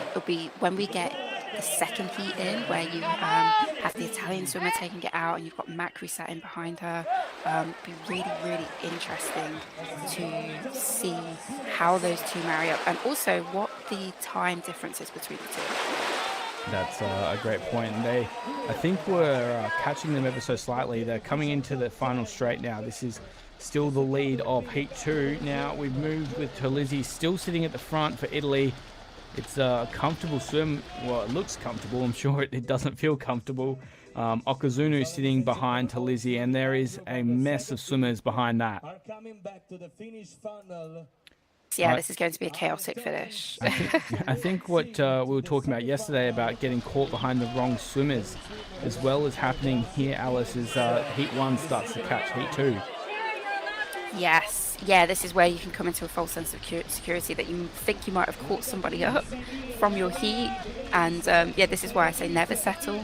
it'll be when we get the second heat in, where you have the Italian swimmer taking it out, and you've got Macri sat in behind her. It'll be really, really interesting to see how those 2 marry up, and also what the time difference is between the 2. That's a great point. I think we're catching them ever so slightly. They're coming into the final straight now. This is still the lead of Heat 2. Now we've moved with Terlizzi still sitting at the front for Italy. It's a comfortable swim. Well, it looks comfortable. I'm sure it doesn't feel comfortable. Okazunu sitting behind Terlizzi, and there is a mess of swimmers behind that. Yeah, this is going to be a chaotic finish. I think what we were talking about yesterday about getting caught behind the wrong swimmers, as well as happening here, Alice, is Heat 1 starts to catch Heat 2. Yes. Yeah, this is where you can come into a false sense of security that you think you might have caught somebody up from your heat. And this is why I say never settle.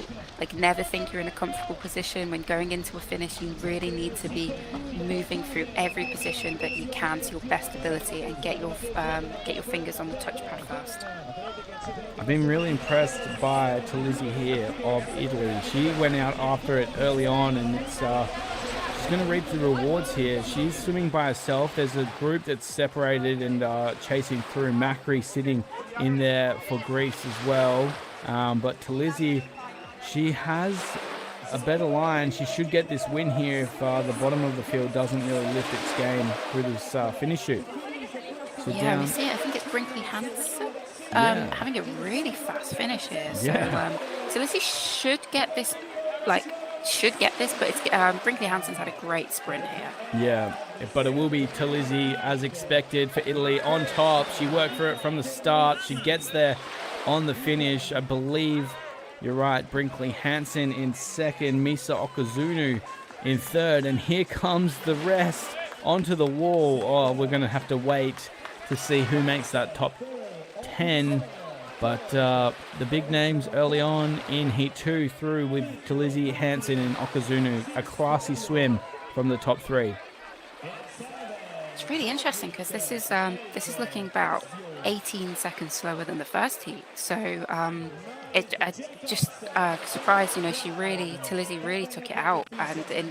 Never think you're in a comfortable position. When going into a finish, you really need to be moving through every position that you can to your best ability, and get your fingers on the touchpad first. I've been really impressed by Terlizzi here of Italy. She went out after it early on, and it's she's going to reap the rewards here. She's swimming by herself. There's a group that's separated and chasing through. Macri sitting in there for Greece as well. But Talizzi, she has a better line. She should get this win here if the bottom of the field doesn't really lift its game through this finish shoot. So Yeah, down, we see it. I think it's Brinkley Hansen Yeah. having a really fast finish here. Yeah. So Lizzie should get this, but it's Brinkley Hansen's had a great sprint here. Yeah, but it will be Talizzi as expected for Italy on top. She worked for it from the start. She gets there on the finish. I believe you're right. Brinkley Hansen in second, Misa Okazunu in third, and here comes the rest onto the wall. Oh, we're going to have to wait to see who makes that top 10. But the big names early on in Heat 2 through with Talizzi, Hansen and Okazunu. A classy swim from the top 3. It's really interesting because this is looking about 18 seconds slower than the first heat. So just surprised, Talizzi really took it out and it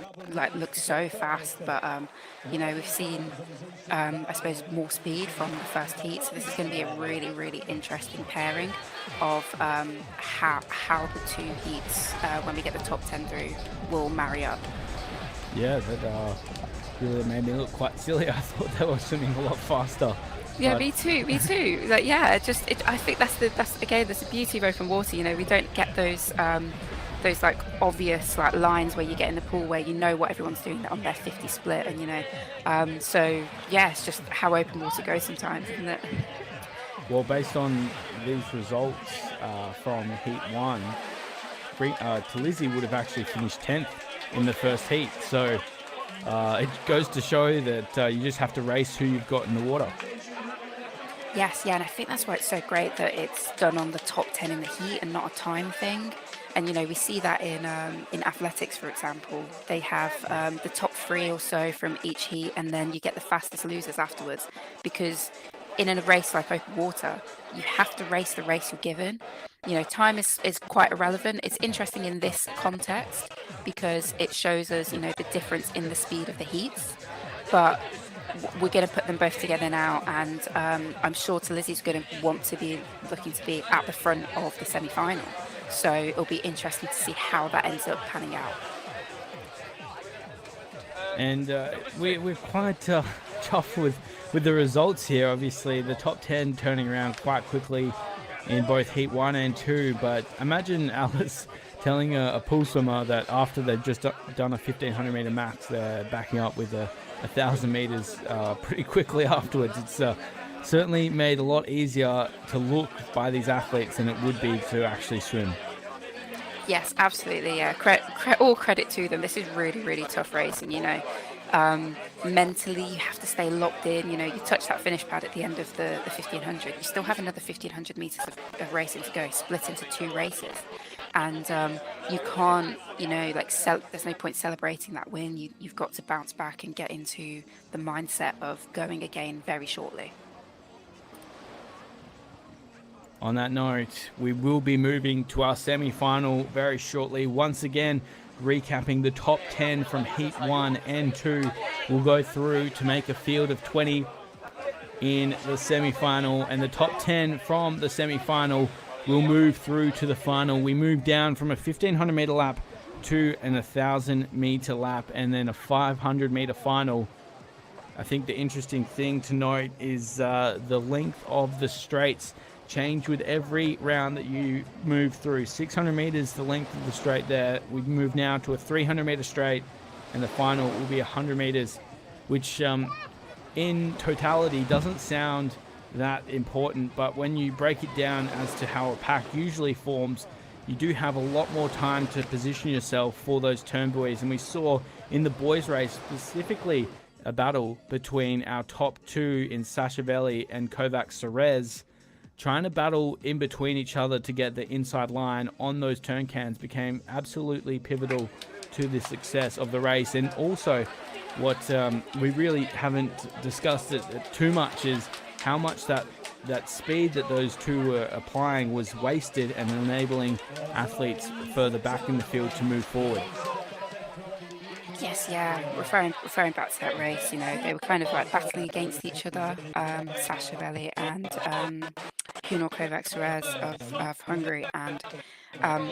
looked so fast. But we've seen I suppose more speed from the first heat. So this is going to be a really, really interesting pairing of how the two heats when we get the top 10 through will marry up. Yeah, that really made me look quite silly. I thought they were swimming a lot faster. Yeah, But me too. I think that's the beauty of open water. We don't get those obvious lines where you get in the pool where you know what everyone's doing on their 50 split, and it's just how open water goes sometimes, isn't it? Well, based on these results from Heat 1, Talizzi would have actually finished 10th in the first heat. So it goes to show that you just have to race who you've got in the water. Yes, yeah, and I think that's why it's so great that it's done on the top 10 in the heat and not a time thing. And we see that in athletics, for example. They have the top 3 or so from each heat, and then you get the fastest losers afterwards. Because in a race like open water, you have to race the race you're given. Time is quite irrelevant. It's interesting in this context because it shows us, the difference in the speed of the heats. But we're going to put them both together now, and I'm sure Talizzi's going to want to be looking to be at the front of the semi-final. So it'll be interesting to see how that ends up panning out. And we're quite chuffed with the results here. Obviously, the top 10 turning around quite quickly in both Heat 1 and 2. But imagine Alice telling a pool swimmer that after they've just done a 1,500 meter max, they're backing up with a 1,000 meters pretty quickly afterwards. It's certainly made a lot easier to look by these athletes than it would be to actually swim. Yes, absolutely. Yeah, all credit to them. This is really, really tough racing. Mentally, you have to stay locked in. You touch that finish pad at the end of the 1,500. You still have another 1,500 meters of racing to go, split into 2 races. And you can't, there's no point celebrating that win. You've got to bounce back and get into the mindset of going again very shortly. On that note, we will be moving to our semi-final very shortly. Once again, recapping the top 10 from Heat 1 and 2. We'll go through to make a field of 20 in the semi-final, and the top 10 from the semi-final will move through to the final. We move down from a 1,500 meter lap to an 1,000 meter lap, and then a 500 meter final. I think the interesting thing to note is the length of the straights change with every round that you move through. 600 meters, the length of the straight there. We move now to a 300 meter straight, and the final will be 100 meters, which in totality doesn't sound that important, but when you break it down as to how a pack usually forms, you do have a lot more time to position yourself for those turn buoys. And we saw in the boys race specifically a battle between our top 2 in Sashavelli and Kovac Serez. Trying to battle in between each other to get the inside line on those turn cans became absolutely pivotal to the success of the race. And also what we really haven't discussed it too much is how much that speed that those two were applying was wasted and enabling athletes further back in the field to move forward. Yes, yeah. Referring back to that race, they were kind of battling against each other, Sashavelli and Hunor Kovacs of Hungary, and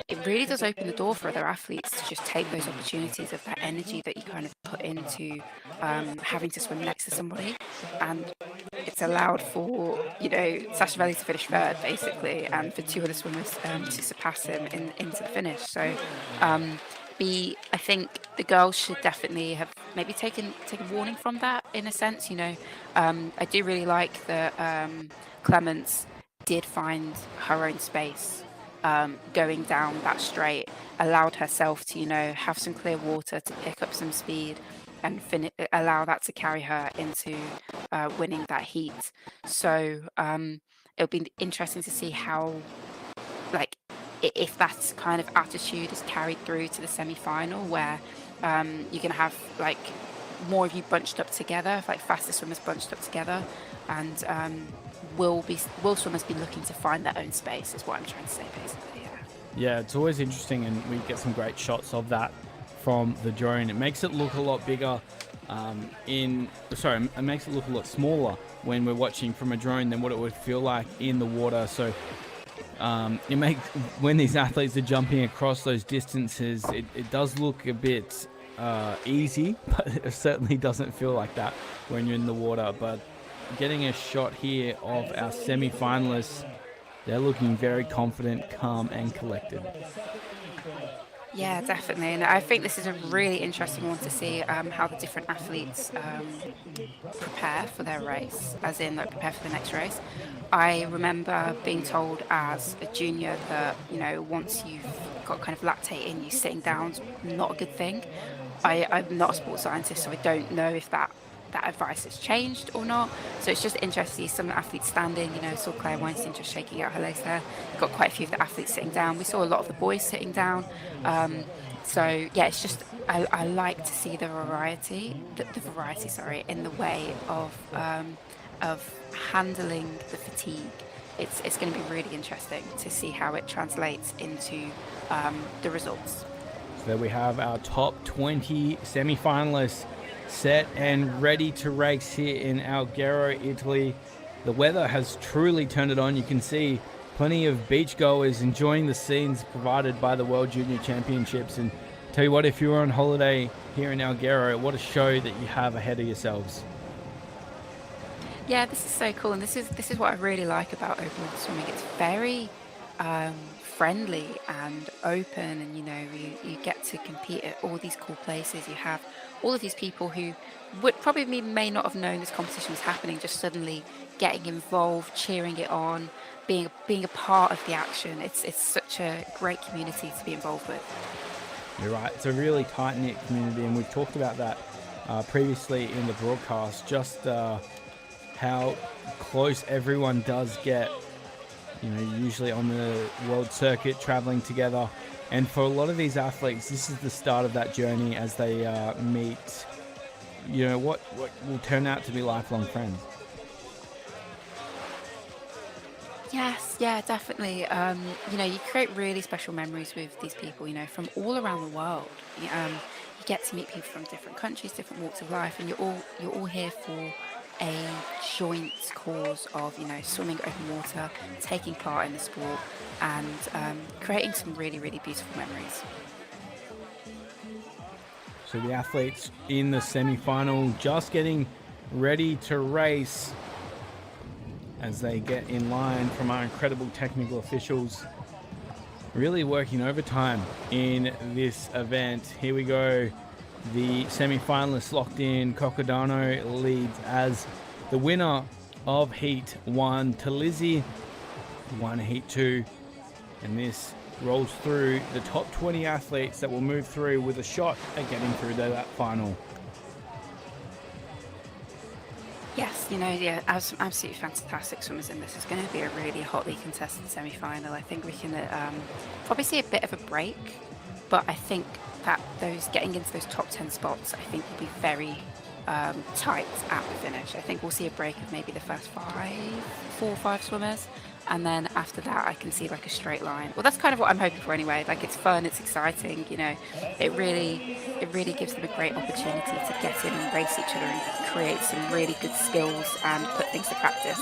it really does open the door for other athletes to just take those opportunities of that energy that you kind of put into having to swim next to somebody. And it's allowed for, Sashavelli to finish third, basically, and for two other swimmers to surpass him into the finish. So I think the girls should definitely have maybe taken warning from that, in a sense. I do really like that Clements did find her own space going down that straight, allowed herself to, have some clear water to pick up some speed and allow that to carry her into winning that heat. So it'll be interesting to see how, if that kind of attitude is carried through to the semi-final, where you're going to have more of you bunched up together, faster swimmers bunched up together, and will swimmers be looking to find their own space, is what I'm trying to say, basically. Yeah, it's always interesting, and we get some great shots of that from the drone. It makes it look a lot bigger it makes it look a lot smaller when we're watching from a drone than what it would feel like in the water. So it makes, when these athletes are jumping across those distances, it does look a bit easy, but it certainly doesn't feel like that when you're in the water. But getting a shot here of our semi-finalists, they're looking very confident, calm and collected. Yeah, definitely. And I think this is a really interesting one to see how the different athletes prepare for their race, as in prepare for the next race. I remember being told as a junior that, once you've got kind of lactate in you, sitting down's not a good thing. I'm not a sports scientist, so I don't know if that advice has changed or not. So it's just interesting to see some athletes standing. Saw Claire Weinstein just shaking out her legs there. Got quite a few of the athletes sitting down. We saw a lot of the boys sitting down. So yeah, it's just I like to see the variety in the way of handling the fatigue. It's going to be really interesting to see how it translates into the results. So there we have our top 20 semi-finalists set and ready to race here in Alghero, Italy. The weather has truly turned it on. You can see plenty of beachgoers enjoying the scenes provided by the World Junior Championships. And tell you what, if you're on holiday here in Alghero, what a show that you have ahead of yourselves. Yeah, this is so cool, and this is what I really like about open water swimming. It's very friendly and open, and you get to compete at all these cool places. You have all of these people who would probably may not have known this competition was happening, just suddenly getting involved, cheering it on, being a part of the action. It's such a great community to be involved with. You're right. It's a really tight-knit community, and we've talked about that previously in the broadcast, just how close everyone does get, usually on the world circuit, traveling together. And for a lot of these athletes, this is the start of that journey as they meet, what will turn out to be lifelong friends. Yes, yeah, definitely. You create really special memories with these people, from all around the world. You get to meet people from different countries, different walks of life, and you're all here for a joint cause of, swimming open water, taking part in the sport, and creating some really, really beautiful memories. So the athletes in the semi-final just getting ready to race as they get in line from our incredible technical officials. Really working overtime in this event. Here we go. The semi-finalists locked in. Coccodano leads as the winner of Heat 1. Talizzi won Heat 2. And this rolls through the top 20 athletes that will move through with a shot at getting through to that final. Yes, some absolutely fantastic swimmers in this. It's going to be a really hotly contested semi-final. I think we can probably see a bit of a break, but I think that getting into those top 10 spots, I think will be very tight at the finish. I think we'll see a break of maybe the first 4 or 5 swimmers, and then after that I can see a straight line. Well, that's kind of what I'm hoping for anyway. It's fun, it's exciting, it really gives them a great opportunity to get in and race each other and create some really good skills and put things to practice.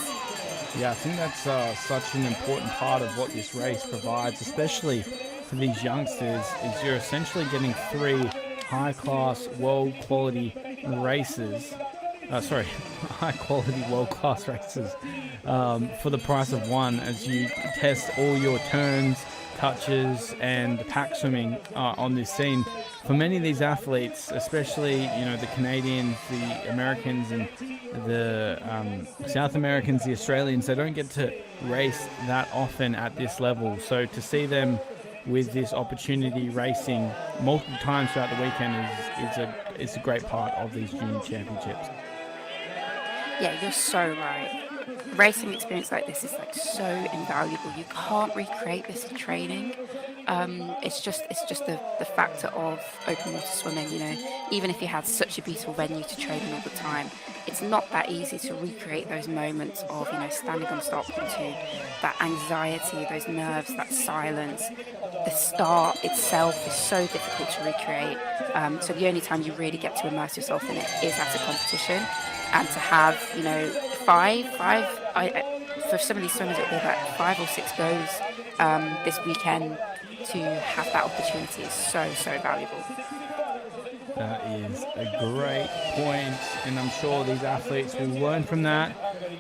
Yeah, I think that's such an important part of what this race provides, especially for these youngsters, is you're essentially getting 3 high-class, world-quality races. High-quality, world-class races for the price of one, as you test all your turns, touches, and pack swimming on this scene. For many of these athletes, especially the Canadians, the Americans, and the South Americans, the Australians, they don't get to race that often at this level. So to see them with this opportunity racing multiple times throughout the weekend is a great part of these junior championships. Yeah, you're so right. Racing experience like this is like so invaluable. You can't recreate this in training. It's just the factor of open water swimming. Even if you had such a beautiful venue to train in all the time, it's not that easy to recreate those moments of standing on stop pontoon, that anxiety, those nerves, that silence. The start itself is so difficult to recreate. So the only time you really get to immerse yourself in it is at a competition. And to have, for some of these swimmers, it'll be like 5 or 6 goes this weekend. To have that opportunity is so valuable. That is a great point, and I'm sure these athletes will learn from that,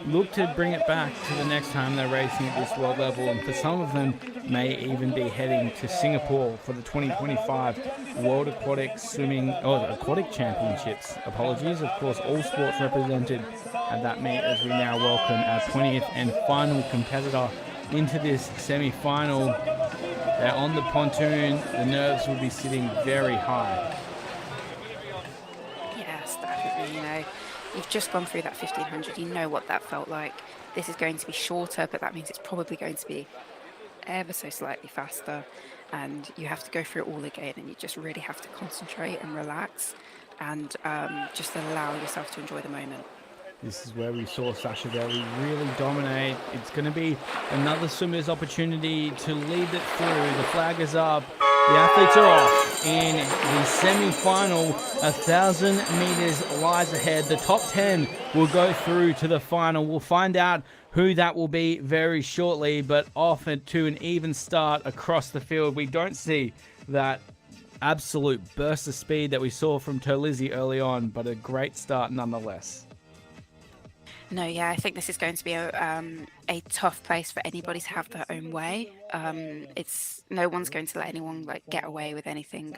look to bring it back to the next time they're racing at this world level, and for some of them may even be heading to Singapore for the 2025 World Aquatics Aquatic Championships. Apologies, of course, all sports represented at that meet, as we now welcome our 20th and final competitor into this semi-final. They're on the pontoon, the nerves will be sitting very high. Yes, definitely. You've just gone through that 1500. You know what that felt like. This is going to be shorter, but that means it's probably going to be ever so slightly faster. And you have to go through it all again, and you just really have to concentrate and relax and just allow yourself to enjoy the moment. This is where we saw Sasha Veli really dominate. It's going to be another swimmer's opportunity to lead it through. The flag is up. The athletes are off. In the semi-final, 1,000 meters lies ahead. The top 10 will go through to the final. We'll find out who that will be very shortly, but off to an even start across the field. We don't see that absolute burst of speed that we saw from Terlizzi early on, but a great start nonetheless. No, yeah, I think this is going to be a tough place for anybody to have their own way. No one's going to let anyone get away with anything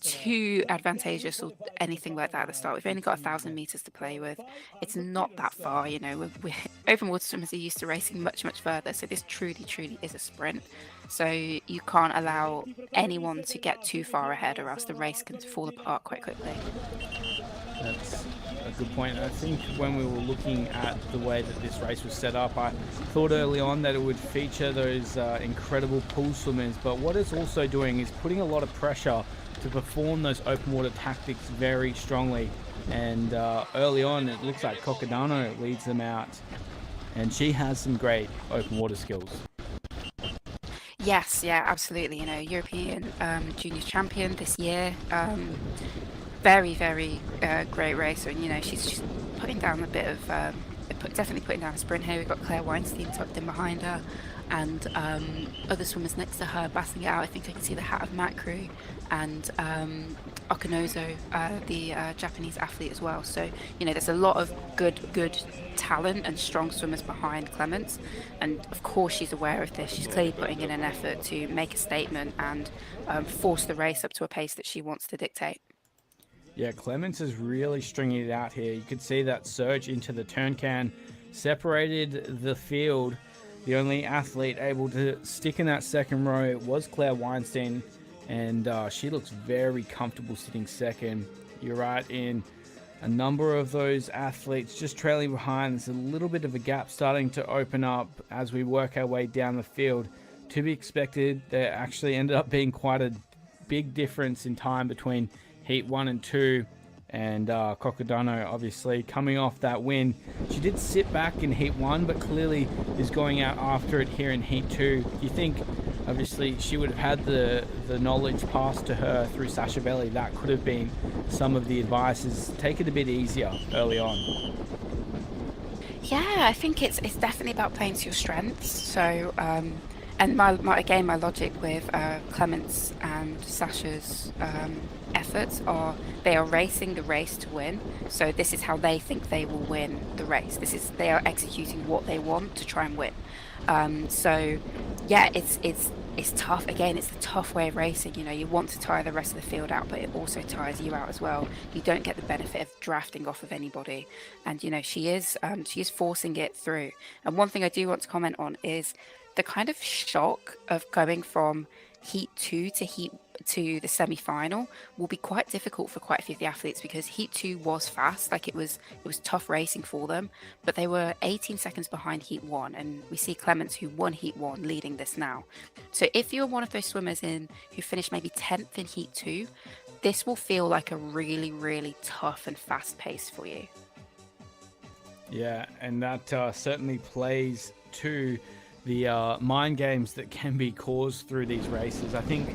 too advantageous or anything like that at the start. We've only got 1,000 meters to play with. It's not that far, We're open water swimmers are used to racing much further, so this truly is a sprint. So you can't allow anyone to get too far ahead, or else the race can fall apart quite quickly. That's a good point. I think when we were looking at the way that this race was set up, I thought early on that it would feature those incredible pool swimmers, but what it's also doing is putting a lot of pressure to perform those open water tactics very strongly. And early on, it looks like Coccadano leads them out, and she has some great open water skills. Yes, yeah, absolutely. European juniors champion this year. Very great racer, and she's putting down a bit of definitely putting down a sprint here. We've got Claire Weinstein tucked in behind her, and other swimmers next to her battling it out. I think I can see the hat of Macru and Okanozo, the Japanese athlete as well. So there's a lot of good talent and strong swimmers behind Clements, and of course she's aware of this. She's clearly putting in an effort to make a statement and force the race up to a pace that she wants to dictate. Yeah, Clements is really stringing it out here. You could see that surge into the turn can separated the field. The only athlete able to stick in that second row was Claire Weinstein, and she looks very comfortable sitting second. You're right, in a number of those athletes just trailing behind. There's a little bit of a gap starting to open up as we work our way down the field. To be expected, there actually ended up being quite a big difference in time between Heat 1 and 2, and Coccadano obviously coming off that win. She did sit back in Heat 1, but clearly is going out after it here in Heat 2. You think, obviously, she would have had the knowledge passed to her through Sasha Veli. That could have been some of the advice, is take it a bit easier early on. Yeah, I think it's definitely about playing to your strengths. So, and my logic with Clements and Sasha's efforts are they are racing the race to win. So this is how they think they will win the race. They are executing what they want to try and win. So, yeah, it's tough. Again, it's a tough way of racing. You know, you want to tire the rest of the field out, but it also tires you out as well. You don't get the benefit of drafting off of anybody, and you know she is forcing it through. And one thing I do want to comment on is the kind of shock of going from heat 2 to the semi-final will be quite difficult for quite a few of the athletes, because heat 2 was fast, like it was tough racing for them, but they were 18 seconds behind heat 1, and we see Clements, who won heat 1, leading this now. So if you're one of those swimmers who finished maybe 10th in heat 2, this will feel like a really, really tough and fast pace for you. Yeah, and that certainly plays to the mind games that can be caused through these races. I think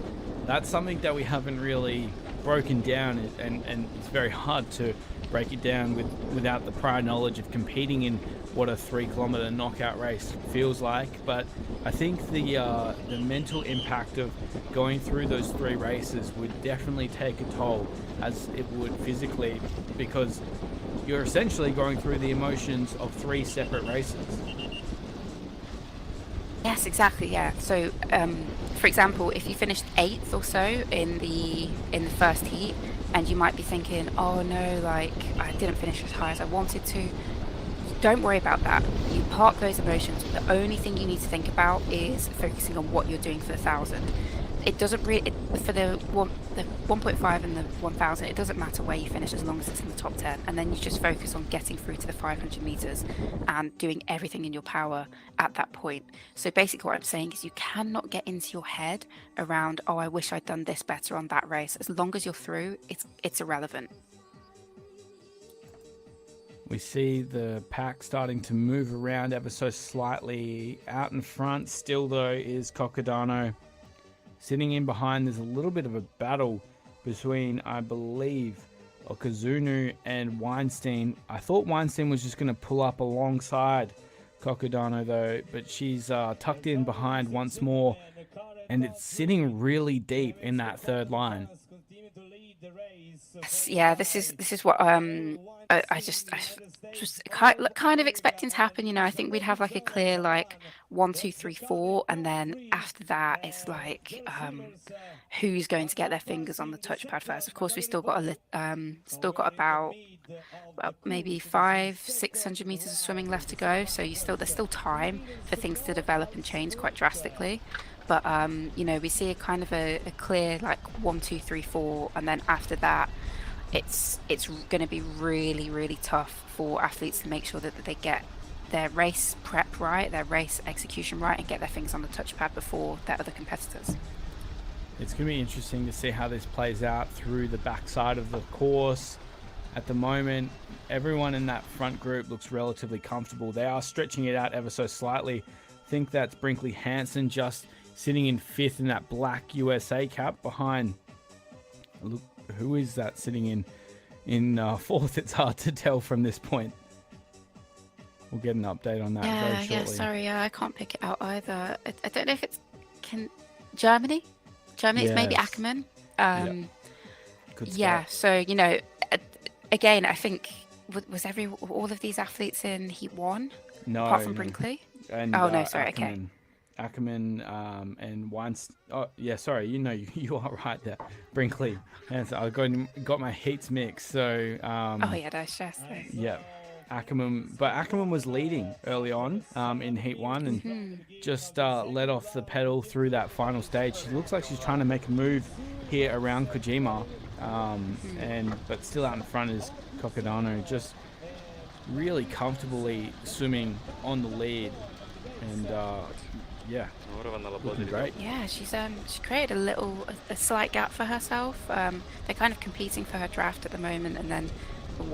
that's something that we haven't really broken down, and it's very hard to break it down without the prior knowledge of competing in what a 3-kilometer knockout race feels like. But I think the mental impact of going through those 3 races would definitely take a toll, as it would physically, because you're essentially going through the emotions of 3 separate races. Yes, exactly. Yeah. So, for example, if you finished 8th or so in the first heat, and you might be thinking, "Oh no, like I didn't finish as high as I wanted to." Don't worry about that. You park those emotions. The only thing you need to think about is focusing on what you're doing for the 1,000. It doesn't really for the 1.5 and the 1,000. It doesn't matter where you finish as long as it's in the top 10. And then you just focus on getting through to the 500 meters and doing everything in your power at that point. So basically, what I'm saying is you cannot get into your head around, "Oh, I wish I'd done this better on that race." As long as you're through, it's irrelevant. We see the pack starting to move around ever so slightly. Out in front still, though, is Coccodano. Sitting in behind, there's a little bit of a battle between, I believe, Okazunu and Weinstein. I thought Weinstein was just going to pull up alongside Coccodano, though, but she's tucked in behind once more, and it's sitting really deep in that third line. Yeah, this is what I just kind of expecting to happen. You know, I think we'd have like a clear like 1, 2, 3, 4, and then after that it's like who's going to get their fingers on the touchpad first. Of course, we still got about maybe 500-600 meters of swimming left to go. So there's still time for things to develop and change quite drastically. But you know, we see a kind of a clear like 1, 2, 3, 4, and then after that, it's going to be really, really tough for athletes to make sure that they get their race prep right, their race execution right, and get their fingers on the touchpad before their other competitors. It's going to be interesting to see how this plays out through the backside of the course. At the moment, everyone in that front group looks relatively comfortable. They are stretching it out ever so slightly. I think that's Brinkley Hansen just sitting in 5th in that black USA cap behind. Look, who is that sitting in 4th? It's hard to tell from this point. We'll get an update on that very shortly. Yeah, sorry, I can't pick it out either. I don't know if it's Germany. It's maybe Ackermann. Yeah, so you know, again, I think was all of these athletes in heat 1? No, apart from Brinkley. And, no, sorry. Ackermann. Okay. Ackermann and Weinstein. Oh, yeah, sorry. You are right there. Brinkley. Yes, I got my heats mixed. So. That's just. Yeah, Ackermann. But Ackermann was leading early on in heat 1 and just let off the pedal through that final stage. She looks like she's trying to make a move here around Kojima, but still out in front is Coccodano, just really comfortably swimming on the lead, and looking great. Yeah, she created a slight gap for herself. They're kind of competing for her draft at the moment, and then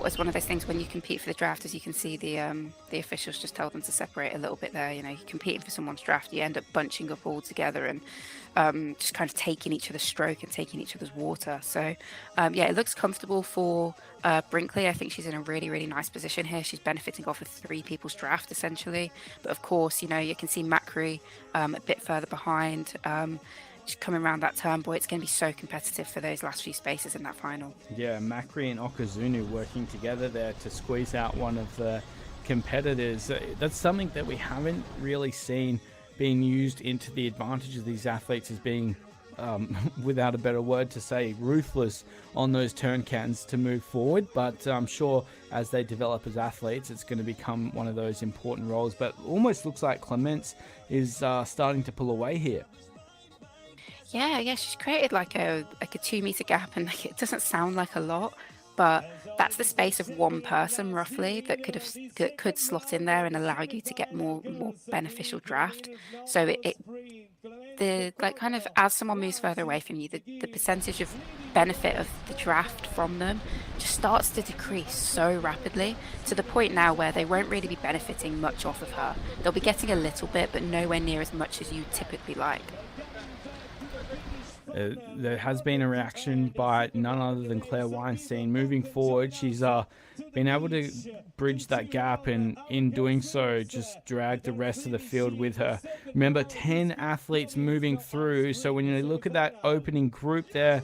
it's one of those things when you compete for the draft, as you can see, the officials just tell them to separate a little bit there. You know, you're competing for someone's draft, you end up bunching up all together and just kind of taking each other's stroke and taking each other's water. So yeah, it looks comfortable for Brinkley. I think she's in a really, really nice position here. She's benefiting off of 3 people's draft essentially. But of course, you know, you can see Macri a bit further behind. Just coming around that turn, boy, it's going to be so competitive for those last few spaces in that final. Yeah, Macri and Okazunu working together there to squeeze out one of the competitors. That's something that we haven't really seen being used into the advantage of these athletes, as being, without a better word to say, ruthless on those turn cans to move forward. But I'm sure as they develop as athletes, it's going to become one of those important roles. But almost looks like Clemence is starting to pull away here. Yeah, she's created like a 2 meter gap, and like, it doesn't sound like a lot, but that's the space of one person roughly that could slot in there and allow you to get more beneficial draft. So the like kind of, as someone moves further away from you, the percentage of benefit of the draft from them just starts to decrease so rapidly, to the point now where they won't really be benefiting much off of her. They'll be getting a little bit, but nowhere near as much as you typically like. There has been a reaction by none other than Claire Weinstein. Moving forward, she's been able to bridge that gap, and in doing so, just drag the rest of the field with her. Remember, 10 athletes moving through, so when you look at that opening group there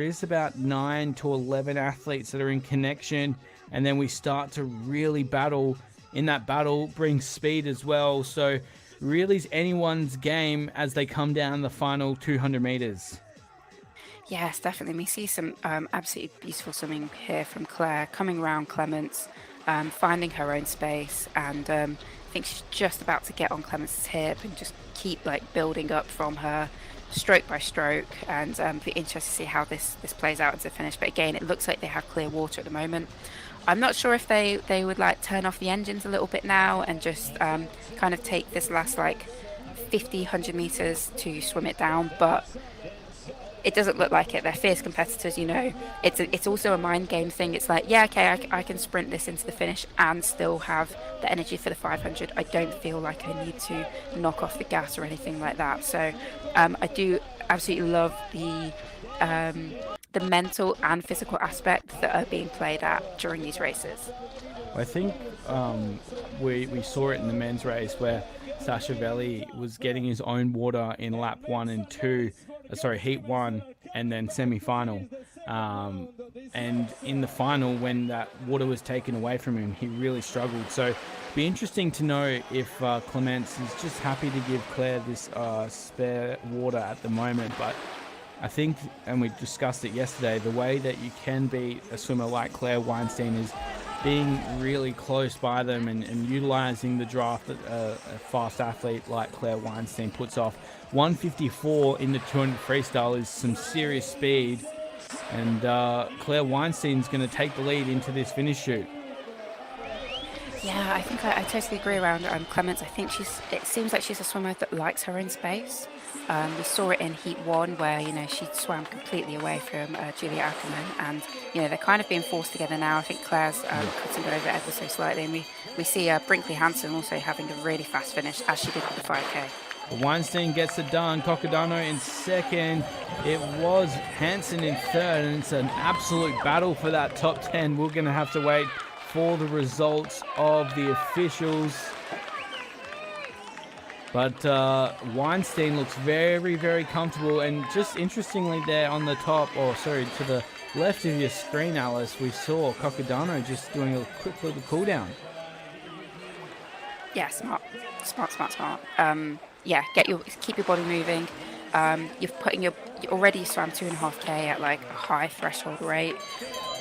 is about 9 to 11 athletes that are in connection, and then we start to really battle. In that battle brings speed as well, so really is anyone's game as they come down the final 200 meters. Yes, definitely. We see some absolutely beautiful swimming here from Claire, coming around Clemence, finding her own space, and I think she's just about to get on Clemence's hip and just keep like building up from her, stroke by stroke, and be interested to see how this plays out into the finish. But again, it looks like they have clear water at the moment. I'm not sure if they would like turn off the engines a little bit now and just kind of take this last like 50, 100 meters to swim it down, but it doesn't look like it. They're fierce competitors, you know. It's also a mind game thing. It's like, yeah, okay, I can sprint this into the finish and still have the energy for the 500. I don't feel like I need to knock off the gas or anything like that. So I do absolutely love the mental and physical aspects that are being played at during these races. I think we saw it in the men's race where Sashavelli was getting his own water in lap 1 and 2, heat 1 and then semi-final. And in the final, when that water was taken away from him, he really struggled. So it'd be interesting to know if Clemence is just happy to give Claire this spare water at the moment. But I think, and we discussed it yesterday, the way that you can beat a swimmer like Claire Weinstein is being really close by them and utilizing the draft that a fast athlete like Claire Weinstein puts off. 154 in the 200 freestyle is some serious speed, and Claire Weinstein's going to take the lead into this finish shoot. Yeah, I think I totally agree around Clemence. I think it seems like she's a swimmer that likes her own space. We saw it in Heat 1 where, you know, she swam completely away from Julia Ackerman, and, you know, they're kind of being forced together now. I think Claire's cutting over ever so slightly, and we see Brinkley Hansen also having a really fast finish, as she did with the 5K. Weinstein gets it done. Coccodano in second. It was Hansen in third, and it's an absolute battle for that top 10. We're going to have to wait for the results of the officials. But Weinstein looks very, very comfortable. And just interestingly there on the top, to the left of your screen, Alice, we saw Coccodano just doing a quick little cool down. Yeah, smart. Yeah, keep your body moving. You already swam 2.5K at like a high threshold rate.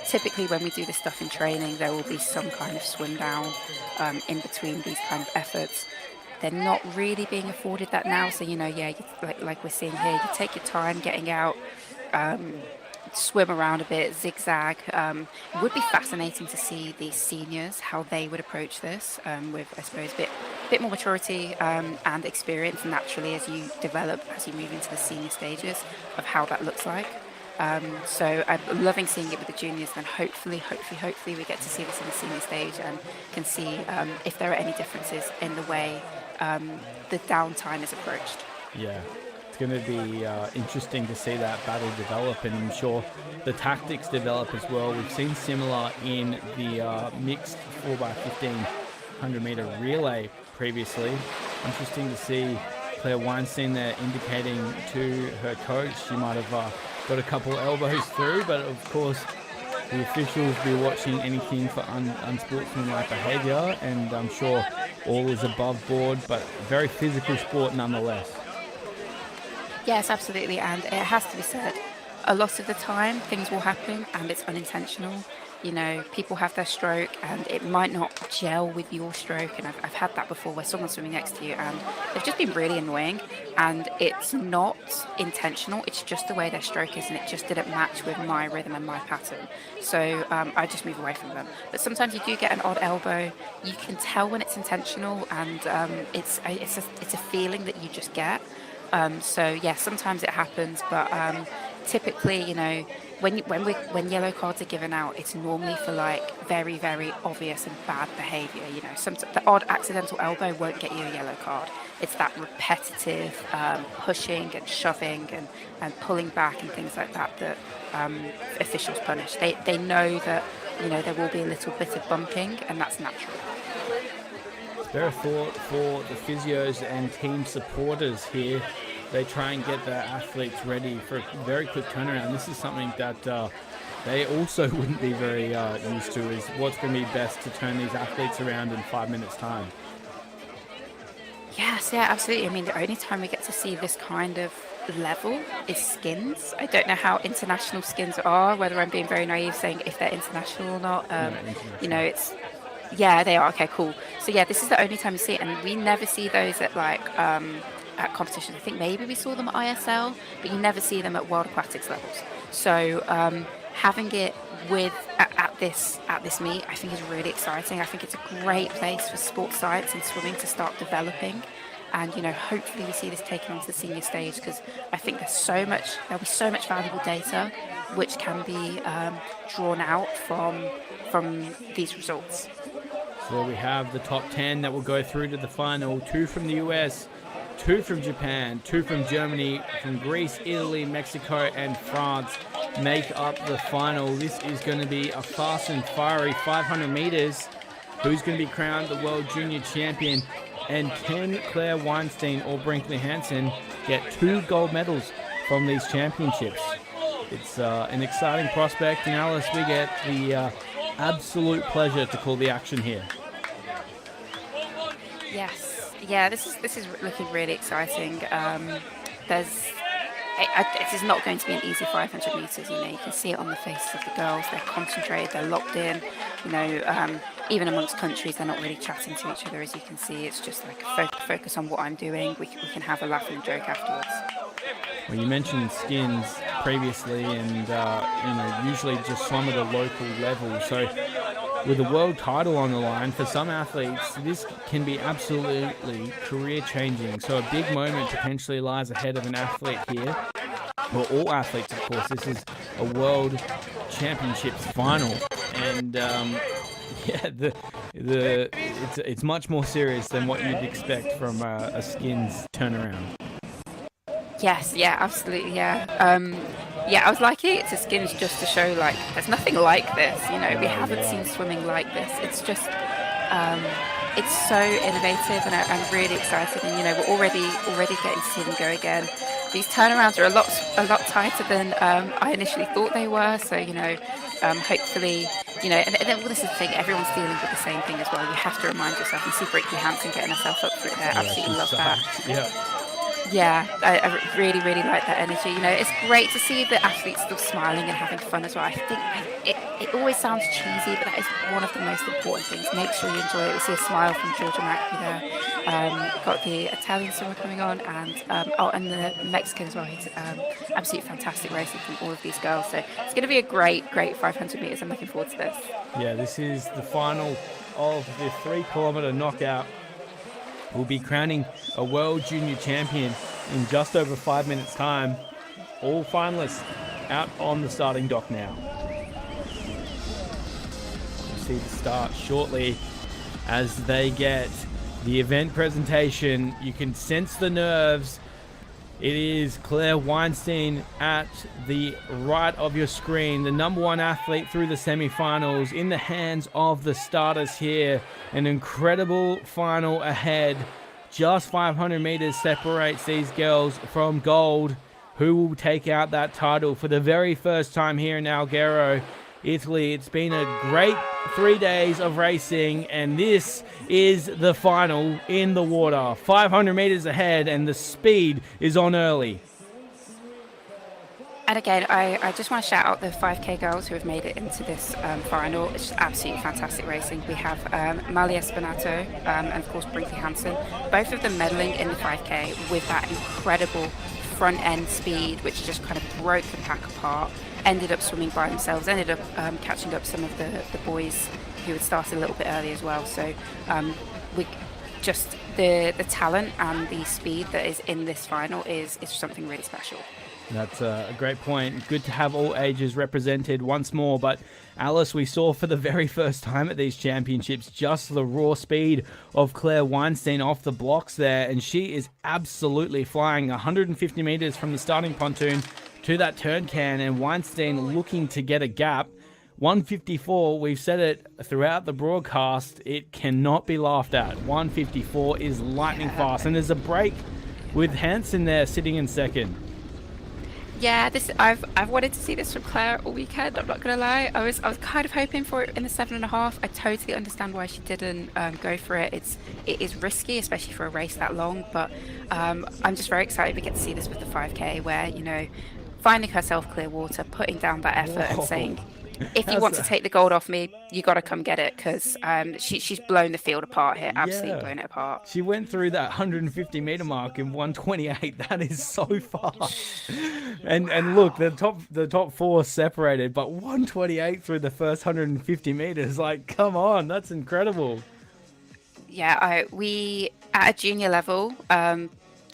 Typically when we do this stuff in training, there will be some kind of swim down in between these kind of efforts. They're not really being afforded that now. So, you know, yeah, like we're seeing here, you take your time getting out, swim around a bit, zigzag. It would be fascinating to see these seniors, how they would approach this with, I suppose, a bit more maturity and experience naturally as you develop, as you move into the senior stages, of how that looks like. So I'm loving seeing it with the juniors, and hopefully we get to see this in the senior stage and can see if there are any differences in the way the downtime is approached. Yeah, it's going to be interesting to see that battle develop, and I'm sure the tactics develop as well. We've seen similar in the mixed 4x1500 meter relay previously. Interesting to see Claire Weinstein there indicating to her coach she might have got a couple elbows through, but of course the officials will be watching anything for unsportsmanlike behaviour, and I'm sure all is above board, but very physical sport nonetheless. Yes, absolutely, and it has to be said, a lot of the time things will happen and it's unintentional. You know, people have their stroke and it might not gel with your stroke, and I've had that before where someone's swimming next to you and they've just been really annoying, and it's not intentional, it's just the way their stroke is and it just didn't match with my rhythm and my pattern. So I just move away from them. But sometimes you do get an odd elbow, you can tell when it's intentional, and it's a feeling that you just get. So yeah, sometimes it happens, but typically, you know, when yellow cards are given out, it's normally for like very, very obvious and bad behaviour. You know, the odd accidental elbow won't get you a yellow card. It's that repetitive pushing and shoving and pulling back and things like that that officials punish. They know that, you know, there will be a little bit of bumping, and that's natural. Spare thought for the physios and team supporters here. They try and get their athletes ready for a very quick turnaround. This is something that they also wouldn't be very used to, is what's going to be best to turn these athletes around in 5 minutes time. Yes, yeah, absolutely. I mean, the only time we get to see this kind of level is skins. I don't know how international skins are, whether I'm being very naive saying if they're international or not. You know, it's... Yeah, they are. Okay, cool. So yeah, this is the only time you see it, and we never see those at like at competitions. I think maybe we saw them at ISL, but you never see them at World Aquatics levels. So having it at this meet, I think is really exciting. I think it's a great place for sports science and swimming to start developing. And, you know, hopefully we see this taken onto the senior stage, because I think there'll be so much valuable data which can be drawn out from these results. So we have the top 10 that will go through to the final. 2 from the US, 2 from Japan, 2 from Germany, from Greece, Italy, Mexico, and France make up the final. This is going to be a fast and fiery 500 meters. Who's going to be crowned the World Junior Champion? And can Claire Weinstein or Brinkley Hansen get 2 gold medals from these championships? It's an exciting prospect, and Alice, we get the absolute pleasure to call the action here. Yes, yeah, this is looking really exciting. It is not going to be an easy 500 meters. You know, you can see it on the faces of the girls. They're concentrated, they're locked in. You know, even amongst countries, they're not really chatting to each other, as you can see. It's just like focus on what I'm doing. We can have a laugh and a joke afterwards. Well, you mentioned skins previously, and you know, usually just some of the local levels. So with a world title on the line, for some athletes, this can be absolutely career-changing. So a big moment potentially lies ahead of an athlete here. Well, all athletes, of course. This is a World Championships final, and yeah, it's much more serious than what you'd expect from a skins turnaround. Yes, yeah, absolutely, yeah. Yeah, I was liking it to skins just to show, like, there's nothing like this, you know, we haven't seen swimming like this. It's just, it's so innovative, and I'm really excited, and, you know, we're already getting to see them go again. These turnarounds are a lot tighter than I initially thought they were, so, you know, hopefully, you know, and then this is the thing, everyone's dealing with the same thing as well. You have to remind yourself, and see Brinkley Hansen getting herself up through there, absolutely love that. Yeah. Yeah, I really, really like that energy. You know, it's great to see the athletes still smiling and having fun as well. I think it always sounds cheesy, but that is one of the most important things. Make sure you enjoy it. We see a smile from Georgia Macri there. Got the Italian swimmer coming on, and and the Mexican as well. He's absolutely fantastic racing from all of these girls. So it's going to be a great 500 meters. I'm looking forward to this. Yeah, this is the final of the 3-kilometer knockout. We'll be crowning a World Junior Champion in just over 5 minutes' time. All finalists out on the starting dock now. We'll see the start shortly as they get the event presentation. You can sense the nerves. It is Claire Weinstein at the right of your screen, the number one athlete through the semifinals, in the hands of the starters here. An incredible final ahead. Just 500 meters separates these girls from gold. Who will take out that title for the very first time here in Alghero, Italy? It's been a great 3 days of racing, and this is the final in the water. 500 meters ahead, and the speed is on early. And again, I just want to shout out the 5K girls who have made it into this final. It's just absolutely fantastic racing. We have Malia Spinato and, of course, Brinkley Hansen, both of them medaling in the 5K with that incredible front end speed, which just kind of broke the pack apart. Ended up swimming by themselves, ended up catching up some of the boys who had started a little bit early as well. So we just the talent and the speed that is in this final is something really special. That's a great point. Good to have all ages represented once more. But Alice, we saw for the very first time at these championships just the raw speed of Claire Weinstein off the blocks there. And she is absolutely flying 150 meters from the starting pontoon to that turn can. And Weinstein looking to get a gap. 154, we've said it throughout the broadcast, it cannot be laughed at. 154 is lightning fast. And there's a break with Hansen there sitting in second. Yeah, I've wanted to see this from Claire all weekend. I'm not gonna lie. I was kind of hoping for it in the 7.5. I totally understand why she didn't go for it. It is risky, especially for a race that long. But I'm just very excited we get to see this with the 5K, where finding herself clear water, putting down that effort, and saying, if you want to take the gold off me, you got to come get it, because she's blown the field apart here, absolutely blown it apart. She went through that 150 meter mark in 128. That is so fast. And look, the top four separated, but 128 through the first 150 meters. Like, come on, that's incredible. Yeah, we at a junior level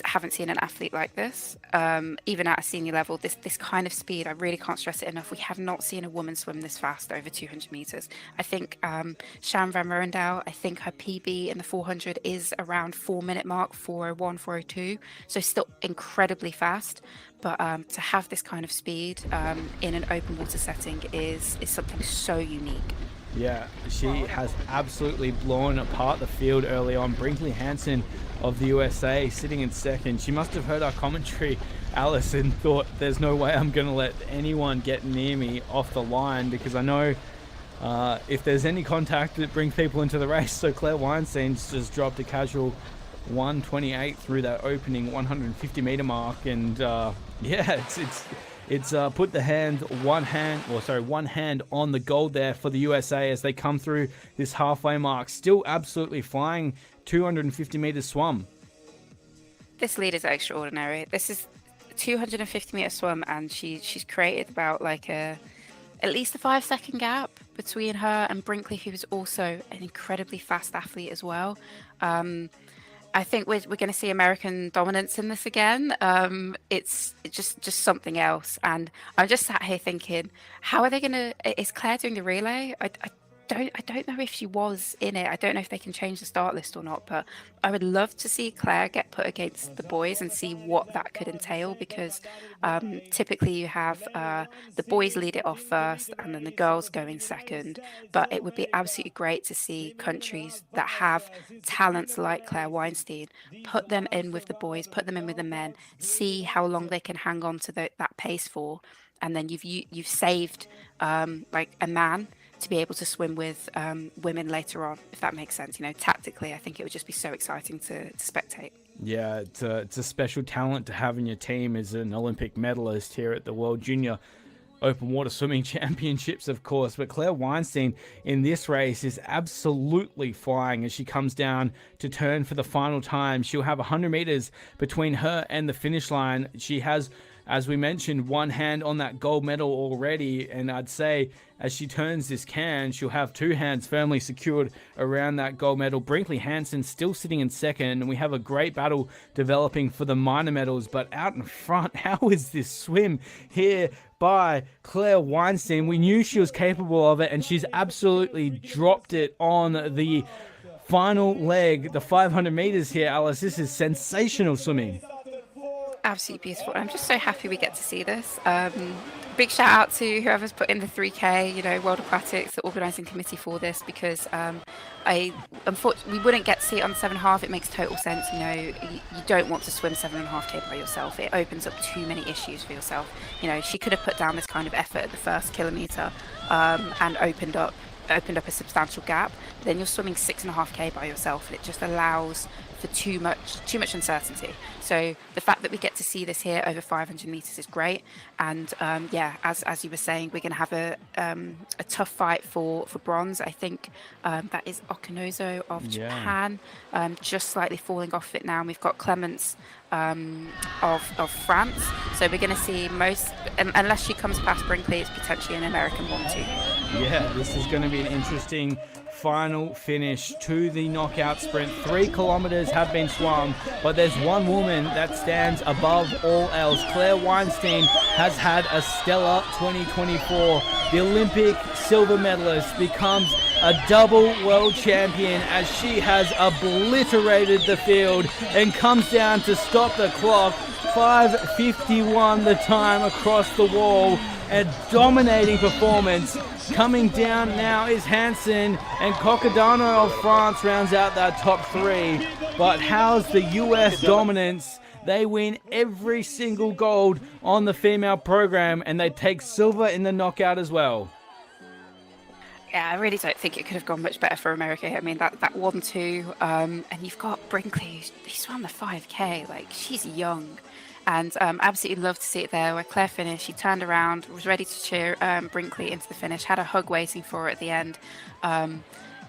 haven't seen an athlete like this. Even at a senior level, this kind of speed, I really can't stress it enough. We have not seen a woman swim this fast over 200 meters. I think Shan van Merendaal, I think her PB in the 400 is around 4-minute mark, 4:01, 4:02. So still incredibly fast. But to have this kind of speed in an open water setting is something so unique. Yeah, she has absolutely blown apart the field early on. Brinkley Hansen of the USA sitting in second. She must have heard our commentary, Alice, and thought, there's no way I'm going to let anyone get near me off the line, because I know if there's any contact, it brings people into the race. So Claire Weinstein's just dropped a casual 128 through that opening 150 meter mark, and it's put one hand on the gold there for the USA as they come through this halfway mark. Still absolutely flying 250 meters swum. This lead is extraordinary. This is 250 meter swim, and she's created about at least a 5-second gap between her and Brinkley, who is also an incredibly fast athlete as well. I think we're going to see American dominance in this again. It's just something else. And I'm just sat here thinking, how are they going to... Is Claire doing the relay? I don't know if she was in it. I don't know if they can change the start list or not, but I would love to see Claire get put against the boys and see what that could entail, because typically you have the boys lead it off first and then the girls going second. But it would be absolutely great to see countries that have talents like Claire Weinstein, put them in with the boys, put them in with the men, see how long they can hang on to that pace for, and then you've saved like a man to be able to swim with women later on, if that makes sense. Tactically, I think it would just be so exciting to spectate. Yeah, it's a special talent to have in your team as an Olympic medalist here at the World Junior Open Water Swimming Championships, of course. But Claire Weinstein in this race is absolutely flying as she comes down to turn for the final time. She'll have 100 meters between her and the finish line. She has as we mentioned, one hand on that gold medal already. And I'd say as she turns this can, she'll have two hands firmly secured around that gold medal. Brinkley Hansen still sitting in second, and we have a great battle developing for the minor medals. But out in front, how is this swim here by Claire Weinstein? We knew she was capable of it, and she's absolutely dropped it on the final leg, the 500 meters here, Alice. This is sensational swimming. Absolutely beautiful. I'm just so happy we get to see this. Big shout out to whoever's put in the 3K, World Aquatics, the organising committee for this, because unfortunately we wouldn't get to see it on 7.5. It makes total sense. You don't want to swim 7.5K by yourself. It opens up too many issues for yourself. She could have put down this kind of effort at the first kilometre and opened up a substantial gap. But then you're swimming 6.5K by yourself, and it just allows for too much uncertainty. So the fact that we get to see this here over 500 meters is great. And as you were saying, we're going to have a tough fight for bronze. I think that is Okinozo of Japan, just slightly falling off it now. And we've got Clements of France. So we're going to see unless she comes past Brinkley, it's potentially an American one too. Yeah, this is going to be an interesting final finish to the knockout sprint. 3 kilometers have been swum, but there's one woman that stands above all else. Claire Weinstein has had a stellar 2024. The Olympic silver medalist becomes a double world champion as she has obliterated the field and comes down to stop the clock. 5:51 the time across the wall. A dominating performance. Coming down now is Hansen, and Cocodano of France rounds out that top 3. But how's the US dominance? They win every single gold on the female program, and they take silver in the knockout as well. Yeah, I really don't think it could have gone much better for America. I mean, that 1-2, and you've got Brinkley, who swam the 5K. Like, she's young. And absolutely love to see it there where Claire finished. She turned around, was ready to cheer Brinkley into the finish, had a hug waiting for her at the end.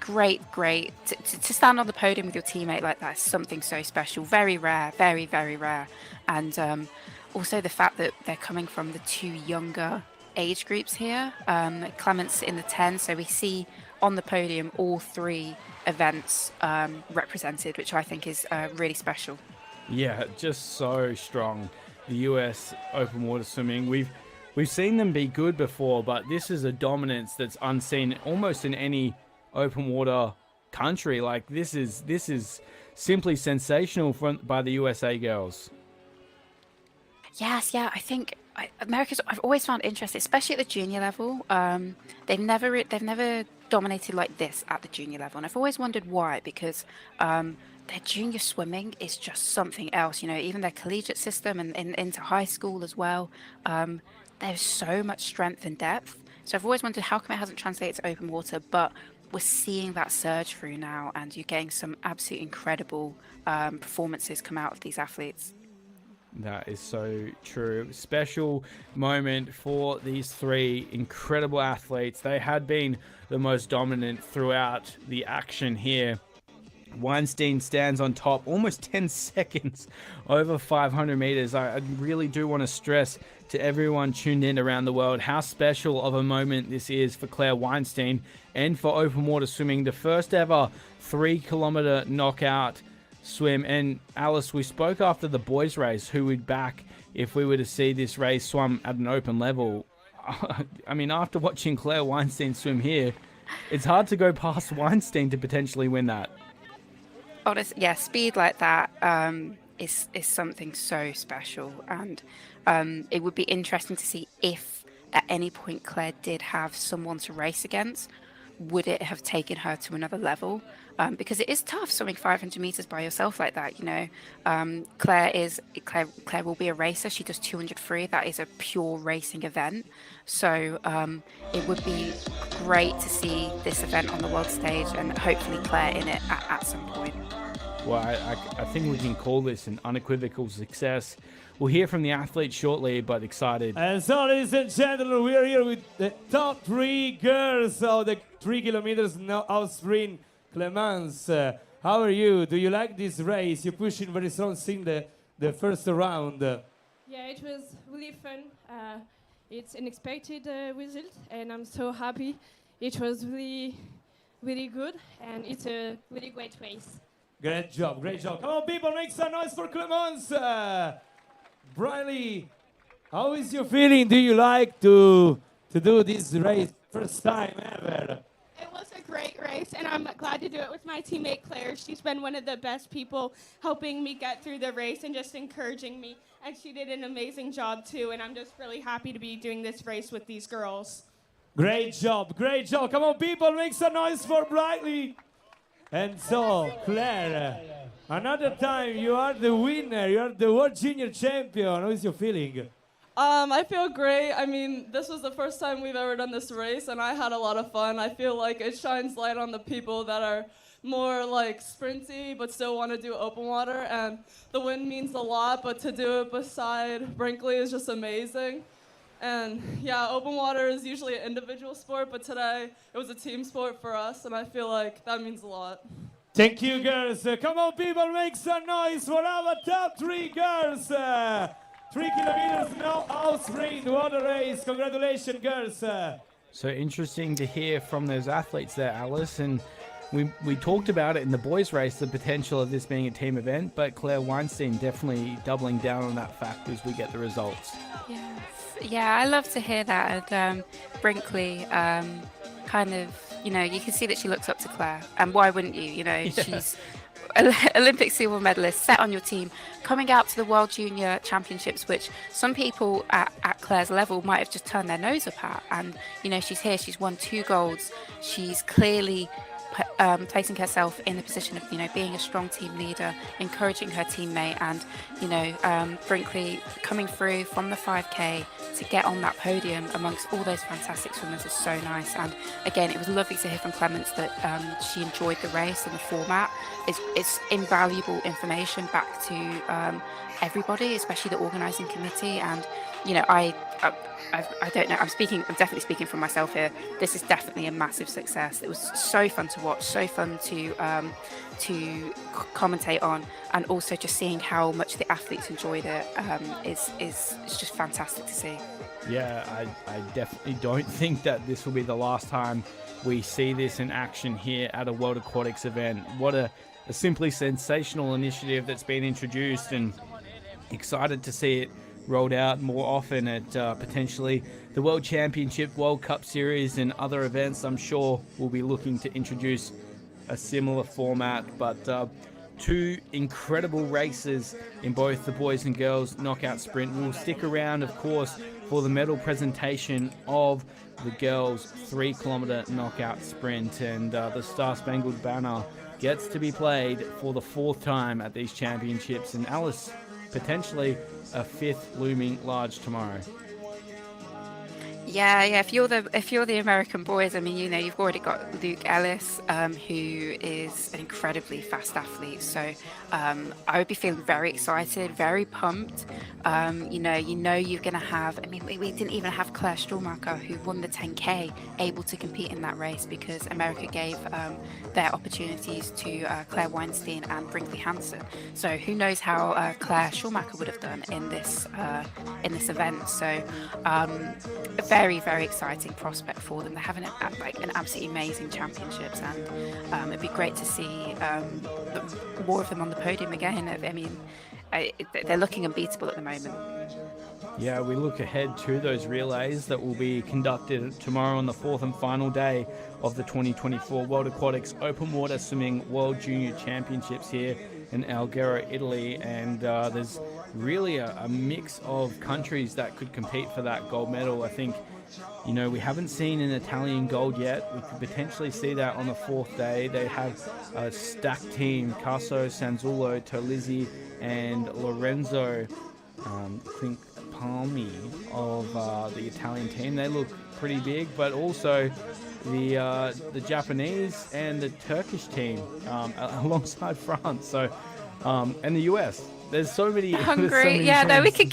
Great. To stand on the podium with your teammate like that is something so special. Very rare, very, very rare. And also the fact that they're coming from the 2 younger age groups here. Clements in the 10, so we see on the podium all 3 events represented, which I think is really special. Yeah, just so strong. The US open water swimming. We've seen them be good before, but this is a dominance that's unseen almost in any open water country. Like this is simply sensational by the USA girls. Yes, yeah, I think America's. I've always found interesting, especially at the junior level. They've never dominated like this at the junior level, and I've always wondered why. Because their junior swimming is just something else. Even their collegiate system and into high school as well. There's so much strength and depth. So I've always wondered how come it hasn't translated to open water, but we're seeing that surge through now, and you're getting some absolutely incredible performances come out of these athletes. That is so true. Special moment for these 3 incredible athletes. They had been the most dominant throughout the action here. Weinstein stands on top, almost 10 seconds over 500 meters. I really do want to stress to everyone tuned in around the world how special of a moment this is for Claire Weinstein and for open water swimming. The first ever 3-kilometer knockout swim. And Alice, we spoke after the boys race who we'd back if we were to see this race swum at an open level. I mean, after watching Claire Weinstein swim here, it's hard to go past Weinstein to potentially win that. Honestly, yeah, speed like that is something so special, and it would be interesting to see if at any point Claire did have someone to race against. Would it have taken her to another level? Because it is tough swimming 500 meters by yourself like that. Claire will be a racer. She does 200 free. That is a pure racing event. So it would be great to see this event on the world stage and hopefully Claire in it at some point. Well, I think we can call this an unequivocal success. We'll hear from the athlete shortly, but excited. And so, ladies and gentlemen, we are here with the top 3 girls of the 3 kilometers out sprint. Clemence, how are you? Do you like this race? You're pushing very strong in the first round. Yeah, it was really fun. It's unexpected result, and I'm so happy. It was really, really good, and it's a really great race. Great job, great job. Come on, people, make some noise for Clemence. Briley, how is your feeling? Do you like to do this race first time ever? It was a great race, and I'm glad to do it with my teammate Claire. She's been one of the best people helping me get through the race and just encouraging me. And she did an amazing job too, and I'm just really happy to be doing this race with these girls. Great job, great job. Come on, people, make some noise for Briley. And so, Claire, another time you are the winner. You are the World Junior Champion. How is your feeling? I feel great. I mean, this was the first time we've ever done this race, and I had a lot of fun. I feel like it shines light on the people that are more like sprinty but still want to do open water, and the win means a lot, but to do it beside Brinkley is just amazing. And yeah, open water is usually an individual sport, but today it was a team sport for us, and I feel like that means a lot. Thank you, girls. Come on, people, make some noise for our top 3 girls. 3 kilometers no out sprint water race. Congratulations, girls. So interesting to hear from those athletes there, Alice. And we talked about it in the boys' race, the potential of this being a team event, but Claire Weinstein definitely doubling down on that fact as we get the results. Yes. Yeah, I love to hear that. And Brinkley, kind of, you know, you can see that she looks up to Claire. And why wouldn't you? You know, she's Olympic silver medalist, set on your team, coming out to the World Junior Championships, which some people at Claire's level might have just turned their nose up at. And, you know, she's here, she's won 2 golds. She's clearly placing herself in the position of, you know, being a strong team leader, encouraging her teammate, and, you know, Brinkley coming through from the 5K to get on that podium amongst all those fantastic swimmers is so nice. And again, it was lovely to hear from Clemence that she enjoyed the race and the format. It's invaluable information back to everybody, especially the organising committee. And, you know, I don't know, I'm definitely speaking for myself here. This is definitely a massive success. It was so fun to watch, so fun to commentate on, and also just seeing how much the athletes enjoyed it is just fantastic to see. Yeah, I definitely don't think that this will be the last time we see this in action here at a World Aquatics event. What a simply sensational initiative that's been introduced, and excited to see it rolled out more often at potentially the World Championship, World Cup Series, and other events. I'm sure we'll be looking to introduce a similar format, but 2 incredible races in both the boys and girls knockout sprint. We'll stick around, of course, for the medal presentation of the girls 3-kilometer knockout sprint, and the Star Spangled Banner gets to be played for the 4th time at these championships, and Alice, potentially a 5th looming large tomorrow. Yeah. If you're the American boys, I mean, you know, you've already got Luke Ellis, who is an incredibly fast athlete. So I would be feeling very excited, very pumped. You know, you're going to have. I mean, we didn't even have Claire Schumacher, who won the 10K, able to compete in that race because America gave their opportunities to Claire Weinstein and Brinkley Hansen. So who knows how Claire Schumacher would have done in this event. So very, very exciting prospect for them. They're having an absolutely amazing championships, and it'd be great to see more of them on the podium again. I mean, they're looking unbeatable at the moment. Yeah, we look ahead to those relays that will be conducted tomorrow on the 4th and final day of the 2024 World Aquatics Open Water Swimming World Junior Championships here in Alghero, Italy, and there's really a mix of countries that could compete for that gold medal. I think, you know, we haven't seen an Italian gold yet. We could potentially see that on the 4th day. They have a stacked team: Caso, Sanzullo, Tolizzi, and Lorenzo, I think, Palmi of the Italian team. They look pretty big, but also the Japanese and the Turkish team alongside France. So and the US. There's so many. Hungary, yeah. No, we could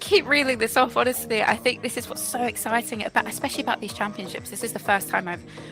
keep reeling this off. Honestly, I think this is what's so exciting about, especially about these championships. This is the first time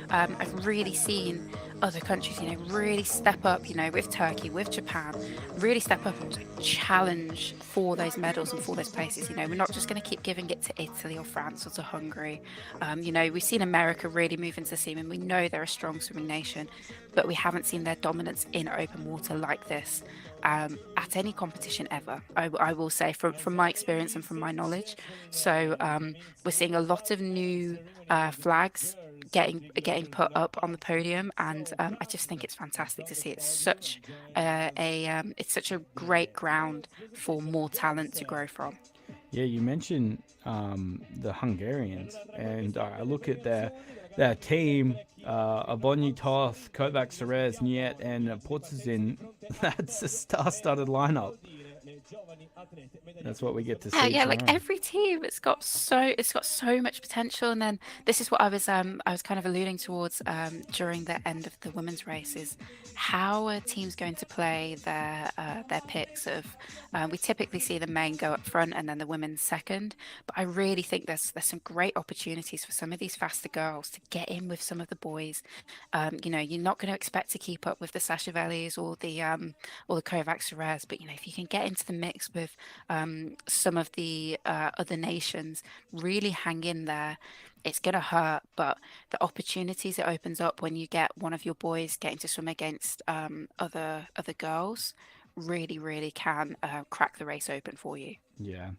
I've really seen other countries, really step up, with Turkey, with Japan, really step up and challenge for those medals and for those places. We're not just going to keep giving it to Italy or France or to Hungary. We've seen America really move into the scene, and we know they're a strong swimming nation, but we haven't seen their dominance in open water like this at any competition ever. I will say from my experience and from my knowledge. So we're seeing a lot of new flags getting put up on the podium, and I just think it's fantastic to see. It's such it's such a great ground for more talent to grow from. Yeah, you mentioned the Hungarians, and I look at their team, Abonyi Toth, Kovac Serez, Niet, and Portzin. That's a star-studded lineup. That's what we get to see. Yeah, like tomorrow. every team, it's got so much potential. And then this is what I was kind of alluding towards during the end of the women's race is how are teams going to play their picks of we typically see the men go up front and then the women second, but I really think there's some great opportunities for some of these faster girls to get in with some of the boys. You're not going to expect to keep up with the Sashavelis or the Kovac Serez, but if you can get into the mix with some of the other nations, really hang in there. It's going to hurt, but the opportunities it opens up when you get one of your boys getting to swim against other girls really, really can crack the race open for you. Yeah.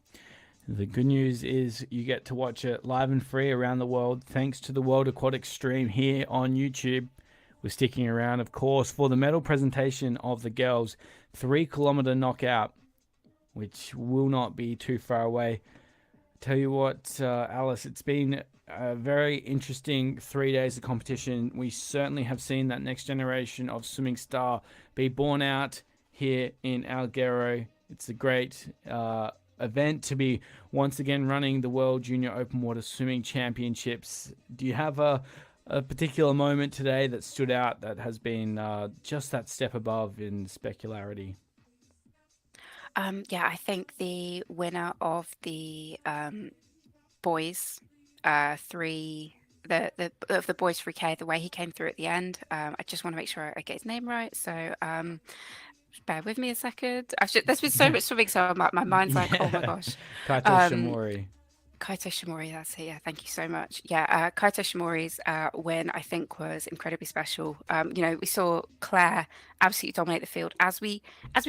The good news is you get to watch it live and free around the world thanks to the World Aquatics stream here on YouTube. We're sticking around, of course, for the medal presentation of the girls' 3-kilometer knockout, which will not be too far away. Tell you what, Alice, it's been a very interesting 3 days of competition. We certainly have seen that next generation of swimming star be born out here in Alghero. It's a great event to be once again running the World Junior Open Water Swimming Championships. Do you have a particular moment today that stood out that has been just that step above in spectacularity? Yeah, I think the winner of the boys three of the boys 3K, the way he came through at the end, I just want to make sure I get his name right. So bear with me a second. There's been so much swimming, so my mind's like, oh my gosh. Kaito Um, Shimori. Kaito Shimori, that's it. Yeah, thank you so much. Yeah, Kaito Shimori's win, I think, was incredibly special. We saw Claire absolutely dominate the field as we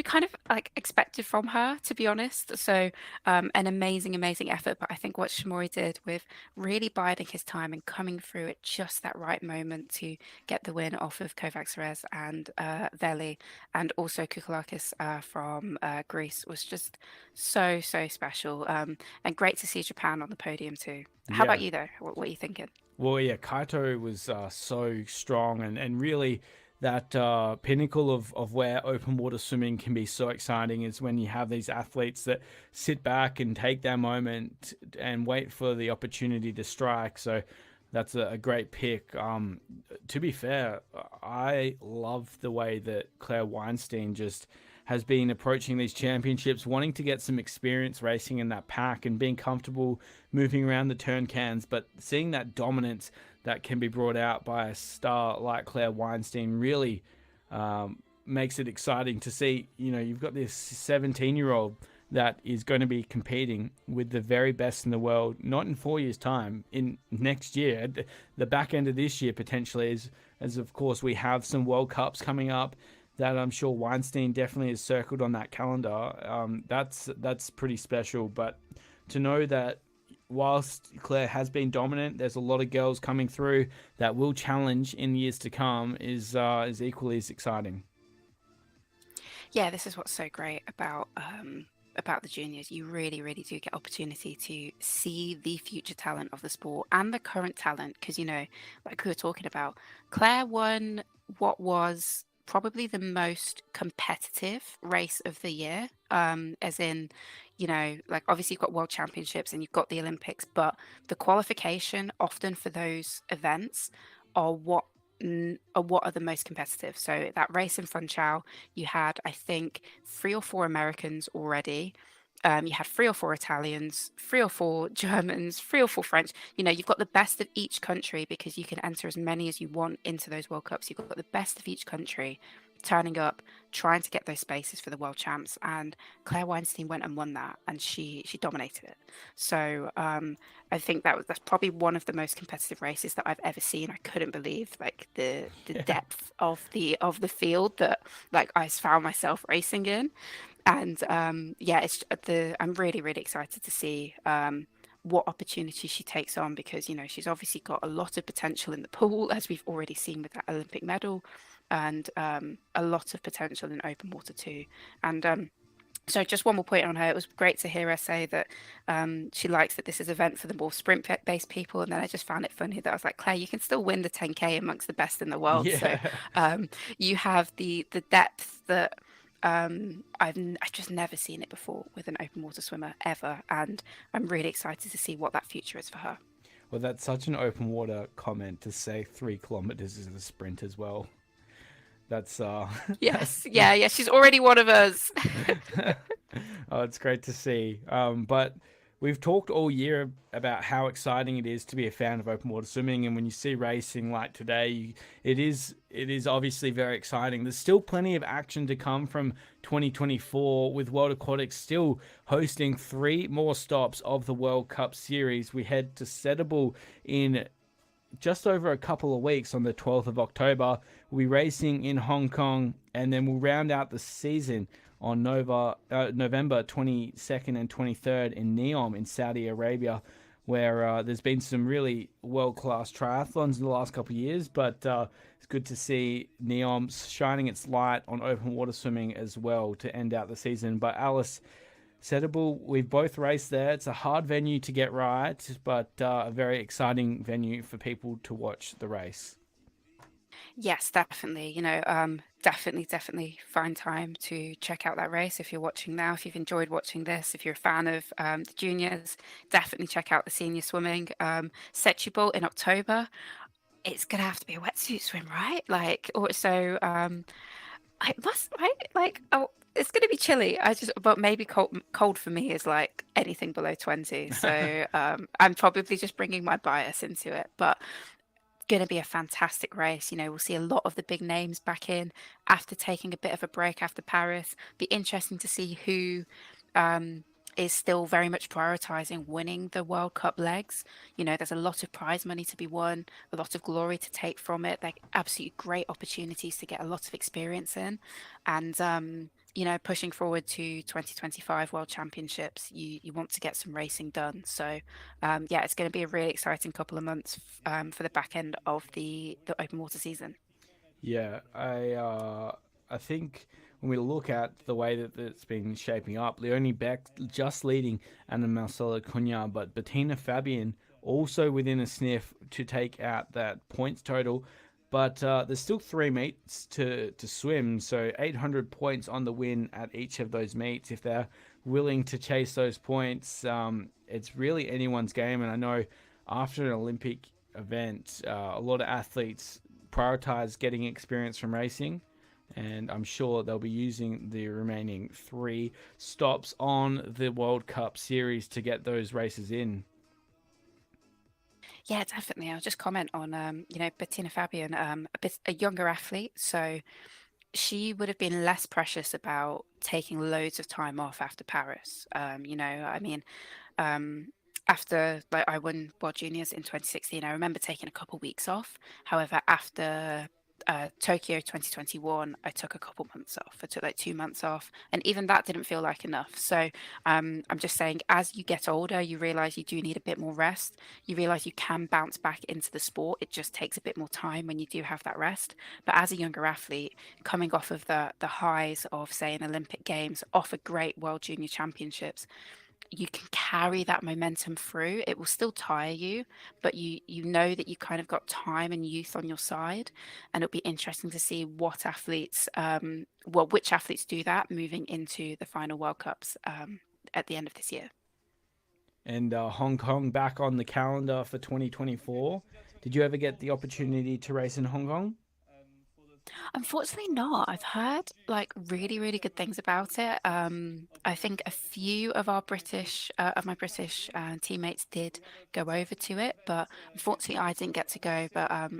kind of like expected from her, to be honest. So an amazing, amazing effort. But I think what Shimori did with really biding his time and coming through at just that right moment to get the win off of Kovac Serez and Veli, and also Koukalakis from Greece was just so special. And great to see Japan on the podium too. How about you though? What are you thinking? Well, yeah, Kaito was so strong and really that pinnacle of where open water swimming can be so exciting is when you have these athletes that sit back and take their moment and wait for the opportunity to strike. So that's a great pick. To be fair, I love the way that Claire Weinstein just has been approaching these championships, wanting to get some experience racing in that pack and being comfortable moving around the turn cans, but seeing that dominance that can be brought out by a star like Claire Weinstein really makes it exciting to see. You've got this 17-year-old that is going to be competing with the very best in the world, not in 4 years' time, in next year, the back end of this year potentially, as of course we have some World Cups coming up that I'm sure Weinstein definitely has circled on that calendar. That's pretty special. But to know that whilst Claire has been dominant, there's a lot of girls coming through that will challenge in years to come is equally as exciting. Yeah, this is what's so great about the juniors. You really, really do get opportunity to see the future talent of the sport and the current talent. Because, like we were talking about, Claire won what was probably the most competitive race of the year. As in, like obviously you've got World Championships and you've got the Olympics, but the qualification often for those events are what are the most competitive. So that race in Funchal, you had, I think, 3 or 4 Americans already. You had 3 or 4 Italians, 3 or 4 Germans, 3 or 4 French. You know, you've got the best of each country because you can enter as many as you want into those World Cups. You've got the best of each country turning up, trying to get those spaces for the world champs. And Claire Weinstein went and won that, and she dominated it. So I think that's probably one of the most competitive races that I've ever seen. I couldn't believe like the depth of the field that like I found myself racing in. And yeah, I'm really, really excited to see what opportunities she takes on because, you know, she's obviously got a lot of potential in the pool, as we've already seen with that Olympic medal, and a lot of potential in open water too. And so just one more point on her. It was great to hear her say that she likes that this is an event for the more sprint-based people. And then I just found it funny that I was like, Claire, you can still win the 10K amongst the best in the world. So you have the depth that I've just never seen it before with an open water swimmer ever. And I'm really excited to see what that future is for her. Well, that's such an open water comment to say 3 kilometers is a sprint as well. That's yes, yeah. She's already one of us. Oh, it's great to see. But we've talked all year about how exciting it is to be a fan of open water swimming, and when you see racing like today, it is obviously very exciting. There's still plenty of action to come from 2024, with World Aquatics still hosting 3 more stops of the World Cup Series. We head to Setable in just over a couple of weeks on the 12th of October. We'll be racing in Hong Kong, and then we'll round out the season on November 22nd and 23rd in Neom in Saudi Arabia, where there's been some really world-class triathlons in the last couple of years, but it's good to see Neom shining its light on open water swimming as well to end out the season. But Alice, Setable, we've both raced there. It's a hard venue to get right, but a very exciting venue for people to watch the race. Yes, definitely. You know, definitely find time to check out that race if you're watching now. If you've enjoyed watching this, if you're a fan of the juniors, definitely check out the senior swimming. Setubal in October. It's gonna have to be a wetsuit swim, right? Like, or so. I must, right? Like, oh, it's gonna be chilly. But maybe cold for me is like anything below 20. So I'm probably just bringing my bias into it, but going to be a fantastic race. You know, we'll see a lot of the big names back in after taking a bit of a break after Paris. Be interesting to see who is still very much prioritizing winning the World Cup legs. You know, there's a lot of prize money to be won, a lot of glory to take from it. They're absolutely great opportunities to get a lot of experience in. And you know, pushing forward to 2025 World Championships, you want to get some racing done. So, yeah, it's going to be a really exciting couple of months for the back end of the open water season. Yeah, I think when we look at the way that it's been shaping up, Leonie Beck just leading Anna Marcela Cunha, but Bettina Fabian also within a sniff to take out that points total. But there's still 3 meets to swim, so 800 points on the win at each of those meets. If they're willing to chase those points, it's really anyone's game. And I know after an Olympic event, a lot of athletes prioritize getting experience from racing, and I'm sure they'll be using the remaining 3 stops on the World Cup Series to get those races in. Yeah, definitely. I'll just comment on, you know, Bettina Fabian, a younger athlete. So she would have been less precious about taking loads of time off after Paris. You know, I mean, after like I won World Juniors in 2016, I remember taking a couple weeks off. However, after Tokyo 2021, I took a couple months off. I took like 2 months off, and even that didn't feel like enough. So I'm just saying, as you get older, you realize you do need a bit more rest. You realize you can bounce back into the sport. It just takes a bit more time when you do have that rest. But as a younger athlete, coming off of the highs of, say, an Olympic Games, off a great World Junior Championships, you can carry that momentum through. It will still tire you, but you know that you kind of got time and youth on your side, and it'll be interesting to see what athletes, which athletes do that moving into the final World Cups at the end of this year. And Hong Kong back on the calendar for 2024. Did you ever get the opportunity to race in Hong Kong? Unfortunately not. I've heard like really, really good things about it. I think a few of my British teammates did go over to it, but unfortunately I didn't get to go. But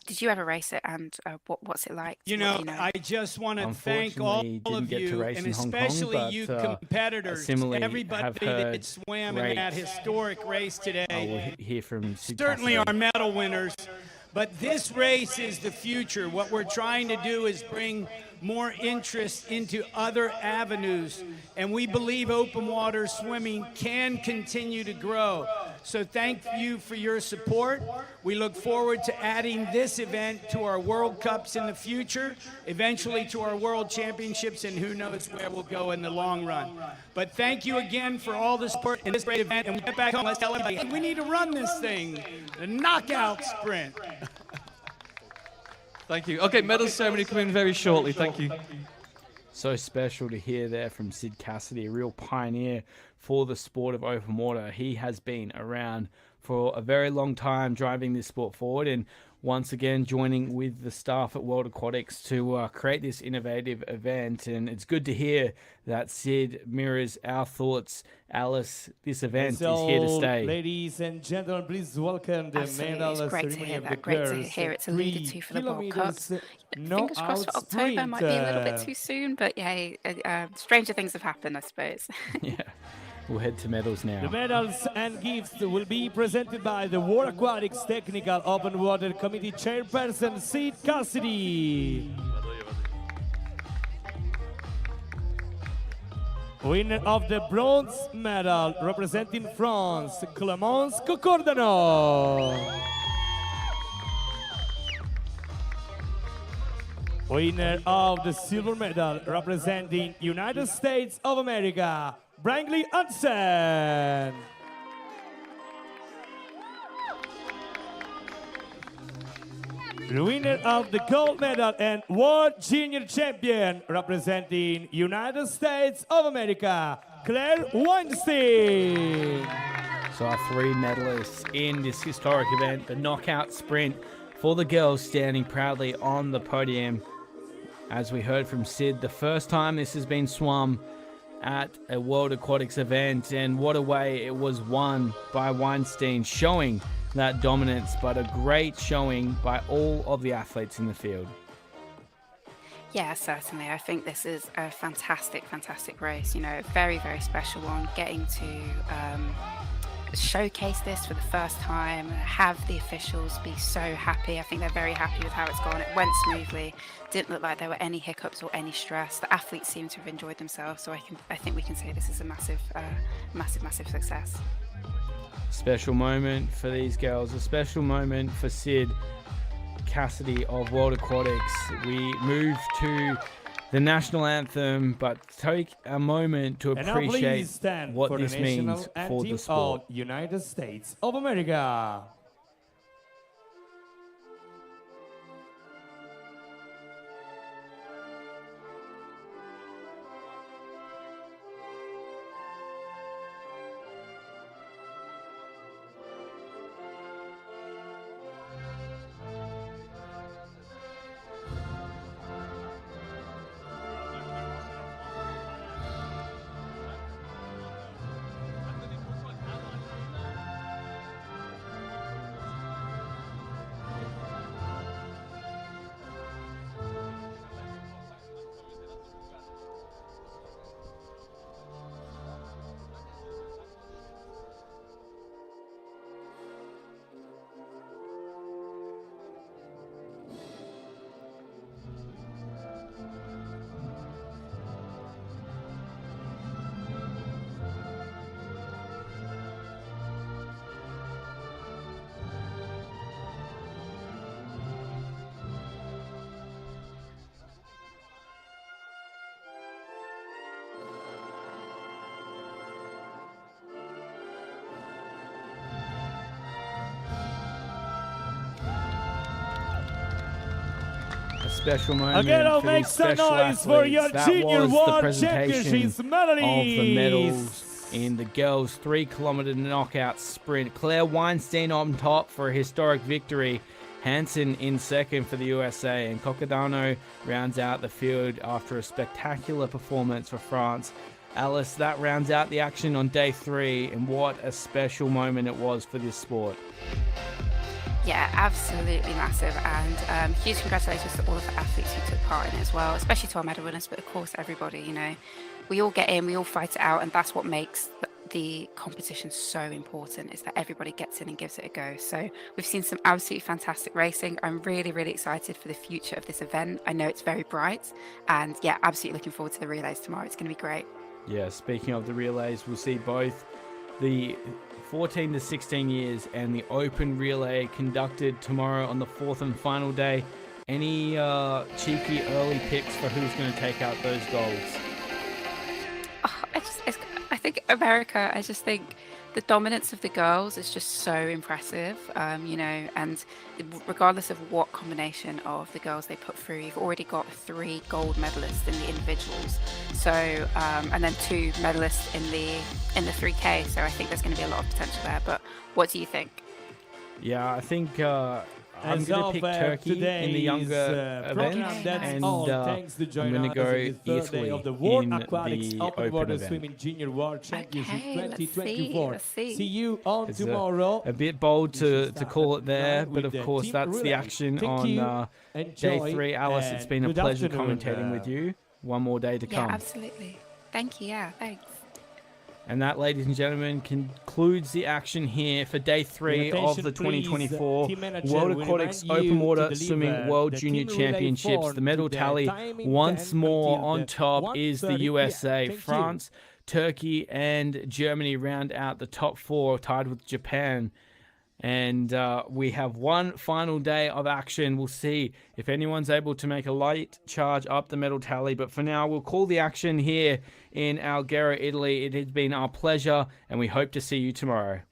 did you ever race it? And what's it like? You What know, do you know? I just want to thank all Unfortunately, of didn't get to you, race and in Hong Kong, especially but you competitors, similarly have everybody heard that swam in great. that historic race We'll today. hear from Sid Certainly Cassidy. our medal winners. But this race is the future. What we're trying to do is bring more interest into other avenues. And we believe open water swimming can continue to grow. So thank you for your support. We look forward to adding this event to our World Cups in the future, eventually to our World Championships, and who knows where we'll go in the long run. But thank you again for all the support in this great event. And we get back home, let's tell everybody, hey, we need to run this thing, the knockout sprint. Thank you. Okay, medal ceremony coming very shortly. Thank you. So special to hear there from Sid Cassidy, a real pioneer for the sport of open water. He has been around for a very long time driving this sport forward, and once again joining with the staff at World Aquatics to create this innovative event. And it's good to hear that Sid mirrors our thoughts. Alice, this event is here to stay. Ladies and gentlemen, please welcome the medal It's great to ceremony hear of the that. Great to girls. hear it's alluded to for the World Cups. Fingers crossed for knockout October. Might be a little bit sprint. too soon, but yeah, stranger things have happened, I suppose. Yeah, we'll head to medals now. The medals and gifts will be presented by the World Aquatics Technical Open Water Committee Chairperson Sid Cassidy. Winner of the bronze medal representing France, Clémence Cocordano. Winner of the silver medal representing United States of America, Brangley Hudson. The winner of the gold medal and world junior champion representing United States of America, Claire Weinstein. So our three medalists in this historic event, the knockout sprint for the girls, standing proudly on the podium. As we heard from Sid, the first time this has been swum at a World Aquatics event, and what a way it was won by Weinstein, showing that dominance, but a great showing by all of the athletes in the field. Yeah, certainly. I think this is a fantastic, fantastic race. You know, a very, very special one. Getting to showcase this for the first time, have the officials be so happy. I think they're very happy with how it's gone. It went smoothly. Didn't look like there were any hiccups or any stress. The athletes seem to have enjoyed themselves. So I think we can say this is a massive, massive success. Special moment for these girls, a special moment for Sid Cassidy of World Aquatics. We move to the national anthem, but take a moment to appreciate what this means for the sport. Of United States of America. A special moment Alghero for makes these some special noise for your athletes. That junior was the world presentation championships of the medals medals. in the girls' 3 kilometer knockout sprint. Claire Weinstein on top for a historic victory. Hansen in second for the USA, and Coccadano rounds out the field after a spectacular performance for France. Alice, that rounds out the action on day 3, and what a special moment it was for this sport. Yeah, absolutely massive, and huge congratulations to all of the athletes who took part in it as well, especially to our medal winners, but of course everybody. You know, we all get in, we all fight it out, and that's what makes the competition so important, is that everybody gets in and gives it a go. So we've seen some absolutely fantastic racing. I'm really, really excited for the future of this event. I know it's very bright, and yeah, absolutely looking forward to the relays tomorrow. It's going to be great. Yeah, speaking of the relays, we'll see both the 14 to 16 years and the open relay conducted tomorrow on the 4th and final day. Any cheeky early picks for who's going to take out those golds? Oh, I think America, I just think the dominance of the girls is just so impressive, you know, and regardless of what combination of the girls they put through, you've already got 3 gold medalists in the individuals, so and then 2 medalists in the 3K, so I think there's going to be a lot of potential there. But what do you think? Yeah, I think I'm going to pick Turkey in the younger event, and I'm going to go Italy of the World in Aquatics the Open open Water event. Swimming Junior World Championship Okay, 2024. let's see. See you on It's tomorrow. a bit bold to call it there, but with of the course team that's the relay. action Thank on you. day Enjoy, 3. Alice, it's been a and pleasure good afternoon, commentating with you. One more day to Yeah, come. absolutely. Thank you. Yeah, thanks. And that, ladies and gentlemen, concludes the action here for day 3 of Attention, the please, 2024 team manager, World we Aquatics remind you Open to Water deliver Swimming World the Junior team relay Championships. form The medal to the tally timing once 10 more until on the top is the 1:30 USA. PM. Thank France, Turkey, and Germany round out the top 4, tied with Japan. And we have one final day of action. We'll see if anyone's able to make a light charge up the medal tally. But for now, we'll call the action here in Alghero, Italy. It has been our pleasure, and we hope to see you tomorrow.